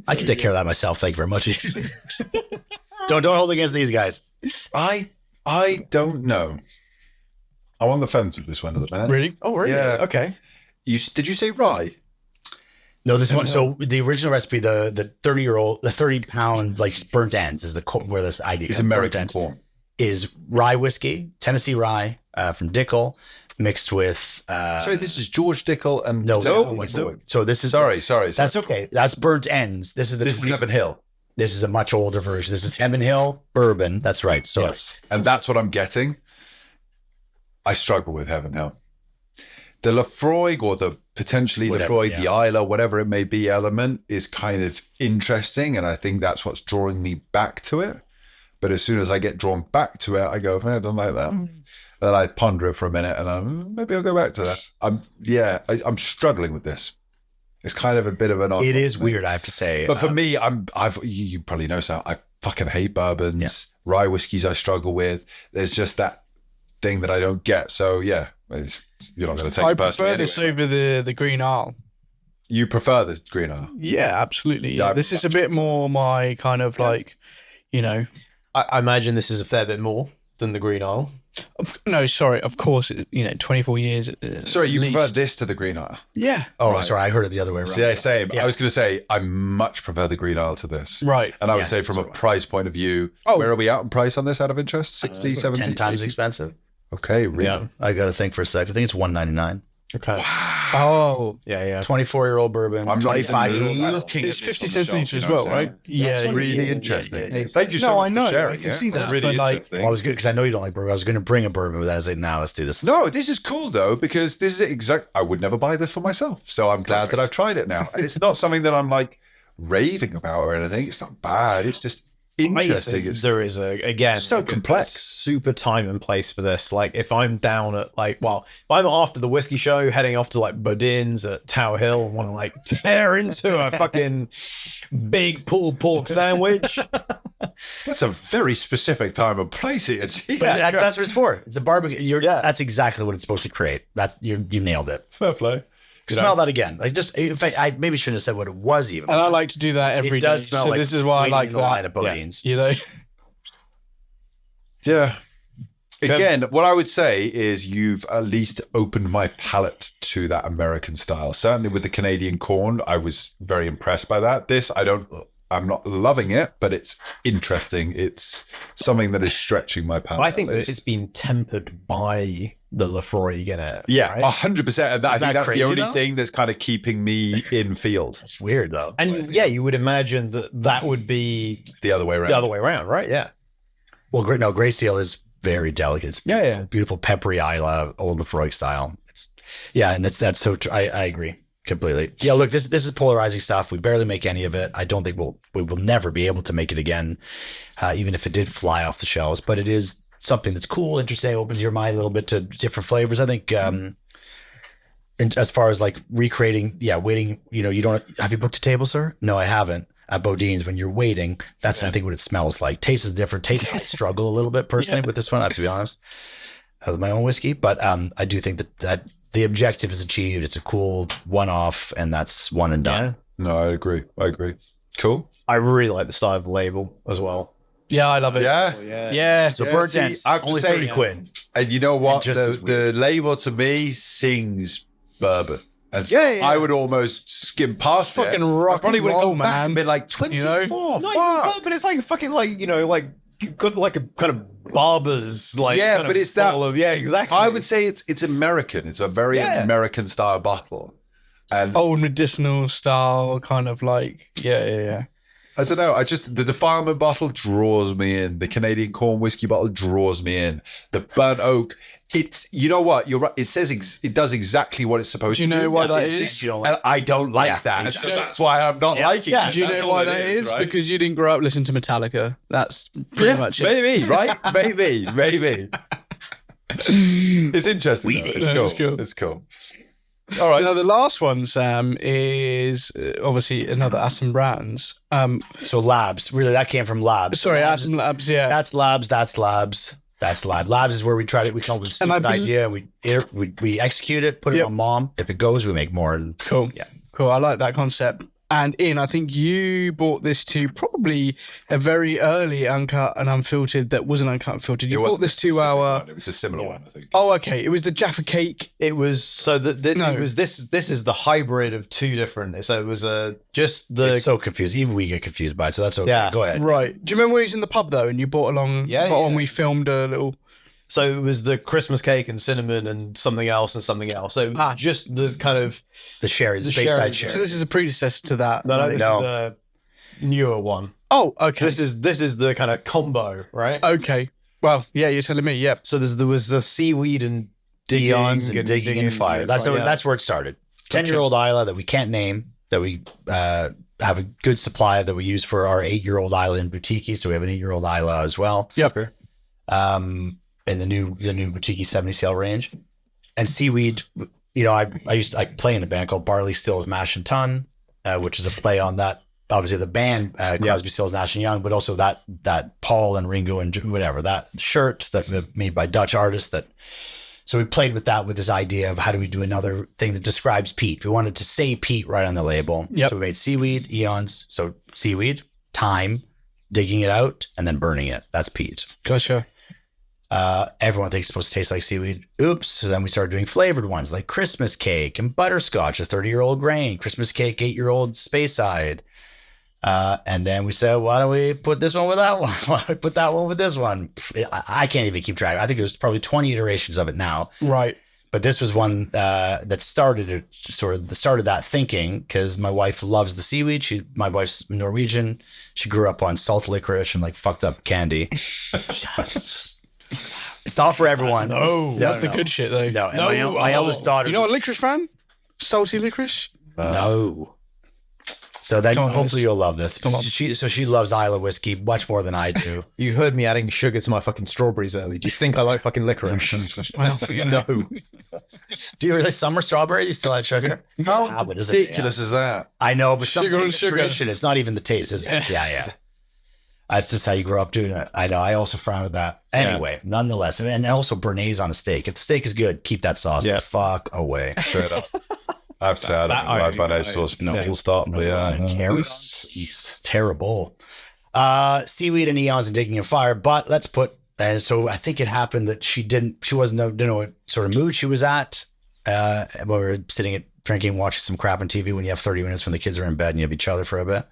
I can take care of that myself. Thank you very much. Don't hold it against these guys. I don't know. I'm on the fence with this one at the minute. Really? Oh, really? Yeah. Okay. Did you say rye? No, this one. So the original recipe, the 30-pound like burnt ends is where this idea. It's burnt American ends form. is rye whiskey, Tennessee rye from Dickel, mixed with. Sorry, this is George Dickel and No. no. So this is Sorry. That's okay. That's burnt ends. This is This is Heaven Hill, This is a much older version. This is Heaven Hill bourbon. That's right. So yes, and that's what I'm getting. I struggle with Heaven Hill. The Lefroy or the potentially Whatever, Lefroy, yeah. the Islay, whatever it may be element is kind of interesting. And I think that's what's drawing me back to it. But as soon as I get drawn back to it, I go, I don't like that. Then I ponder it for a minute, and maybe I'll go back to that. I'm struggling with this. It's kind of a bit of an. It is weird, I have to say. But for me, you probably know, so I fucking hate bourbons. Yeah. Rye whiskeys I struggle with. There's just that thing that I don't get. So yeah, you're not going to take I it personally prefer this anyway. over the Green Isle. You prefer the Green Ale? Yeah, absolutely. Yeah, This is a bit more my kind of like, you know. I imagine this is a fair bit more than the Green Isle. No, sorry. Of course, 24 years. Sorry, you at prefer least. this to the Green Ale? Yeah. Oh, Right. sorry, I heard it the other way around. Yeah, same. Yeah. I was going to say I much prefer the Green Ale to this. Right. And I would Yeah, say from so a do I. price point of view, Oh. where are we at in price on this out of interest? 60, 70? 10 times 80? expensive. Okay, really? Yeah. I got to think for a sec. I think it's $199. Okay. Oh, Yeah. 24-year-old bourbon. I'm not even 25-year-old. looking it's at this 50 on the cents shelf, as you know well, what I'm right? saying? Yeah. That's really yeah, interesting. yeah, yeah. Thank you so No, much I know. for sharing. I can yeah? see That's that, really but, like, interesting. Well, I was good because I know you don't like bourbon. I was going to bring a bourbon, but I was like, no, let's do this. No, this is cool though, because this is I would never buy this for myself. So I'm glad that I've tried it now. And it's not something that I'm like raving about or anything. It's not bad. It's just I interesting. think It's there is again so like, a complex. super time and place for this. Like if I'm down at if I'm after the whiskey show heading off to like Bodin's at Tower Hill and want to like tear into a fucking big pulled pork sandwich. That's a very specific time and place here. Jeez. But that's what it's for. It's a barbecue. That's exactly what it's supposed to create. That you nailed it. Fair play. Smell that again. Like just, in fact, I maybe shouldn't have said what it was even. And I like to do that every it day. does smell So like this is why I waiting like in the line that. at Bodin's. You know. Yeah. Again, what I would say is you've at least opened my palate to that American style. Certainly with the Canadian corn, I was very impressed by that. I'm not loving it, but it's interesting. It's something that is stretching my palate. I think at that least. it's been tempered by the Lefroy you get it. Yeah, right? 100%. And I think that that's crazy, the only though? thing that's kind of keeping me in field. It's weird though. And you would imagine that would be The other way around. the other way around, right? Yeah. Well, Grey Seal is very delicate. It's Yeah, beautiful, yeah. beautiful peppery Isla, old Lefroy style. And that's so. I agree completely. Yeah, look, this is polarizing stuff. We barely make any of it. I don't think we will never be able to make it again, even if it did fly off the shelves. But it is something that's cool, interesting, opens your mind a little bit to different flavors. I think. And as far as like recreating, waiting. You don't have you booked a table, sir? No, I haven't. At Bodin's, when you're waiting, that's I think what it smells like. Taste is different. Taste, I struggle a little bit personally with this one. I have to be honest, with my own whiskey, but I do think that the objective is achieved. It's a cool one-off, and that's one and done. No, I agree. Cool. I really like the style of the label as well. Yeah, I love it. Yeah. Yeah. So Yeah, Burnt see, Ends, I have to only say- 30 quid. And you know what? just as The label to me sings bourbon. And Yeah. I would almost skim past it. fucking rock I probably and would have roll, gone back man. and been like You know? 24. No, fuck. but it's like fucking like you've got like a kind of barber's like Yeah, kind but of it's that- bottle of exactly. I would say it's American. It's a very Yeah. American style bottle. And Old medicinal style, kind of like yeah. I don't know. The Defilement bottle draws me in. The Canadian corn whiskey bottle draws me in. The burnt oak. It's, you know what? You're right. It says it does exactly what it's supposed Do you to know do. why that It's- is? You don't like- And I don't like that. exactly. So that's why I'm not liking it. Do you That's know all why it that is? right? Because you didn't grow up listening to Metallica. That's pretty much it. Maybe, right? Maybe. It's interesting. Though. It's Yeah, cool. it's cool. It's cool. All right. Now the last one, Sam, is obviously another Aston Brands. So Labs, really, that came from Labs. Sorry, Labs, Aston Labs. Yeah. That's Labs. That's Labs. That's Labs. Labs is where we tried it. We come up with a And I stupid bel- idea. We execute it. Put it Yep. on Mom. If it goes, we make more. And Cool. Yeah. Cool. I like that concept. And Ian, I think you bought this to probably a very early Uncut and Unfiltered that wasn't Uncut Unfiltered. You bought this to our. It was a similar one, I think. Oh, okay. It was the Jaffa Cake. it was so that No. it was this is the hybrid of two different. So it was just the it's so confused. Even we get confused by it. So that's okay. Yeah. Go ahead. Right. Do you remember when he was in the pub though and you bought along? Yeah, But yeah. when we filmed a little. so it was the Christmas cake and cinnamon and something else and something else. So it was just the kind of The sherry, the The space sherry. side So sherry. this is a predecessor to that. no, this No. is a newer one. Oh, So okay. this is the kind of combo, right? Okay. Well, yeah, you're telling me. Yeah. So there was a seaweed and digging Eons and digging and fire. That's where it started. 10-year-old Isla that we can't name, that we have a good supply of, that we use for our 8-year-old Isla in Boutique-y. So we have an 8-year-old Isla as well. Yep. in the new Boutique-y 70 scale range. And seaweed, I play in a band called Barley Stills Mash and Tun, which is a play on that. Obviously, the band Crosby, Stills, Nash and Young, but also that Paul and Ringo and whatever, that shirt that made by Dutch artists. So we played with that, with this idea of how do we do another thing that describes peat. We wanted to say peat right on the label. Yep. So we made seaweed, eons. So seaweed, time, digging it out, and then burning it. That's peat. Gotcha. Everyone thinks it's supposed to taste like seaweed. Oops. So then we started doing flavored ones like Christmas cake and butterscotch, a 30-year-old grain, Christmas cake, 8-year-old Speyside. And then we said, why don't we put this one with that one? Why don't we put that one with this one? I can't even keep track. I think there's probably 20 iterations of it now. Right. But this was one that started that thinking, because my wife loves the seaweed. My wife's Norwegian. She grew up on salt licorice and like fucked up candy. It's not for everyone. No, that's the good shit though. No, and my eldest daughter. You know what licorice fan? Salty licorice? No. So then hopefully you'll love this. Come on. She loves Isla whiskey much more than I do. You heard me adding sugar to my fucking strawberries early. Do you think I like fucking licorice? Well, No. Do you really summer strawberry? You still add sugar? How But isn't it? ridiculous is that? I know, but Sugar sugar and and sugar. tradition. It's not even the taste, is it? Yeah. That's just how you grow up doing it. I know. I also frown at that. Anyway, nonetheless, and also béarnaise on a steak. If the steak is good, keep that sauce the fuck away. Straight up. I have to say, I don't like mayonnaise sauce. No, full stop. But It's terrible. Seaweed and eons and digging a fire. But let's put. And so I think it happened that she didn't know what sort of mood she was at. When we were sitting drinking, watching some crap on TV when you have 30 minutes when the kids are in bed and you have each other for a bit.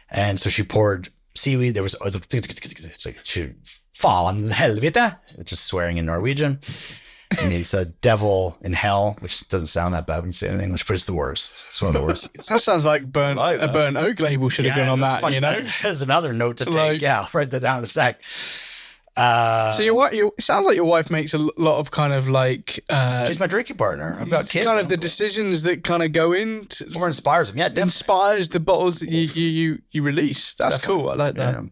And so she poured seaweed. There was it's like she fan helvete, which is swearing in Norwegian. And he said devil in hell, which doesn't sound that bad when you say it in English, but it's the worst. It's one of the worst. that sounds like a burnt oak label should have gone on that, you know? There's another note to take. Like- Yeah, I'll write that down in a sec. So it sounds like your wife makes a lot of kind of like She's my drinking partner. I've got kids. kind of the decisions that kind of go into Or inspires them. Yeah, definitely. inspires the bottles that you release. That's cool. I like that.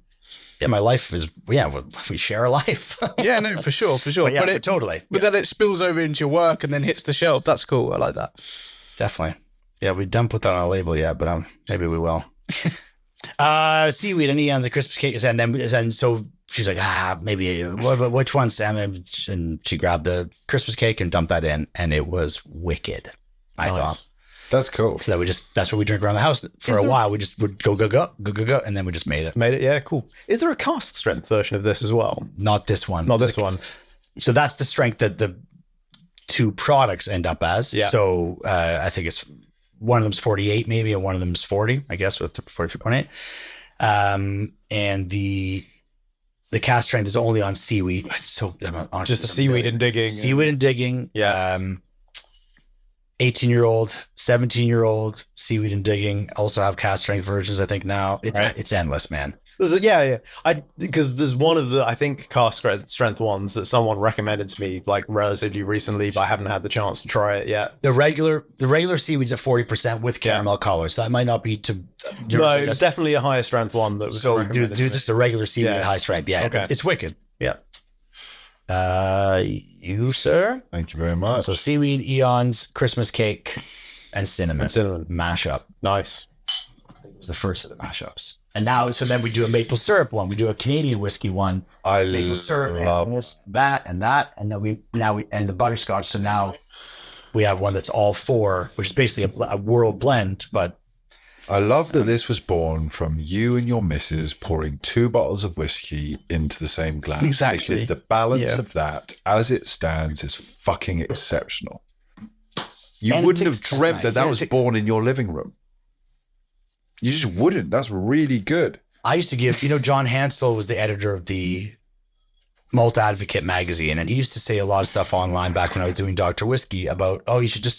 Yeah, my life is, we share a life. Yeah, no, for sure. But totally. But then it spills over into your work and then hits the shelf. That's cool. I like that. Definitely. Yeah, we don't put that on a label yet, but maybe we will. Seaweed and eons and Christmas cake. And then so she's like, maybe, which one, Sam? And she grabbed the Christmas cake and dumped that in, and it was wicked, I thought. That's cool. So that's what we drink around the house for a while. We just would go, and then we just made it. Made it, yeah, cool. Is there a cask strength version of this as well? Not this one. Not this one. So that's the strength that the two products end up as. Yeah. So I think it's one of them's 48 maybe, and one of them's 40, I guess, with 43.8. And the cask strength is only on seaweed. So Just the seaweed and digging. Seaweed and digging. Yeah. 18-year-old, 17-year-old, seaweed and digging also have cask strength versions, I think now. It's endless, man. Because there's one of the, I think, cask strength ones that someone recommended to me like relatively recently, but I haven't had the chance to try it yet. The regular seaweed's at 40% with caramel color, so that might not be to. No, it was definitely a higher strength one that was. So do recommended to me. just the regular seaweed at high strength. Yeah, Okay. It's wicked. Yeah. You, sir? Thank you very much. So seaweed, eons, Christmas cake, and cinnamon. Mashup. Nice. It was the first of the mashups. And now, so then we do a maple syrup one. We do a Canadian whiskey one. I Maple syrup, love and this, that, and then we and the butterscotch. So now we have one that's all four, which is basically a world blend. But I love that this was born from you and your missus pouring 2 bottles of whiskey into the same glass. Exactly. Because the balance of that, as it stands, is fucking exceptional. You And it wouldn't have tastes dreamt nice. that was born in your living room. You just wouldn't. That's really good. I used to give, John Hansel was the editor of the Malt Advocate magazine, and he used to say a lot of stuff online back when I was doing Dr. Whiskey about,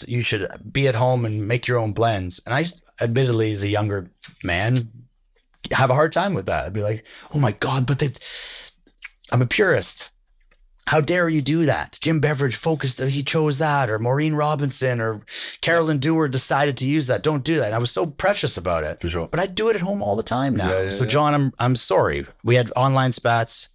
you should be at home and make your own blends. And I, admittedly, as a younger man, have a hard time with that. I'd be like, oh my God, but I'm a purist. How dare you do that? Jim Beveridge he chose that, or Maureen Robinson or Carolyn Dewar decided to use that. Don't do that. And I was so precious about it. For sure. But I do it at home all the time now. Yeah, so John, I'm sorry. We had online spats.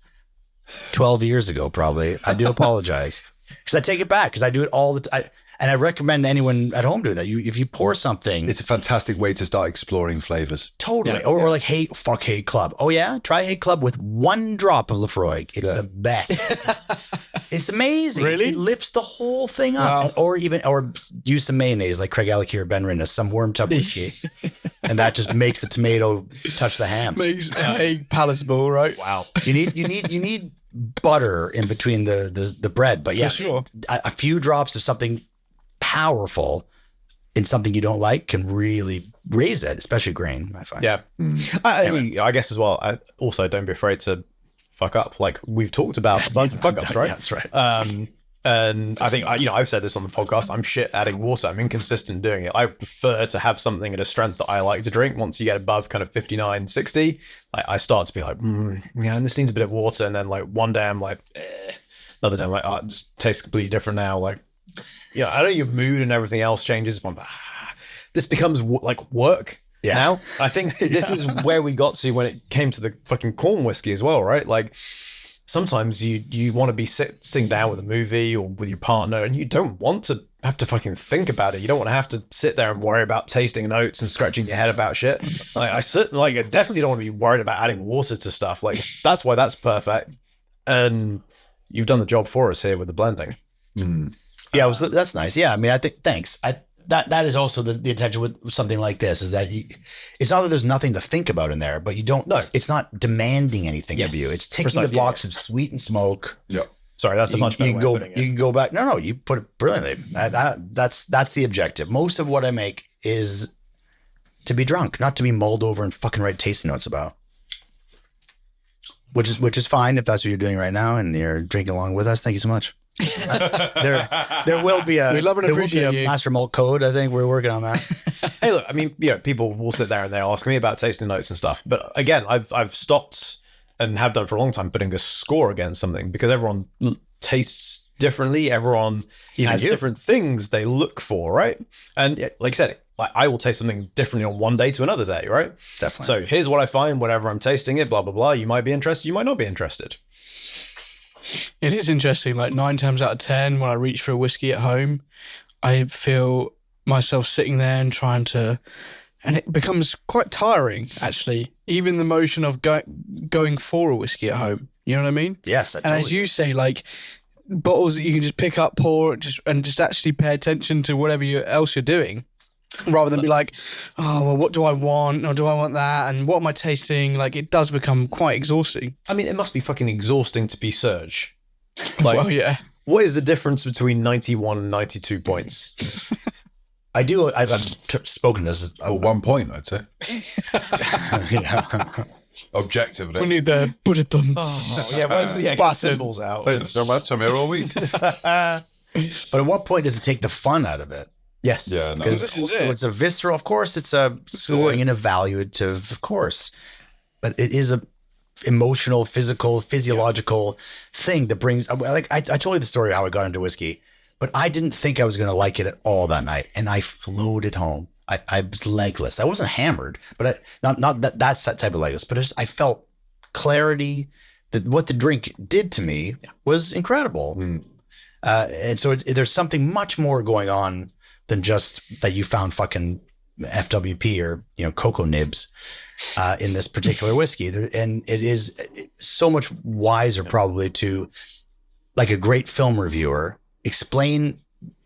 12 years ago, probably. I do apologize because I take it back because I do it all the time. And I recommend anyone at home do that. If you pour something, It's a fantastic way to start exploring flavors. totally. Yeah. Or like, hey, fuck Hay Club. Oh yeah, try Hay Club with 1 drop of Lefroy. It's the best. It's amazing. Really? It lifts the whole thing up. Wow. Or use some mayonnaise like Craig Alec or Ben Rinnes, some worm tub whiskey, and that just makes the tomato touch the ham. Makes egg palatable, right? Wow. You need butter in between the bread, but yeah, For sure. a few drops of something powerful in something you don't like can really raise it, especially grain, I find. Yeah. I mean, I guess as well, I also don't be afraid to fuck up. Like we've talked about a bunch of fuck ups, right? Yeah, that's right. And I think, I've said this on the podcast, I'm shit adding water. I'm inconsistent doing it. I prefer to have something at a strength that I like to drink. Once you get above kind of 59, 60, I start to be like, yeah, and this needs a bit of water. And then like one day I'm like, another day I'm like, oh, it just tastes completely different now. Like, I know your mood and everything else changes. But this becomes like work. Yeah. Now, I think this is where we got to when it came to the fucking corn whiskey as well, right? Like, sometimes you want to be sitting down with a movie or with your partner and you don't want to have to fucking think about it. You don't want to have to sit there and worry about tasting notes and scratching your head about shit. Like, I definitely don't want to be worried about adding water to stuff. Like, that's why that's perfect. And you've done the job for us here with the blending. Yeah, that's nice. Yeah, I mean, I think thanks. That is also the intention with something like this is that it's not that there's nothing to think about in there, but you don't. No. It's not demanding anything of you. It's ticking Precisely, the box of sweet and smoke. Yeah. Sorry, that's a much better way of putting it. You can go back. No, you put it brilliantly. That's the objective. Most of what I make is to be drunk, not to be mulled over and fucking write tasting notes about. Which is fine if that's what you're doing right now and you're drinking along with us. Thank you so much. There will be a We love and there will be appreciate a you. master malt code. I think we're working on that. Hey, look, I mean, people will sit there and they'll ask me about tasting notes and stuff. But again, I've stopped and have done for a long time putting a score against something because everyone tastes differently. Everyone has different things they look for, right? And like I said, like I will taste something differently on one day to another day, right? Definitely. So here's what I find whenever I'm tasting it, blah, blah, blah. You might be interested, you might not be interested. It is interesting. Like 9 times out of 10, when I reach for a whiskey at home, I feel myself sitting there and trying to, and it becomes quite tiring, actually. Even the motion of going for a whiskey at home. You know what I mean? Yes. And as you say, like bottles that you can just pick up, pour, just actually pay attention to whatever else you're doing, rather than be like, oh, well, what do I want? Or do I want that? And what am I tasting? Like, it does become quite exhausting. I mean, it must be fucking exhausting to be Surge. Like, Well, yeah. what is the difference between 91 and 92 points? I do. I've spoken this. At 1 point, I'd say. Yeah. Objectively. We need the bullet bumps. Get the symbols out. Thanks so much. I'm here all week. But at what point does it take the fun out of it? Yes. Yeah, no. Because This is so it. it's a visceral, of course. It's a scoring and evaluative, of course. But it is a emotional, physical, physiological thing that brings. Like I told you the story of how I got into whiskey, but I didn't think I was going to like it at all that night, and I floated home. I was legless. I wasn't hammered, but not that's that type of legless. But I felt clarity. That what the drink did to me was incredible. And so there's something much more going on than just that you found fucking FWP or cocoa nibs in this particular whiskey. And it is so much wiser probably to, like a great film reviewer, explain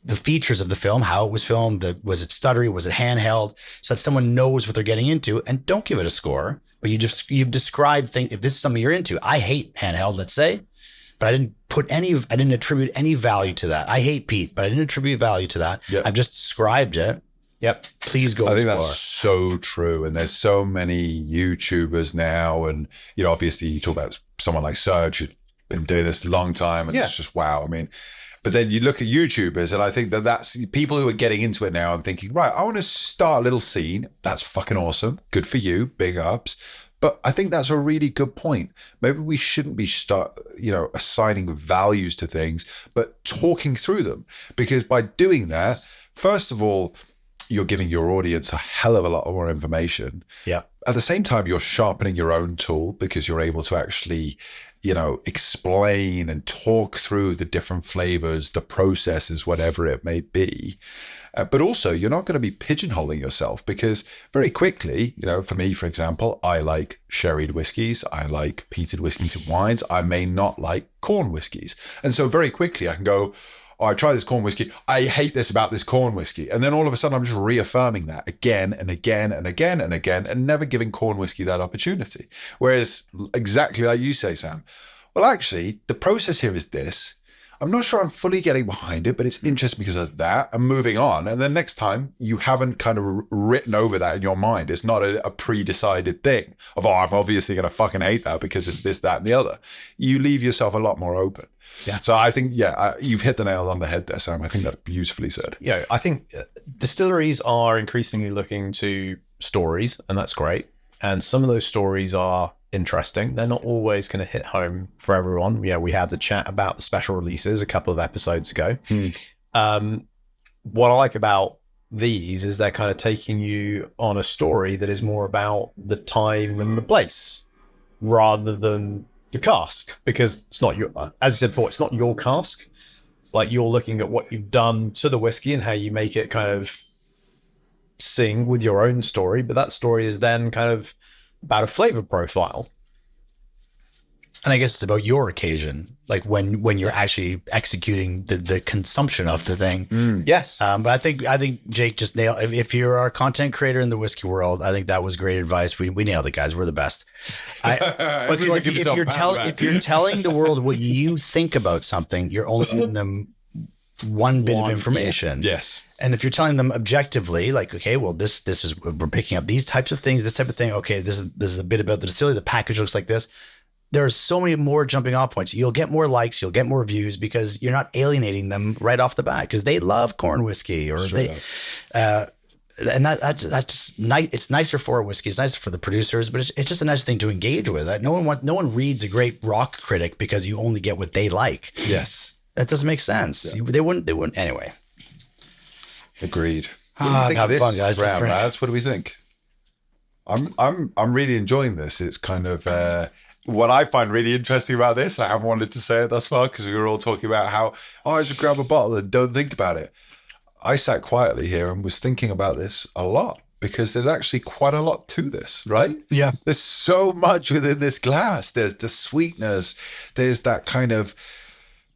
the features of the film, how it was filmed, was it stuttery, was it handheld, so that someone knows what they're getting into, and don't give it a score. But you've described things. If this is something you're into, I hate handheld, let's say, but I didn't attribute any value to that. I hate peat, but I didn't attribute value to that. Yep. I've just described it. Yep. Please go I think explore. that's so true. And there's so many YouTubers now. And, obviously you talk about someone like Serge who's been doing this a long time. And it's just, wow. I mean, but then you look at YouTubers and I think that's people who are getting into it now and thinking, right, I want to start a little scene. That's fucking awesome. Good for you. Big ups. But I think that's a really good point. Maybe we shouldn't be assigning values to things, but talking through them. Because by doing that, first of all, you're giving your audience a hell of a lot more information. Yeah. At the same time, you're sharpening your own tool because you're able to actually, explain and talk through the different flavors, the processes, whatever it may be. But also, you're not going to be pigeonholing yourself because very quickly, for me, for example, I like sherried whiskeys. I like peated whiskeys and wines. I may not like corn whiskeys. And so very quickly I can go, oh, I try this corn whiskey. I hate this about this corn whiskey. And then all of a sudden I'm just reaffirming that again and again and again and again and never giving corn whiskey that opportunity. Whereas exactly like you say, Sam, well, actually, the process here is this. I'm not sure I'm fully getting behind it, but it's interesting because of that. I'm moving on. And then next time you haven't kind of written over that in your mind. It's not a pre-decided thing of, I'm obviously going to fucking hate that because it's this, that, and the other. You leave yourself a lot more open. Yeah. So I think, you've hit the nail on the head there, Sam. I think that's beautifully said. I think distilleries are increasingly looking to stories, and that's great. And some of those stories are interesting. They're not always going to hit home for everyone. We had the chat about the special releases a couple of episodes ago. What I like about these is they're kind of taking you on a story that is more about the time and the place rather than the cask, because it's not your, as you said before, it's not your cask. Like, you're looking at what you've done to the whiskey and how you make it kind of sing with your own story, but that story is then kind of about a flavor profile. And I guess it's about your occasion, like when you're actually executing the consumption of the thing. Yes. But I think Jake just nailed. If you're our content creator in the whiskey world, I think that was great advice. We nailed it, guys. We're the best. Because if you're telling the world what you think about something, you're only giving them one bit of information. Yes. And if you're telling them objectively, like, okay, well, this is, we're picking up these types of things, this type of thing. Okay, this is a bit about the distillery. The package looks like this. There are so many more jumping off points. You'll get more likes, you'll get more views because you're not alienating them right off the bat because they love corn whiskey or and that's just nice. It's nicer for whiskey. It's nicer for the producers, but it's just a nice thing to engage with. No one reads a great rock critic because you only get what they like. Yes. That doesn't make sense. Yeah. They wouldn't anyway. Agreed. What do you think of this fun, guys. round, lads? What do we think? I'm really enjoying this. It's kind of what I find really interesting about this. I haven't wanted to say it thus far because we were all talking about how I just grab a bottle and don't think about it. I sat quietly here and was thinking about this a lot because there's actually quite a lot to this, right? Yeah. There's so much within this glass. There's the sweetness. There's that kind of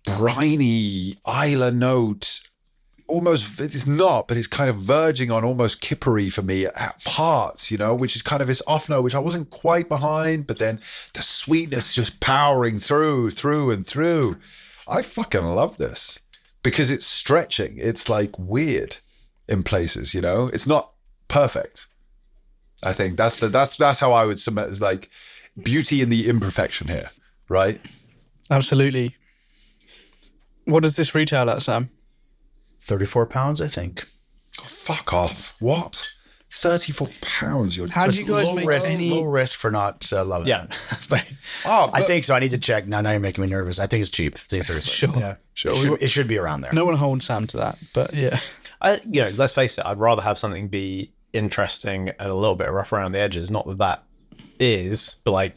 briny Isla note. Almost, it's not, but it's kind of verging on almost kippery for me at parts, which is kind of this off note, which I wasn't quite behind, but then the sweetness just powering through and through. I fucking love this because it's stretching. It's like weird in places, it's not perfect. I think that's how I would submit. It's like beauty in the imperfection here, right? Absolutely. What does this retail at, Sam? 34 pounds, I think. Oh, fuck off. What? 34 pounds. How do you guys make low risk for not loving it? Yeah. but I think so. I need to check. Now you're making me nervous. I think it's cheap. I think it's 34. Sure. Yeah. Sure. It should be around there. No one holds Sam to that, but yeah. Let's face it. I'd rather have something be interesting and a little bit rough around the edges. Not that is, but like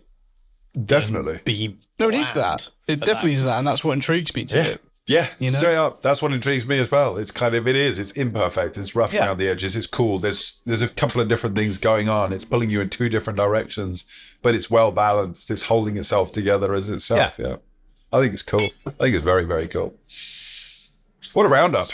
definitely be. No, it is that. It definitely is that, and that's what intrigues me to it. Yeah, straight up. That's what intrigues me as well. It's it's imperfect. It's rough around the edges. It's cool. There's a couple of different things going on. It's pulling you in two different directions, but it's well balanced. It's holding itself together as itself. Yeah. I think it's cool. I think it's very, very cool. What a roundup.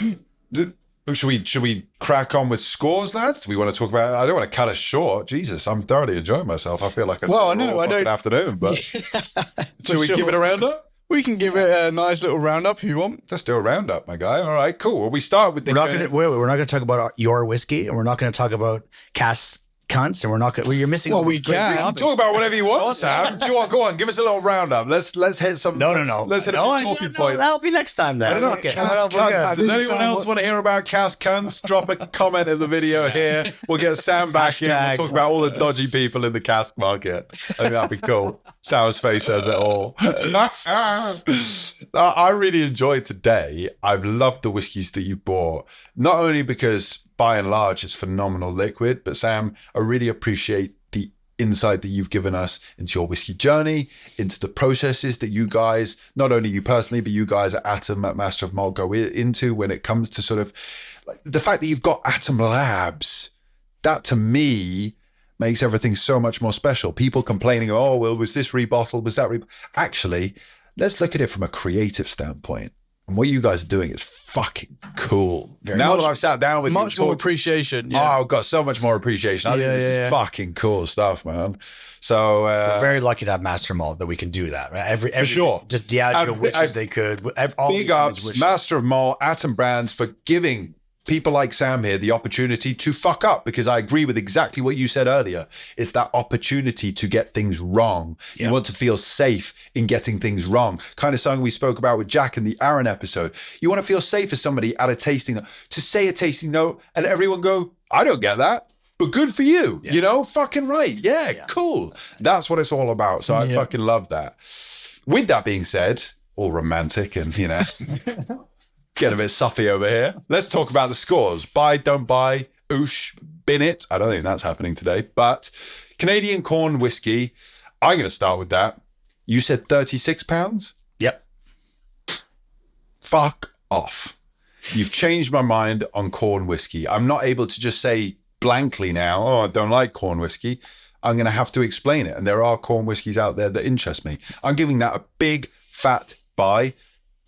Should we crack on with scores, lads? Do we want to talk about? I don't want to cut us short. Jesus, I'm thoroughly enjoying myself. I feel like I know. I don't. Afternoon, but should we give it a roundup? We can give it a nice little roundup if you want. Let's do a roundup, my guy. All right, cool. Well, we start with the. We're not going to talk about your whiskey, and we're not going to talk about cask cunts, and we're not going. Well, you're missing. Well, we can talk about whatever you want, Sam. Go on, give us a little roundup. Let's hit some. No. Let's hit a few talking points. That'll be next time then. I don't know. Okay. Cask cunts. Does anyone else want to hear about cask cunts? Drop a comment in the video here. We'll get Sam back in. We'll talk about all the dodgy people in the cask market. I think that'd be cool. Sam's face says it all. I really enjoyed today. I've loved the whiskeys that you bought, not only because by and large, it's phenomenal liquid. But Sam, I really appreciate the insight that you've given us into your whiskey journey, into the processes that you guys, not only you personally, but you guys at Atom, at Master of Malt, go into when it comes to sort of like the fact that you've got Atom Labs. That to me makes everything so much more special. People complaining, oh, well, was this rebottled? Was that Actually, let's look at it from a creative standpoint. And what you guys are doing is fucking cool. Now that I've sat down with you, much more appreciation. Oh, I've got so much more appreciation. I think this is fucking cool stuff, man. So we're very lucky to have Master Malt that we can do that. Right? Every for sure. Just Diageo wishes they could. Big ups, Master of Malt, Atom Brands for giving people like Sam here the opportunity to fuck up, because I agree with exactly what you said earlier. It's that opportunity to get things wrong. You want to feel safe in getting things wrong. Kind of something we spoke about with Jack in the Aaron episode. You want to feel safe as somebody at a tasting, to say a tasting note and everyone go, I don't get that, but good for you. You know, fucking right. Yeah, cool. That's what it's all about. So I fucking love that. With that being said, all romantic and, you know, get a bit suffy over here. Let's talk about the scores. Buy, don't buy, oosh, bin it. I don't think that's happening today. But Canadian corn whiskey, I'm going to start with that. You said £36? Yep. Fuck off. You've changed my mind on corn whiskey. I'm not able to just say blankly now, oh, I don't like corn whiskey. I'm going to have to explain it. And there are corn whiskeys out there that interest me. I'm giving that a big fat buy.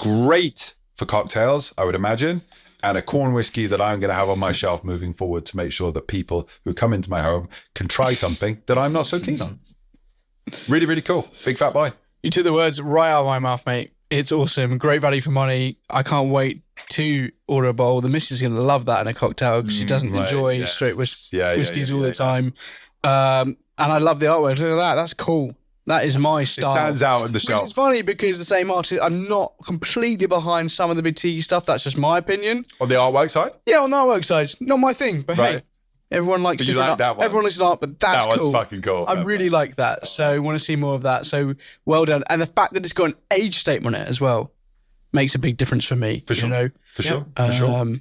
Great for cocktails, I would imagine, and a corn whiskey that I'm going to have on my shelf moving forward to make sure that people who come into my home can try something that I'm not so keen on. Really, really cool. Big fat buy. You took the words right out of my mouth, mate. It's awesome. Great value for money. I can't wait to order a bowl. The missus is going to love that in a cocktail because she doesn't enjoy straight whiskeys all the time. And I love the artwork. Look at that. That's cool. That is my style. It stands out in the shelf. Which is funny because the same artist, I'm not completely behind some of the boutique stuff. That's just my opinion. On the artwork side? Yeah, on the artwork side. Not my thing, but right. Hey, everyone likes different art. That one. Everyone likes art, but that's cool. That one's fucking cool. I really like that. So I want to see more of that. So well done. And the fact that it's got an age statement on it as well makes a big difference for me. For sure. You know? For sure.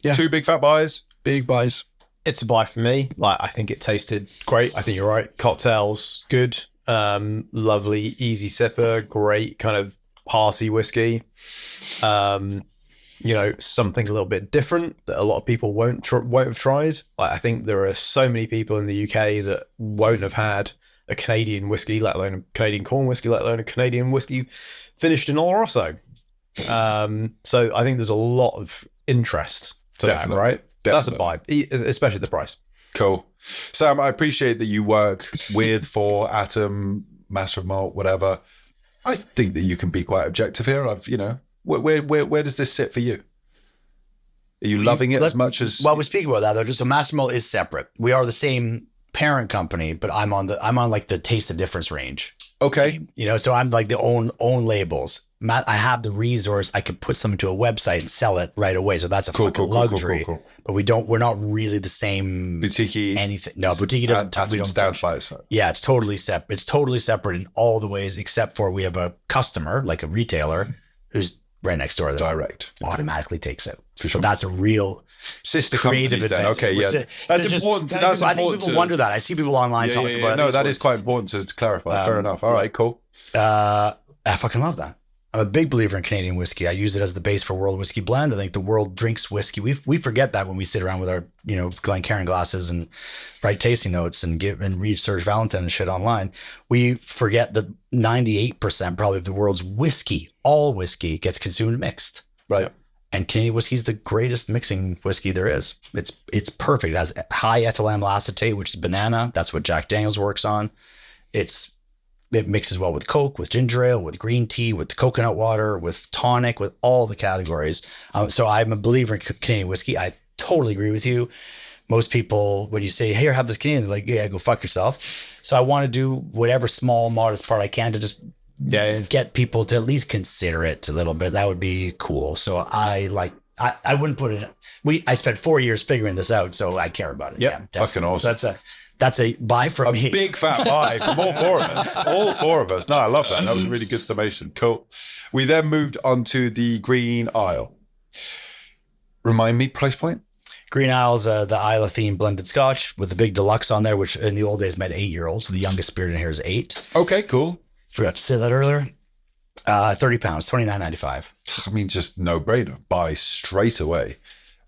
Yeah. 2 big fat buys. Big buys. It's a buy for me. Like, I think it tasted great. I think you're right. Cocktails, good. Lovely, easy sipper, great kind of party whiskey. You know, something a little bit different that a lot of people won't have tried. Like, I think there are so many people in the UK that won't have had a Canadian whiskey, let alone a Canadian corn whiskey, let alone a Canadian whiskey finished in Oloroso. So I think there's a lot of interest to that, right? So that's a buy, especially the price. Cool. Sam, I appreciate that you work with, for Atom, Master of Malt, whatever. I think that you can be quite objective here. Where does this sit for you? Are you loving it as much as? Well, we're speaking about that though. Just so Master Malt is separate. We are the same parent company, but I'm on like the taste of difference range. Okay. You know, so I'm like the own labels. I have the resource. I could put something to a website and sell it right away. So that's a fucking luxury. Cool. But we're not really the same boutique-y. Anything. No, boutique doesn't. We don't stand by it. Yeah, it's totally separate. It's totally separate in all the ways, except for we have a customer, like a retailer, who's right next door. That direct automatically takes it. For sure. So that's a real sister creative advantage. Okay, yeah, that's important. That's I important. think people wonder that. I see people online talking about it. No, that is quite important to clarify. Fair enough. All right, cool. I fucking love that. I'm a big believer in Canadian whiskey. I use it as the base for World Whiskey Blend. I think the world drinks whiskey. We forget that when we sit around with our, Glencairn glasses and write tasting notes and read Serge Valentin and shit online. We forget that 98% probably of the world's whiskey, all whiskey, gets consumed mixed. Right. And Canadian whiskey is the greatest mixing whiskey there is. It's perfect. It has high ethyl amyl acetate, which is banana. That's what Jack Daniels works on. It mixes well with Coke, with ginger ale, with green tea, with coconut water, with tonic, with all the categories. So I'm a believer in Canadian whiskey. I totally agree with you. Most people, when you say, "Here, have this Canadian," they're like, "Yeah, go fuck yourself." So I want to do whatever small, modest part I can to just get people to at least consider it a little bit. That would be cool. So I wouldn't put it. I spent 4 years figuring this out, so I care about it. Yeah, fucking awesome. So that's a buy from me. A big fat buy from all four of us. All four of us. No, I love that. That was a really good summation. Cool. We then moved on to the green aisle. Remind me, price point? Green Isle's the Isla theme blended Scotch with the big deluxe on there, which in the old days meant 8-year-olds. So the youngest spirit in here is 8. Okay, cool. Forgot to say that earlier. 30 pounds, $29.95. I mean, just no brainer. Buy straight away.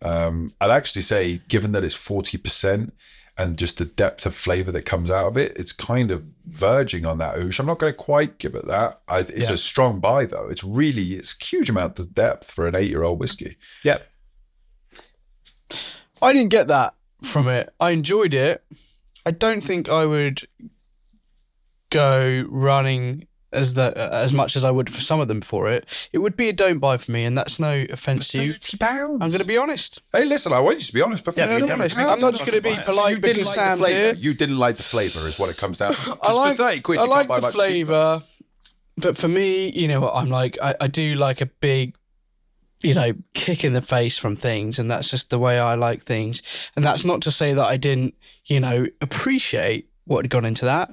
I'd actually say, given that it's 40% and just the depth of flavor that comes out of it, it's kind of verging on that oosh. I'm not going to quite give it that. It's a strong buy, though. It's a huge amount of depth for an 8-year-old whiskey. Yep. I didn't get that from it. I enjoyed it. I don't think I would go running as much as I would for some of them for it. It would be a don't buy for me, and that's no offense to you. £30. I'm going to be honest. Hey, listen, I want you to be honest. But I'm not just going to be polite because Sam's here. You didn't like the flavor, is what it comes down to. I like the the flavour, but for me, you know what I'm like? I do like a big, kick in the face from things, and that's just the way I like things. And that's not to say that I didn't, appreciate what had gone into that.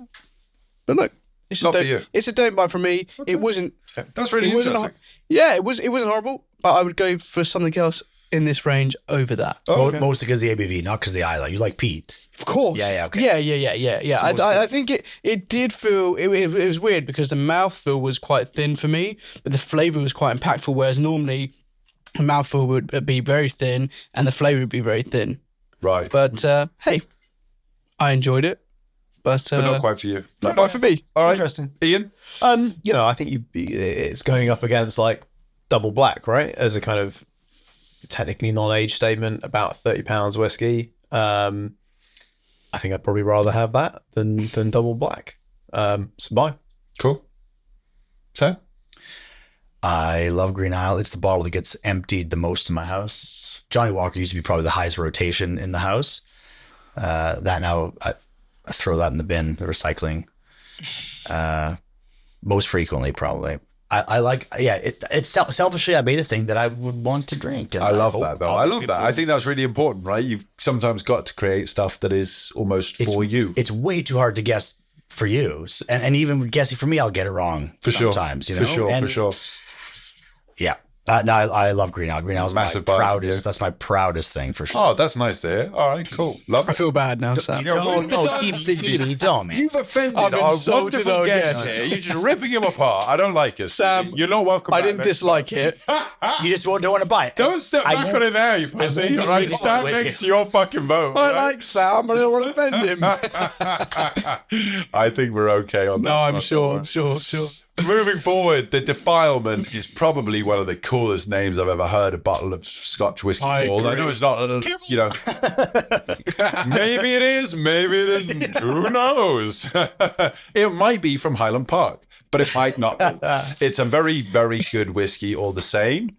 But look, it's not for you. It's a don't buy for me. Okay. It wasn't. That's really interesting. It wasn't horrible, but I would go for something else in this range over that. Oh, okay. Mostly because of the ABV, not because of the Isla. You like peat. Of course. Yeah, okay. Yeah. I think it did feel, it was weird because the mouthfeel was quite thin for me, but the flavour was quite impactful, whereas normally the mouthfeel would be very thin and the flavour would be very thin. Right. But hey, I enjoyed it. But not quite for you. Not quite for me. All right. Interesting. Ian? I think it's going up against like Double Black, right? As a kind of technically non-age statement about £30 whiskey. I think I'd probably rather have that than Double Black. So bye. Cool. So? I love Green Isle. It's the bottle that gets emptied the most in my house. Johnny Walker used to be probably the highest rotation in the house. That now, I throw that in the bin, the recycling. Most frequently, probably. I like, it's selfishly, I made a thing that I would want to drink. I love that, though. I love that. I think that's really important, right? You've sometimes got to create stuff that is almost for you. It's way too hard to guess for you. And even guessing for me, I'll get it wrong sometimes. For sure. Yeah. No, I love Green Isle. Green Isle is Massive my buy proudest. That's my proudest thing for sure. Oh, that's nice to hear. All right, cool. Love I it. feel bad now, Sam. No, Steve, don't, man. You've offended I've our insulted wonderful our guest guest. here. You're just ripping him apart. I don't like it. Sam, you're not welcome. I back didn't next dislike it. You just don't want to buy it. Don't step back on it now, you pussy. All right, stand next to your fucking vote. I like Sam, but I don't want to offend him. I think we're okay on that. No, I'm sure. Moving forward, the Defilement is probably one of the coolest names I've ever heard a bottle of Scotch whiskey called. I know it's not, maybe it is, maybe it isn't. Who knows? It might be from Highland Park, but it might not be. It's a very, very good whiskey all the same.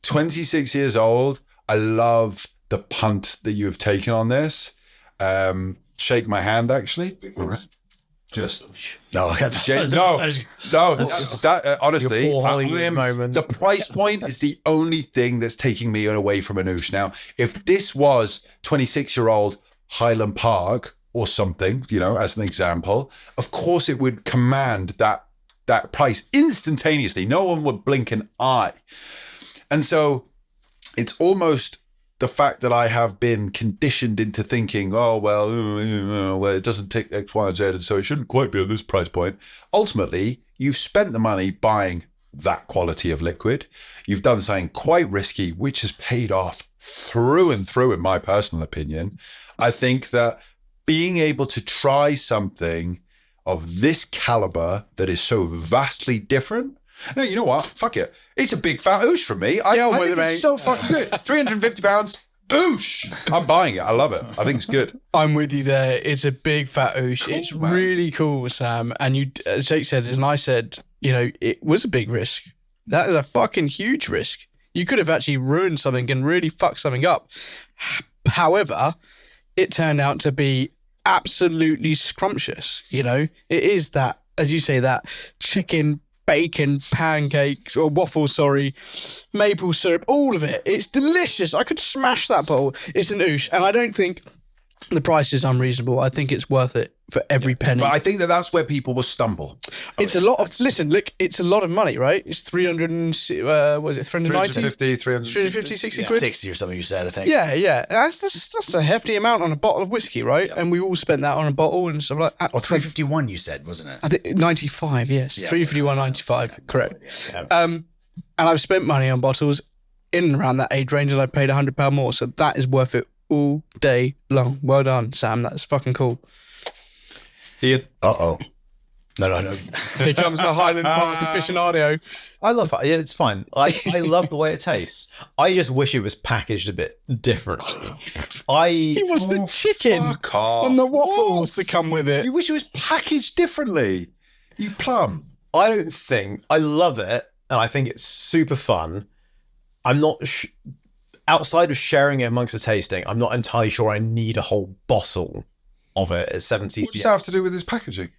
26 years old. I love the punt that you have taken on this. Shake my hand, actually, because... honestly, moment. The price point is the only thing that's taking me away from Anoush. Now, if this was 26-year-old Highland Park or something, as an example, of course it would command that price instantaneously. No one would blink an eye. And so it's almost the fact that I have been conditioned into thinking, it doesn't take X, Y, and Z, and so it shouldn't quite be at this price point. Ultimately, you've spent the money buying that quality of liquid. You've done something quite risky, which has paid off through and through, in my personal opinion. I think that being able to try something of this caliber that is so vastly different, no, you know what? Fuck it. It's a big fat oosh from me. I think it's so fucking good. £350, oosh. I'm buying it. I love it. I think it's good. I'm with you there. It's a big fat oosh. Cool, it's man. Really cool, Sam. And you, as Jake said, and I said, it was a big risk. That is a fucking huge risk. You could have actually ruined something and really fucked something up. However, it turned out to be absolutely scrumptious. It is that, as you say, that chicken bacon pancakes or waffles, maple syrup, all of it. It's delicious. I could smash that bowl. It's an oosh, and I don't think the price is unreasonable. I think it's worth it for every penny. But I think that's where people will stumble. It's a lot of listen. Look, it's a lot of money, right? It's 300 and was it 390? 350, 60 quid. 60 or something you said, I think. Yeah. That's a hefty amount on a bottle of whiskey, right? And we all spent that on a bottle and stuff like that. Or 351 you said, wasn't it? I think 95, yes. 351.95, correct. And I've spent money on bottles in and around that age range, and I paid £100 more. So that is worth it all day long. Well done, Sam. That's fucking cool. Ian? Uh-oh. No. Here comes the Highland Park aficionado. I love that. Yeah, it's fine. I love the way it tastes. I just wish it was packaged a bit differently. It was the chicken Fuck off. and the waffles that come with it. You wish it was packaged differently. You plum. I don't think I love it, and I think it's super fun. I'm not outside of sharing it amongst the tasting. I'm not entirely sure I need a whole bottle of it at 70 What does that have to do with this packaging?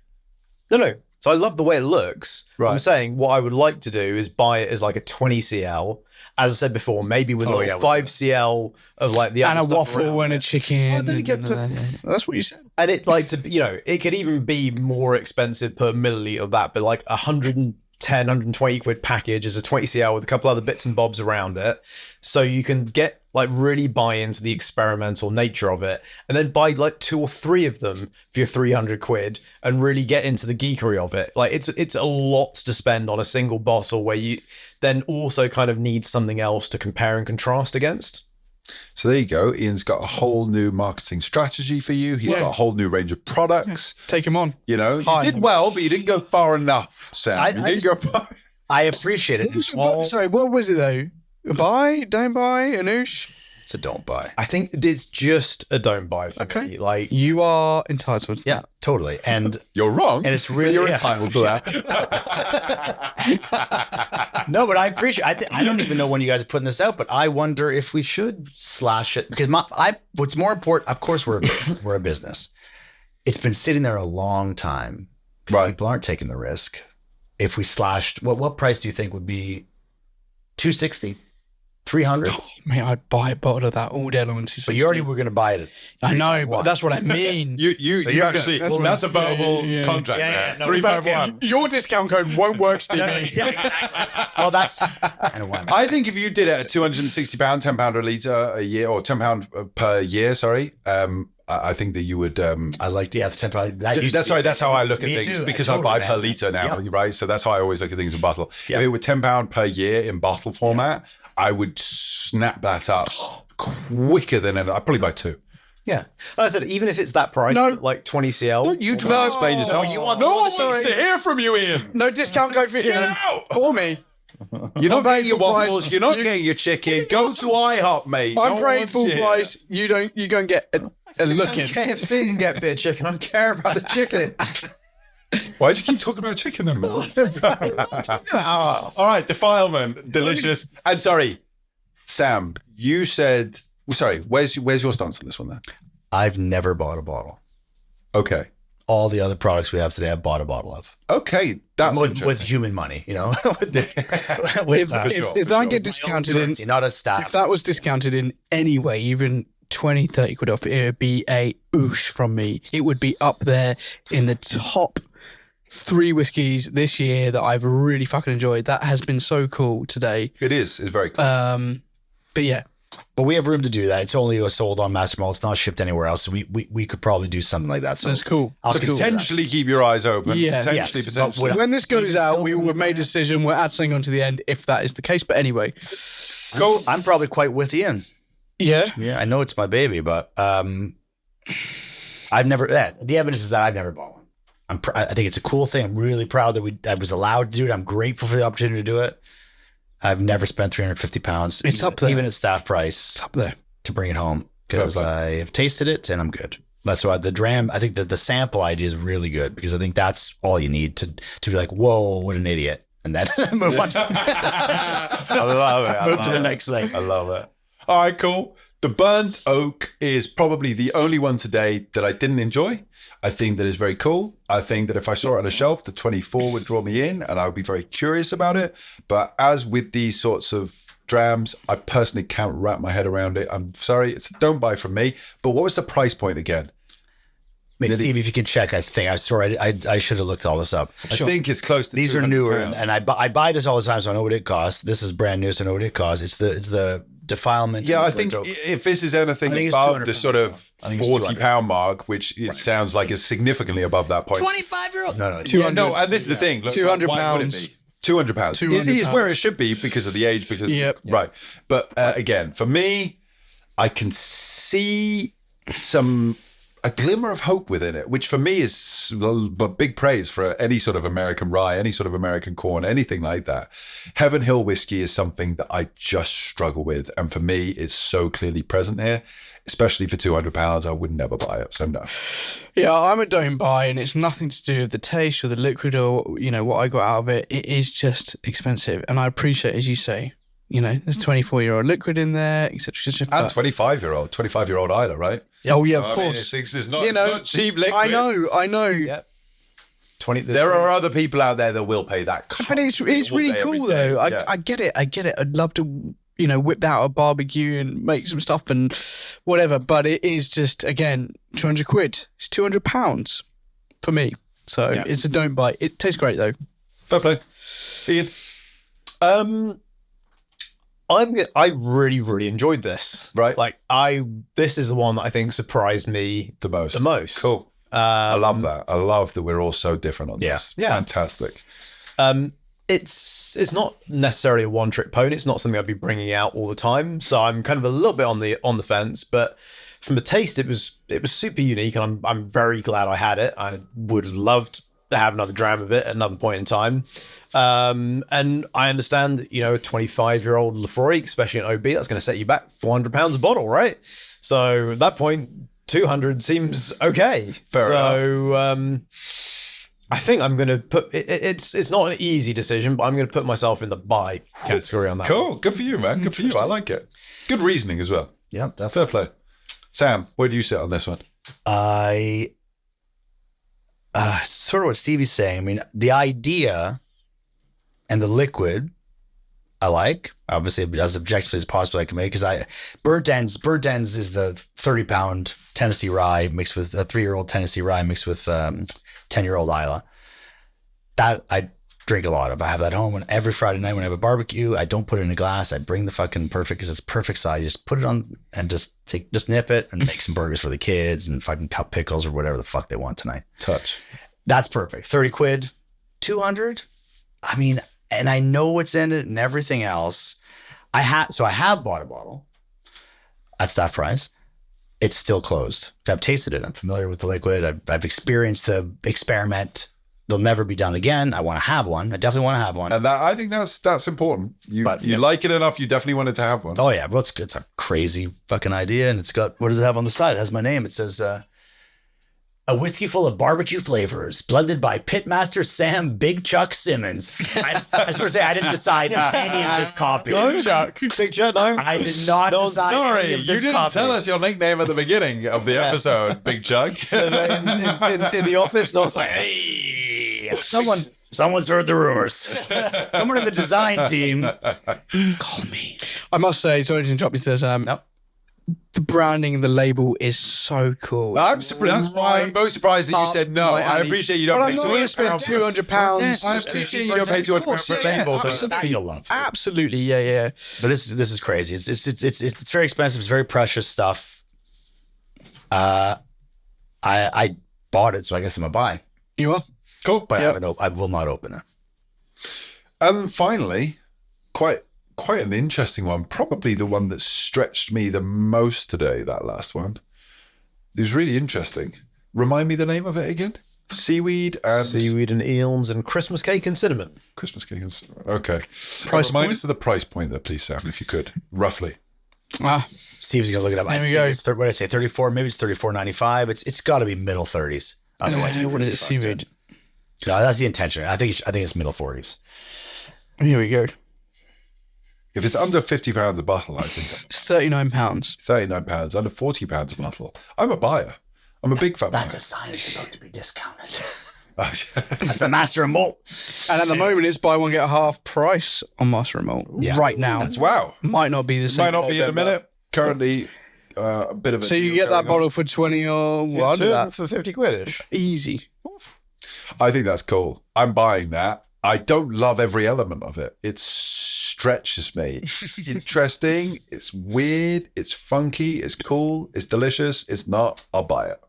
No. So I love the way it looks. Right. I'm saying what I would like to do is buy it as like a 20 cl. As I said before, maybe with a little 5 cl of like the And other a stuff waffle around and a it. chicken. Oh, then you get That's what you said. And it like to, it could even be more expensive per milliliter of that, but like 110, 120 quid package is a 20 cl with a couple other bits and bobs around it. So you can get like really buy into the experimental nature of it, and then buy like 2 or 3 of them for your 300 quid and really get into the geekery of it. Like it's a lot to spend on a single bottle where you then also kind of need something else to compare and contrast against. So there you go. Ian's got a whole new marketing strategy for you. He's got a whole new range of products. Take him on. You know, Hi. you did well, but you didn't go far enough, Sam. You didn't go far. I appreciate it. Sorry, what was it though? Buy, don't buy, Anoush? So don't buy. I think it's just a don't buy for me. Like You are entitled to Yeah, totally. And You're wrong. and it's but really you're entitled to that. No, but I appreciate. I don't even know when you guys are putting this out, but I wonder if we should slash it because what's more important. Of course, we're a business. It's been sitting there a long time. Right. People aren't taking the risk. If we slashed, what price do you think would be? 260, 300. Mate, I'd buy a bottle of that all day long. But you already were going to buy it. I know, but that's what I mean. You actually. That's That's a what- verbal yeah. contract. Yeah, there. no, 351. Your discount code won't work, Stevie. Well, that's kind of why. I think if you did it at £260, £10 a litre a year, or £10 per year, sorry, I think that you would. I like the 10. That's how I look at Me things too. because I I totally buy per understand. litre now, Yep. right? So that's how I always look at things in bottle. If it were £10 per year in bottle format, I would snap that up quicker than ever. I'd probably buy 2. yeah. Like I said, even if it's that price, No. like 20 cl. Don't you try to explain yourself. you want no one the- wants to hear from you, Ian. No discount code for Ian out. or me. You're not getting your full price. waffles. You're not getting your chicken. Go to IHOP, mate. I'm No paying one's full here. price. You don't go and get a look in. KFC can get a bit of chicken. I don't care about the chicken. Why do you keep talking about chicken then, man? All right, defilement, delicious. And sorry, Sam, you said. Sorry, where's your stance on this one then? I've never bought a bottle. Okay, All the other products we have today, I've bought a bottle of. okay, that's With interesting. human money, you know. If that get discounted in, not a staff. if that was discounted in any way, even 20, 30 quid off, it would be a oosh from me. It would be up there in the top 3 whiskies this year that I've really fucking enjoyed. That has been so cool today. It is. It's very cool. But yeah, But we have room to do that. It's only sold on Master Mall. It's not shipped anywhere else. So we could probably do something like that. So that's cool. I'll so consider that. potentially keep your eyes open. Yeah. Potentially, Yes, potentially. but When this goes Even out, still- we will have made a decision. We'll add something onto the end if that is the case. But anyway, Go. I'm probably quite with Ian. yeah. Yeah, I know it's my baby, but I've never. The evidence is that I've never bought one. I think it's a cool thing. I'm really proud that I was allowed to do it. I'm grateful for the opportunity to do it. I've never spent £350. It's up there. even at staff price, Up there. to bring it home because Fair play. I have tasted it and I'm good. That's why the dram. I think that the sample idea is really good because I think that's all you need to be like, whoa, what an idiot, and then move on. I love it. Move to the next thing. I love it. All right, cool. The burnt oak is probably the only one today that I didn't enjoy. I think that is very cool. I think that if I saw it on a shelf, the 24 would draw me in and I would be very curious about it. But as with these sorts of drams, I personally can't wrap my head around it. I'm sorry, it's a don't buy from me. But what was the price point again? Maybe Steve, if you can check, I swear I should have looked all this up. I think it's close to These are 200 newer, pounds. and I buy this all the time, so I know what it costs. This is brand new, so I know what it costs. It's the defilement. Yeah, and I the think dope. if this is anything I think it's above 200 the sort pounds of now. I think it's 40 200. pound mark, which it sounds like is significantly above that point. 25-year-old. No, 200. No, and this is the thing. Look, 200 why would it pounds. be? 200 pounds. 200 Is where pounds. it should be because of the age. Because Yep. right. But again, for me, I can see a glimmer of hope within it, which for me is big praise for any sort of American rye, any sort of American corn, anything like that. Heaven Hill whiskey is something that I just struggle with, and for me, it's so clearly present here. Especially for £200, I would never buy it. So no. Yeah, I'm a don't buy, and it's nothing to do with the taste or the liquid or what I got out of it. It is just expensive, and I appreciate, as you say, there's 24-year-old liquid in there, etc. And 25-year-old Isla, right? Oh yeah, of I mean, course. it's not cheap liquid. I know. Yep. 20. There are other people out there that will pay that. But it's really cool though. I get it. I'd love to whip out a barbecue and make some stuff and whatever. But it is just, again, 200 quid. It's 200 pounds for me. So it's a don't buy. It tastes great though. Fair play. Ian? I really, really enjoyed this. Right. This is the one that I think surprised me The most. Cool. I love that. I love that we're all so different on this. Yeah. Fantastic. It's not necessarily a one-trick pony. It's not something I'd be bringing out all the time. So I'm kind of a little bit on the fence. But from the taste, it was super unique, and I'm very glad I had it. I would love to have another dram of it at another point in time. And I understand that, a 25-year-old Lefroy, especially an OB, that's going to set you back £400 a bottle, right? So at that point, 200 seems okay. Fair enough. I think I'm going to put it's not an easy decision, but I'm going to put myself in the buy category on that. Cool. Good for you, man. Good for you. I like it. Good reasoning as well. Yeah, definitely. Fair play. Sam, where do you sit on this one? I sort of what Stevie's saying. I mean, the idea and the liquid, I like. Obviously, as objectively as possible, I can make, because Burnt Ends is the 30-pound Tennessee rye mixed with a 3-year-old Tennessee rye mixed with 10-year-old Isla. That I drink a lot of. I have that home every Friday night when I have a barbecue. I don't put it in a glass. I bring the fucking perfect, because it's perfect size. You just put it on and just nip it and make some burgers for the kids and fucking cut pickles or whatever the fuck they want tonight. Touch. That's perfect. 30 quid, 200. I mean, and I know what's in it and everything else. I have bought a bottle at Staff Fries. It's still closed. I've tasted it. I'm familiar with the liquid. I've experienced the experiment. They'll never be done again. I want to have one. I definitely want to have one. And I think that's important. You like it enough, you definitely wanted to have one. Oh yeah, well it's a crazy fucking idea, and it's got, what does it have on the side? It has my name. It says a whiskey full of barbecue flavors, blended by Pitmaster Sam Big Chuck Simmons. I was going to say, I didn't decide any of this copy. No, Chuck. Big Chuck, no. I did not decide Sorry, any of you this didn't copy. tell us your nickname at the beginning of the episode, Big Chug. in the office, not like, Hey, someone's heard the rumors. Someone in the design team, call me. I must say, sorry to interrupt you, says the branding and the label is so cool. I'm surprised. That's why I'm most surprised that you said no. Right, I Andy. appreciate you don't But pay I'm not going to spend £200. I appreciate you don't pay £200 for labels. That you'll love. Absolutely, yeah. But this is crazy. It's very expensive. It's very precious stuff. I bought it, so I guess I'm a buy. You are? Cool. But I will not open it. And finally, quite an interesting one. Probably the one that stretched me the most today, that last one. It was really interesting. Remind me the name of it again? Seaweed and eons and Christmas cake and cinnamon. Christmas cake and okay. Price Remind point? us of the price point there, please, Sam, if you could, roughly. Steve's gonna look it up. There we go. It's what did I say? 34. Maybe it's 34.95. It's got to be middle 30s. Otherwise, what is it? Seaweed. No, that's the intention. I think it's middle 40s. Here we go. If it's under £50 a bottle, I think It's £39. £39, under £40 a bottle. I'm a buyer. I'm a big fan. That's a sign it's about to be discounted. buyer. That's a master of malt. And at the moment, it's buy one, get a half price on Master and Malt. Yeah. Right now. Wow. Might not be the same. Might not be in a minute. Currently a bit of a. So you deal get that going on. bottle for 20 or Yeah, what? two That for 50 quid-ish. easy. I think that's cool. I'm buying that. I don't love every element of it. It stretches me. It's interesting. It's weird. It's funky. It's cool. It's delicious. It's not. I'll buy it.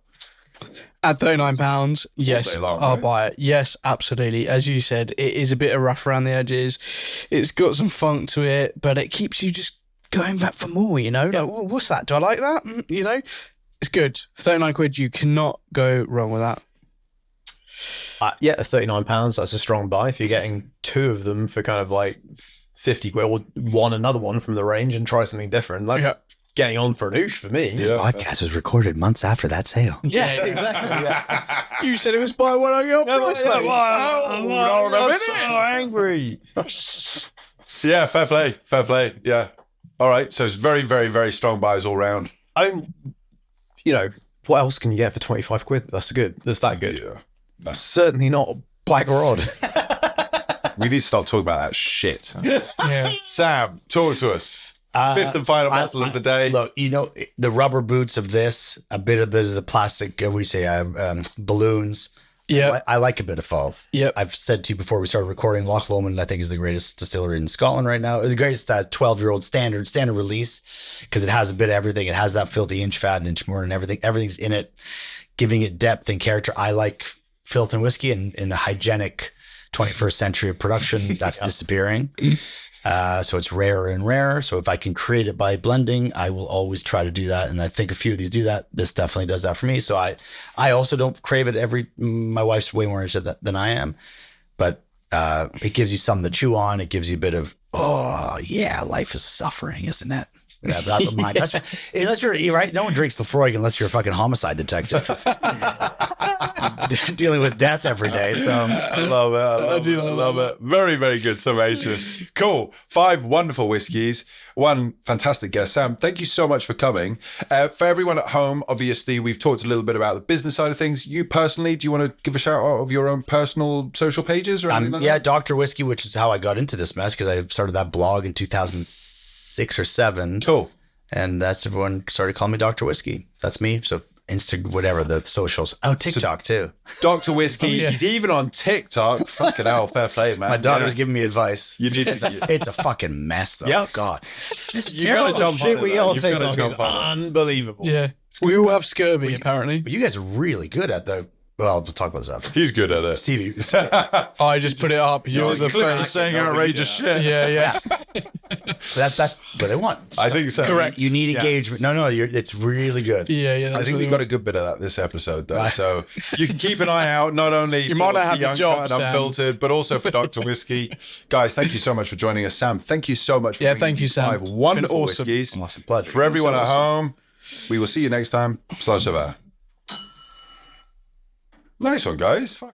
At £39, yes, day long, I'll right? buy it. Yes, absolutely. As you said, it is a bit of rough around the edges. It's got some funk to it, but it keeps you just going back for more, you know? Like, well, what's that? Do I like that? You know? It's good. 39 quid, you cannot go wrong with that. Yeah, £39. That's a strong buy. If you're getting two of them for kind of like 50 quid, or another one from the range and try something different, that's getting on for an oosh for me. This podcast was recorded months after that sale. Yeah, exactly. Yeah. You said it was buy one on your price, mate. I'm so angry. Yeah, fair play. Fair play. Yeah. All right. So it's very, very, very strong buys all round. You know, what else can you get for 25 quid? That's good. That's that good. Yeah. That's certainly not Black Rod. We need to stop talking about that shit. Yeah. Sam, talk to us. Fifth and final bottle of the day. Look, you know, the rubber boots of this, a bit of the plastic, balloons. Yep. I like a bit of faux. Yep. I've said to you before we started recording, Loch Lomond, I think, is the greatest distillery in Scotland right now. It's the greatest 12-year-old standard release because it has a bit of everything. It has that filthy inch fat, an inch more, and everything. Everything's in it, giving it depth and character. I like filth and whiskey in a hygienic 21st century of production. That's disappearing. So it's rarer and rarer. So if I can create it by blending, I will always try to do that. And I think a few of these do that. This definitely does that for me. So I also don't crave it my wife's way more into that than I am, but it gives you something to chew on. It gives you a bit of, oh yeah, life is suffering, isn't it? Yeah, but I don't mind. Unless you're right, no one drinks Lefroy unless you're a fucking homicide detective dealing with death every day. So I love it. I love it. Very, very good summation. Cool. 5 wonderful whiskies. One fantastic guest. Sam, thank you so much for coming. For everyone at home, obviously, we've talked a little bit about the business side of things. You personally, do you want to give a shout out of your own personal social pages or anything like that? Dr. Whiskey, which is how I got into this mess because I started that blog in 2006 or 7. Cool. And that's everyone started calling me Dr. Whiskey. That's me. So whatever the socials. Oh, TikTok too. Dr. Whiskey. yeah. He's even on TikTok. Fucking hell, fair play, man. My daughter's giving me advice. You need It's a fucking mess though. Yeah. God. You gotta jump on Shit it, we though. all You've take gotta on jump is on it. unbelievable. Yeah. We all have scurvy, apparently. But you guys are really good at we'll talk about this after. He's good at it. Stevie. I just put it up. You're the Clips of face. saying outrageous shit. Yeah, yeah. That's what they want. I think so. Correct. You need engagement. No, it's really good. Yeah, yeah. I that's think really we got a good bit of that this episode, though. So you can keep an eye out, not only You might not have the the job, Uncut and Sam. Unfiltered, but also for Dr. Whiskey. Guys, thank you so much for joining us. Sam, thank you so much for Yeah, bringing thank you, these Sam. 5 It's been wonderful awesome. whiskeys. Awesome. Pleasure. For everyone So at awesome. home, we will see you next time. Savor. Nice one, guys. Fuck.